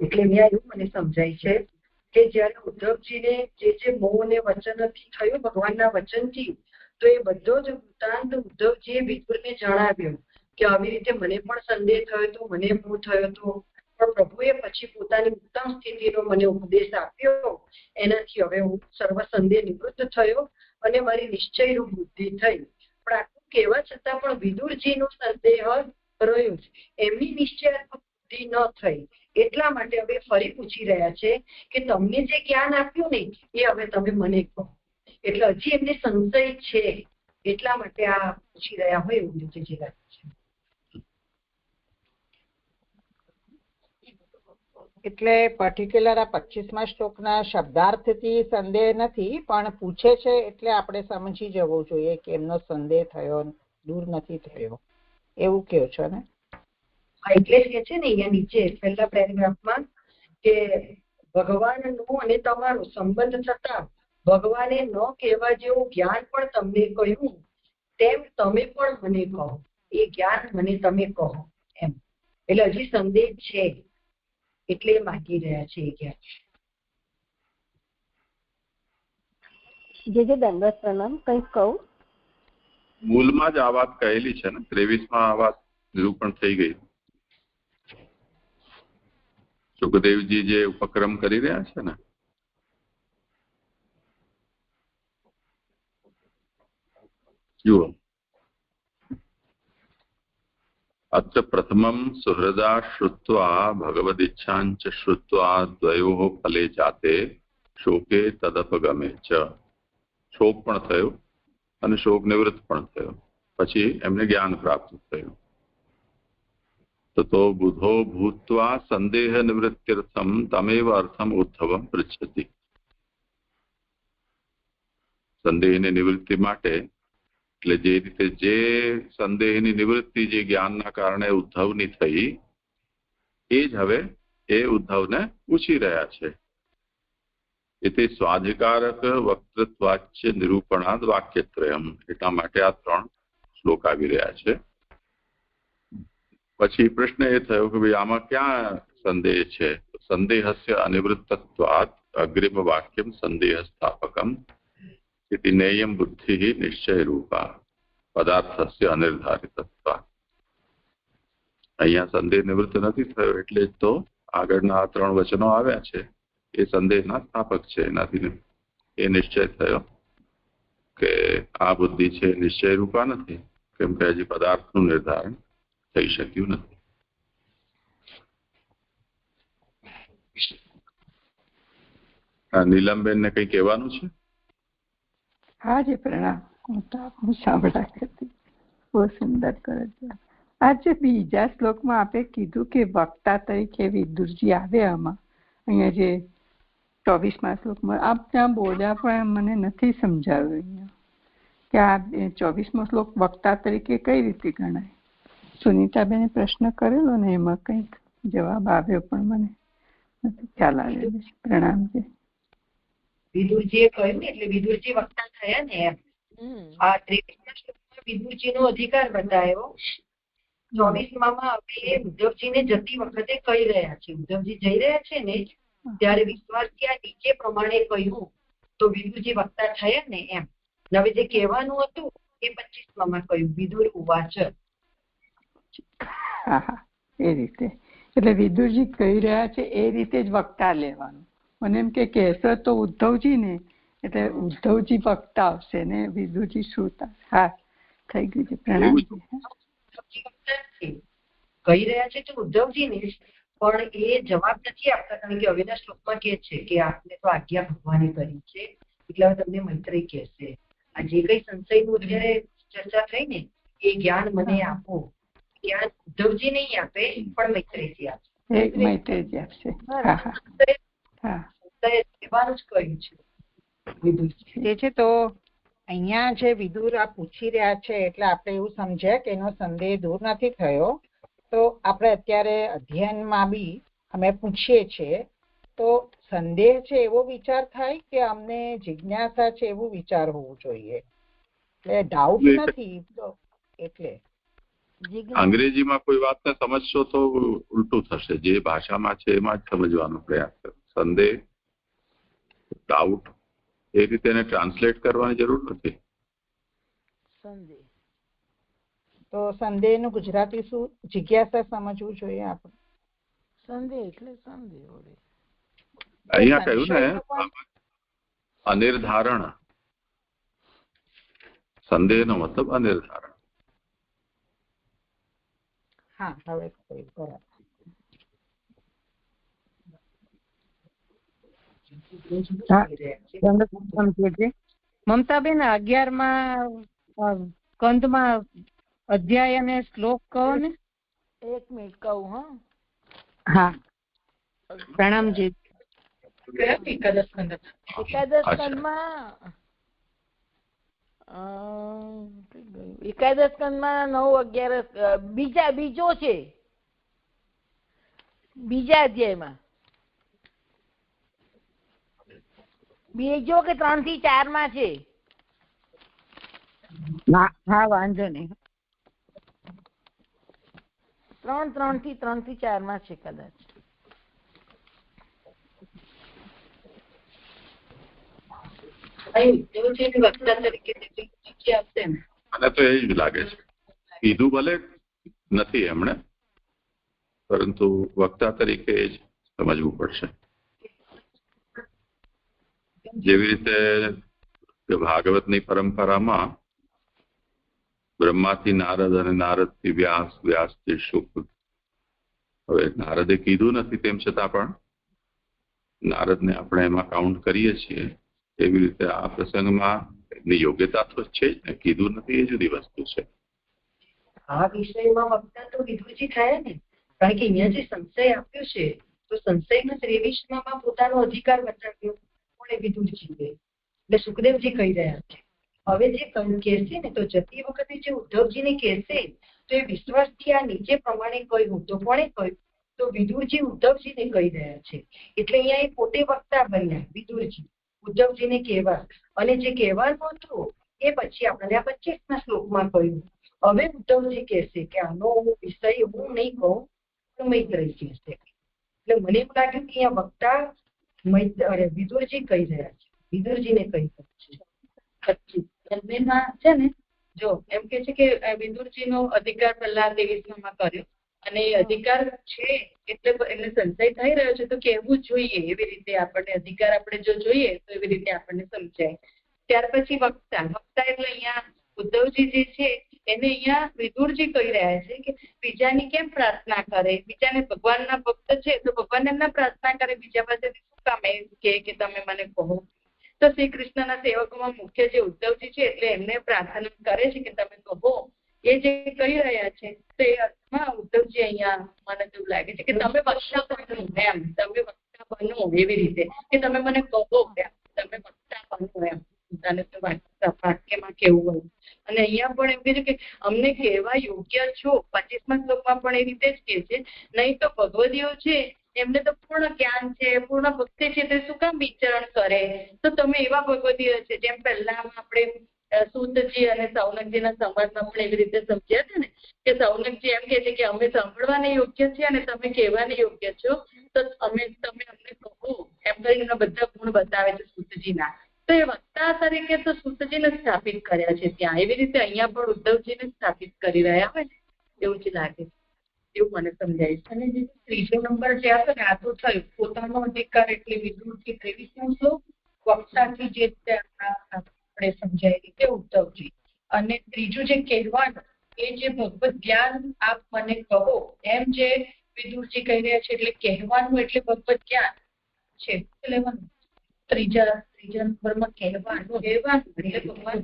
એટલે મેં એવું મને સમજાય છે કે જયારે ઉદ્ધવજીને જે મોહ ને વચનથી થયું ભગવાનના વચનથી, તો એ બધો જ વૃત્તાંત ઉદ્ધવજીએ વિદુરને જણાવ્યો કે આવી રીતે મને પણ સંદેહ થયો હતો, મને મોહ થયો હતો, પણ પ્રભુએ પછી પોતાની ઉત્તમ સ્થિતિનો મને ઉપદેશ આપ્યો, એનાથી હવે હું સર્વ સંદેહ નિવૃત્ત થયો અને મારી નિશ્ચયરૂપ બુદ્ધિ થઈ. પણ આટલું કહેવા છતાં પણ વિદુરજીનો સંદેહ રહ્યો છે, એમની નિશ્ચયાત્મક બુદ્ધિ ન થઈ. એટલા માટે હવે ફરી પૂછી રહ્યા છે કે તમને જે જ્ઞાન આપ્યું ને એ હવે તમે મને કહો. એટલે હજી એમને સંશય છે, એટલા માટે આ પૂછી રહ્યા હોય એવું નીચે જે લાગે છે. એટલે પર્ટિક્યુલર આ 25મા શ્લોકના શબ્દાર્થથી સંદેહ નથી, પણ પૂછે છે એટલે આપણે સમજી જવું જોઈએ કે એમનો સંદેહ થયો દૂર નથી થયો એવું કહો છો ને. એટલે જ કે છે ને અહીંયા નીચે પહેલા પેરેગ્રાફમાં કે ભગવાનનો અને તમારો સંબંધ થતા ભગવાને ન કહેવા જેવું જ્ઞાન પણ તમને કહ્યું, તેમ તમે પણ મને કહો, એ જ્ઞાન મને તમે કહો એમ. એટલે હજી સંદેહ છે એટલે માગી રહ્યા છે એ જ્ઞાન. જે દંડવત પ્રણામ કંઈક કહું. મૂળમાં જ આ વાત કહેલી છે ને, 23માં આ વાત નિરૂપણ થઈ ગઈ. સુખદેવજી જે ઉપક્રમ કરી રહ્યા છે ને, જુઓ અત્ર પ્રથમમ સુહૃદા શ્રુત્વા ભગવદીચ્છાંચ શ્રુત્વા દ્વયોઃ ફલે જાતે શોકે તદપગમે ચ. શોક પણ થયો અને શોક નિવૃત્ત પણ થયો, પછી એમને જ્ઞાન પ્રાપ્ત થયું. તતો બુધો ભૂત્વા સંદેહ નિવૃત્ત્યર્થમ તમેવ અર્થમ ઉદ્ધવમ પૃચ્છતિ. સંદેહની નિવૃત્તિ માટે એટલે જે રીતે જે સંદેહની નિવૃત્તિ જે જ્ઞાનના કારણે ઉદ્ધવની થઈ એ જ હવે એ ઉદ્ધવને પૂછી રહ્યા છે. એટલે સ્વાધિકારક વક્તૃત્વાચ્ય નિરૂપણાદ વાક્યત્રયમ, એટલા માટે આ 3 શ્લોક આવી રહ્યા છે. પછી પ્રશ્ન એ થયો કે ભાઈ આમાં ક્યાં સંદેહ છે? સંદેહસ્ય અનિવૃત્તત્વાત અગ્રિમ વાક્યમ સંદેહ સ્થાપકમ इति नेयम बुद्धि निश्चय रूपा पदार्थस्य अनिर्धारितत्वा. અહીંયા સંદેહ નિવૃત્ત નથી થયો એટલે જ તો આગળના 3 વચનો આવ્યા છે એ સંદેહના સ્થાપક છે. એનાથી એ નિશ્ચય થયો કે આ બુદ્ધિ છે નિશ્ચય રૂપા નથી, કેમ કે હજી પદાર્થનું નિર્ધારણ થઈ શક્યું નથી. નીલમબેન ને કઈ કહેવાનું છે? હા જી પ્રણામ. હું સાંભળા કરતી. બહુ સુંદર કરે છે. આજે બીજા શ્લોકમાં આપે કીધું કે વક્તા તરીકે વિદુરજી આવે. આમાં અહીંયા જે 24મા શ્લોકમાં આપ ત્યાં બોલ્યા પણ મને નથી સમજાવ્યું અહીંયા કે આ 24મો શ્લોક વક્તા તરીકે કઈ રીતે ગણાય. સુનીતાબેને પ્રશ્ન કરેલો ને એમાં કંઈક જવાબ આવ્યો પણ મને નથી ખ્યાલ આવ્યો. પ્રણામજી. વિદુરજીએ કહ્યું ને એટલે વિદુરજી વક્તા થયા ને એમ. આ 23મા શ્લોકમાં વિદુરજીનો અધિકાર બતાવ્યો. 24માં હવે ઉદ્ધવજીને જતી વખતે કહી રહ્યા છે. ઉદ્ધવજી જઈ રહ્યા છે ને ત્યારે વિશ્વાસથી આ નીચે પ્રમાણે કહ્યું તો વિદુરજી વક્તા થયા ને એમ. હવે જે કહેવાનું હતું એ 25માં કહ્યું વિદુર ઉવાચ. હા એ રીતે એટલે વિદુરજી કહી રહ્યા છે એ રીતે જ વક્તા લેવાનું. મને એમ કે કહેશે તો ઉદ્ધવજી ને એટલે ઉદ્ધવજી વક્તા આવશે ને વિદુરજી શ્રોતા. હા થઈ ગયું છે. પ્રણામ. કહી રહ્યા છે તો ઉદ્ધવજી ને પણ એ જવાબ નથી આપતા કારણ કે હવેના શ્લોકમાં કે છે કે આપને તો આજ્ઞા ભગવાને કરી છે એટલે હવે તમને મૈત્રી કહેશે. આ જે કઈ સંશયનું અત્યારે ચર્ચા થઈ ને એ જ્ઞાન મને આપો. જ્ઞાન ઉદ્ધવજી નહીં આપે પણ મૈત્રીજી આપશે. મૈત્રીજી આપશે. કહેવાનું જ કહ્યું છે વિદુરજી. તે છે તો અહીંયા જે વિદુર આ પૂછી રહ્યા છે એટલે આપણે એવું સમજ્યા કે એનો સંદેહ દૂર નથી થયો. તો આપણે અત્યારે અધ્યયનમાં બી અમે પૂછીએ છીએ તો સંદેહ છે એવો વિચાર થાય કે અમને જિજ્ઞાસા છે એવું વિચાર હોવું જોઈએ. એટલે ડાઉટ નથી. એટલે અંગ્રેજીમાં કોઈ વાતને સમજશો તો ઉલટું થશે. જે ભાષામાં છે એમાં જ સમજવાનો પ્રયાસ કરો. સંદેહ, ડાઉટ એ રીતે એને ટ્રાન્સલેટ કરવાની જરૂર નથી. સંદેહ તો સંદેહ નું ગુજરાતી શું? જિજ્ઞાસા સમજવું જોઈએ આપણે. સંદેહ એટલે સંદેહ વડે અહીંયા કહ્યું ને અનિર્ધારણ. સંદેહ નો મતલબ અનિર્ધારણ. હા હવે બરાબર. મમતાબેન 11મા સ્કંદમાં અધ્યાય અને શ્લોક કહો ને. 1 મિનિટ કહું. હા પ્રણામજી. એકાદશ સ્કંદમાં 9-11 બીજો છે. બીજા અધ્યાયમાં બીજો કે 3 થી 4 માં છે. હા વાંધો નહીં. 3 થી 4 માં છે કદાચ. મને તો એ જ લાગે છે. કીધું ભલે નથી એમણે, પરંતુ વક્તા તરીકે જ સમજવું પડશે. જેવી રીતે ભાગવતની પરંપરામાં બ્રહ્માથી નારદ અને નારદથી વ્યાસ, વ્યાસથી શુક. હવે નારદે કીધું નથી તેમ છતાં પણ નારદને આપણે એમાં કાઉન્ટ કરીએ છીએ. એવી રીતે આ પ્રસંગમાં એની યોગ્યતા તો છે જ ને. કીધું નથી એ જુદી વસ્તુ છે. આ વિષયમાં વક્તા તો વિદુરજી થયા ને કારણ કે અહીંયા જે સંશય આપ્યો છે તો સંશયમાં 23માં પોતાનો અધિકાર બતાવ્યો કોણે? વિદુરજીએ. એટલે સુખદેવજી કહી રહ્યા છે. હવે જે કહેશે ને તો જતી વખતે જે ઉદ્ધવજીને કહેશે તો એ વિશ્વાસથી આ નીચે પ્રમાણે કહ્યું તો કોણે કહ્યું? તો વિદુરજી ઉદ્ધવજીને કહી રહ્યા છે. એટલે અહીંયા એ પોતે વક્તા બન્યા વિદુરજી ઉદ્ધવજીને કહેવા. અને જે કહેવાનું હતું એ પછી આપણે આ 25ના શ્લોકમાં કહ્યું. હવે ઉદ્ધવજી કહેશે કે આનો વિષય હું નહીં કહું પણ મૈત્રેય કહેશે. એટલે મને એવું લાગ્યું કે અહીંયા વક્તા વિદુરજી કહી રહ્યા છે. વિદુરજીને કહી રહ્યા છે. બંનેમાં છે ને જો એમ કે છે કે વિદુરજીનો અધિકાર પહેલા 23માં કર્યો અને એ અધિકાર છે એટલે એને સંશય થઈ રહ્યો છે તો કહેવું જોઈએ. એવી રીતે આપણને અધિકાર આપણે જો જોઈએ તો એવી રીતે આપણને સમજાય. ત્યાર પછી વક્તા એટલે અહીંયા ઉદ્ધવજી જે છે એને અહીંયા વિદુરજી કહી રહ્યા છે કે બીજાની કેમ પ્રાર્થના કરે, બીજાને ભગવાનના ભક્ત છે તો ભગવાન એમના પ્રાર્થના કરે, બીજા પાસેથી શું કામ એમ કે તમે મને કહો. તો શ્રી કૃષ્ણના સેવકોમાં મુખ્ય જે ઉદ્ધવજી છે એટલે એમને પ્રાર્થના કરે છે કે તમે કહો. એ જે કહી રહ્યા છે તો એ અર્થમાં ઉદ્ધવજી અહીંયા મને એવું લાગે છે કે તમે વક્તા બનો એમ, તમે વક્તા બનો એવી રીતે કે તમે મને કહો એમ, તમે વક્તા બનો એમ પોતાને તો વાક્યમાં કેવું હોય. અને અહીંયા પણ એમ કીધું કે અમને કહેવા યોગ્ય છો. 25મા શ્લોકમાં પણ એ રીતે જ કહે છે, નહીં તો ભગવદીઓ છે એમને તો પૂર્ણ જ્ઞાન છે, પૂર્ણ ભક્તિ છે, તે શું કામ વિચરણ કરે. તો તમે એવા ભગવદીઓ છે જેમ પહેલામાં આપણે સૂતજી અને સૌનકજીના સંવાદમાં પણ એવી રીતે સમજ્યા હતા ને કે સૌનકજી એમ કહે છે કે અમે સાંભળવાને યોગ્ય છે અને તમે કહેવાને યોગ્ય છો, તો તમે અમને કહો એમ કરીને બધા ગુણ બતાવે છે સૂતજીના. તો એ વક્તા તરીકે તો સૂતજીને સ્થાપિત કર્યા છે ત્યાં. એવી રીતે અહીંયા પણ ઉદ્ધવજીને સ્થાપિત કરી રહ્યા હોય ને એવું જ લાગે, એવું મને સમજાય છે. અને જે ત્રીજો નંબર જે હતો ને આ તો થયું પોતાનો અધિકાર એટલે વિદુરથી 23મો શ્લોક, વક્તાથી જે આપણે સમજાય રીતે ઉદ્ધવજી. અને ત્રીજું જે કહેવાનું એ જે ભગવત જ્ઞાન આપ મને કહો એમ જે વિદુરજી કહી રહ્યા છે એટલે કહેવાનું એટલે ભગવત જ્ઞાન છે લેવાનું. ત્રીજા નંબરમાં કહેવાનું એટલે ભગવાન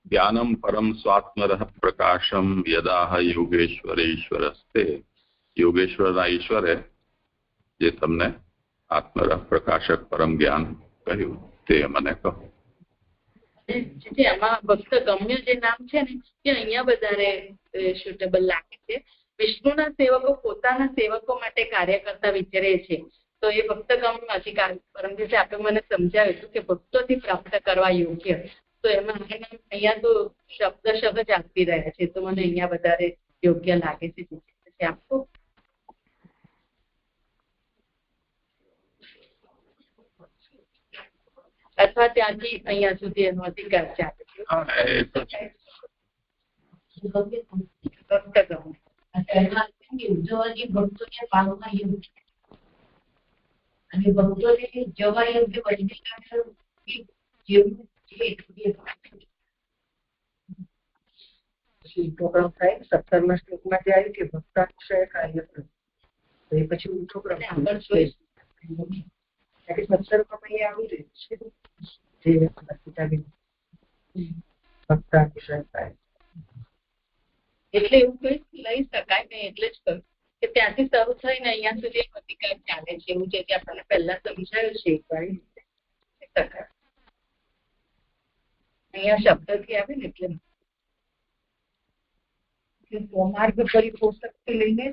જ્ઞાનમ પરમ સ્વાત્મરઃ પ્રકાશમ યદાહ યોગેશ્વરેશ્વરસ્તે. યોગેશ્વરના ઈશ્વરે જે તમને આત્મરહ પ્રકાશક પરમ જ્ઞાન કહ્યું તે મને કહો. એમાં ભક્ત ગમ્ય જે નામ છે ને એ અહીંયા વધારે સુટેબલ લાગે છે. વિષ્ણુના સેવકો પોતાના સેવકો માટે કાર્ય કરતા વિચારે છે તો એ ભક્ત ગમ્ય અધિકાર પરમ દિવસે આપણે મને સમજાવ્યું હતું કે ભક્તોથી પ્રાપ્ત કરવા યોગ્ય. તો એમાં અહીંયા તો શબ્દ જ આપી રહ્યા છે તો મને અહીંયા વધારે યોગ્ય લાગે છે. આપો અથવા ત્યાંથી અહીંયા સુધી એનો અધિકાર ચાલે છે. ઉદ્ધવજી ભક્તોને પામવા યોગ્ય અને ભક્તોને જવા યોગ્ય વૈજ્ઞાનિક જેવું છે. 17મા શ્લોકમાં જે આવ્યું કે ભક્તાક્ષય કાર્ય તો એ પછી ઊંચો ક્રમ આગળ જોઈશ. 17માં આવી રહ્યું છે જે ભક્તાક્ષય કાર્ય એટલે એવું કઈ લઈ શકાય ને એટલે જ કહ્યું કે ત્યાંથી શરૂ થઈને અહીંયા સુધી અધિકાર ચાલે છે એવું જે આપણને પહેલા સમજાયું છે એકવાર અહીંયા શબ્દથી આવે ને એટલે સ્વમાર્ગ પરિપોષકથી લઈને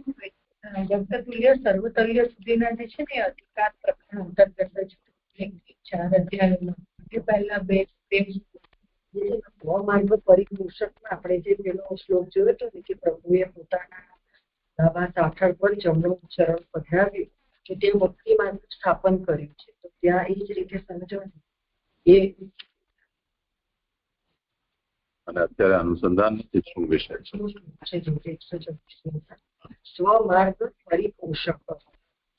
જગતતુલ્ય સર્વતલ્ય સુધીના જે છે ને અધિકાર પ્રકરણ અંતર્ગત જ 4 અધ્યાયોમાં એ પહેલા બે સ્વમાર્ગ પરિપોષકમાં આપણે જે પેલો શ્લોક જોયો હતો ને કે પ્રભુએ પોતાના નવા સાઠળ પર જમણું ચરણ પધરાવ્યું કે તે ભક્તિ માર્ગ સ્થાપન કર્યું છે. તો ત્યાં એ જ રીતે સમજવાનું એ અને અત્યારે અનુસંધાન નથી શું વિષય છે. સ્વમાર્ગ પરિપોષક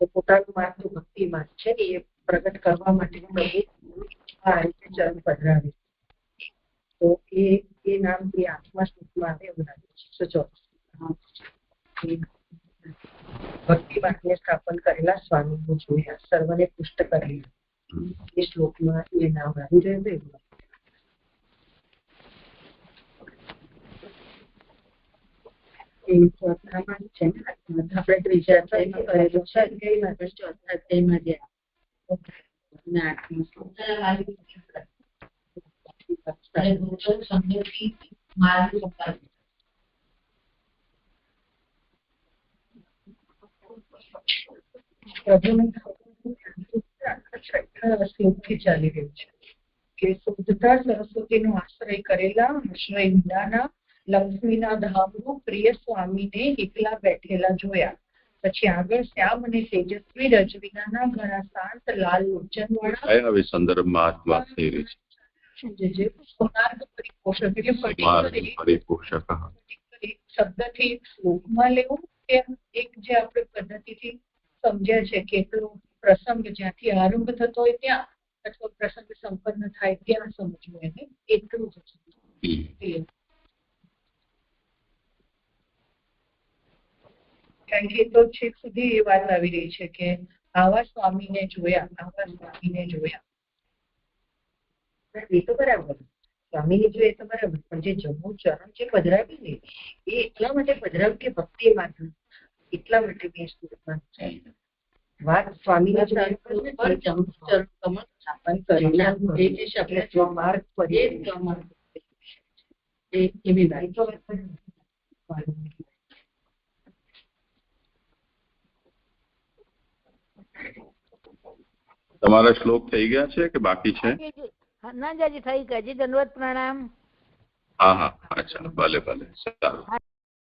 તો પોતાનો માર્ગ તો ભક્તિ માર્ગ છે ને એ પ્રગટ કરવા માટે ચરણ પધરાવ્યું. તો એ નામ એ 8મા શ્લોકમાં આવે એવું લાગે છે. ભક્તિ માર્ગને સ્થાપન કરેલા સ્વામીઓ જોયા, સર્વને પુષ્ટ કરેલા. એ શ્લોકમાં એ નામ આવી રહ્યું એવું ચોથામાં છે ને આપણે ત્રીજા અધ્યાયમાં કરેલું છે અધ્યાયમાં પણ ચોથા અધ્યાયમાં જે 8મો શ્લોક શ્લોકથી ચાલી રહ્યું છે કે શુદ્ધતા સરસ્વતીનો આશ્રય કરેલા આશ્રય વિનાના લક્ષ્મીના ધામનું પ્રિય સ્વામીને એકલા બેઠેલા જોયા. પછી આગળ શ્યામ અને તેજસ્વી રજવિનાના ઘણા શાંત લાલ લોચન વાળા સંદર્ભમાં વાત થઈ રહી છે. સ્વમાર્ગ પરિપોષક એટલે પરિપોષક શબ્દથી શ્લોકમાં લેવું કે એક જે આપણે પદ્ધતિથી સમજ્યા છે કે એટલો પ્રસંગ જ્યાંથી આરંભ થતો હોય ત્યાં અથવા પ્રસંગ સંપન્ન થાય ત્યાં સમજવું એને એટલું જ કારણ કે તો છેક સુધી એ વાત આવી રહી છે કે આવા સ્વામીને જોયા એ તો બરાબર સ્વામીને જોઈએ તો બરાબર પણ જે જમ્મુ ચરણ જે પધરાવ્યું ને એ એટલા માટે પધરાવ્યું કે ભક્તિ માર્ગ એટલા માટે મેં સ્કૂલમાં વાત સ્વામીને સ્થાપન તમારા શ્લોક થઈ ગયા છે કે બાકી છે? ના જાજી થઈ ગયા. દંડવત પ્રણામ. હા હા, અચ્છા, ભલે ભલે, સારું.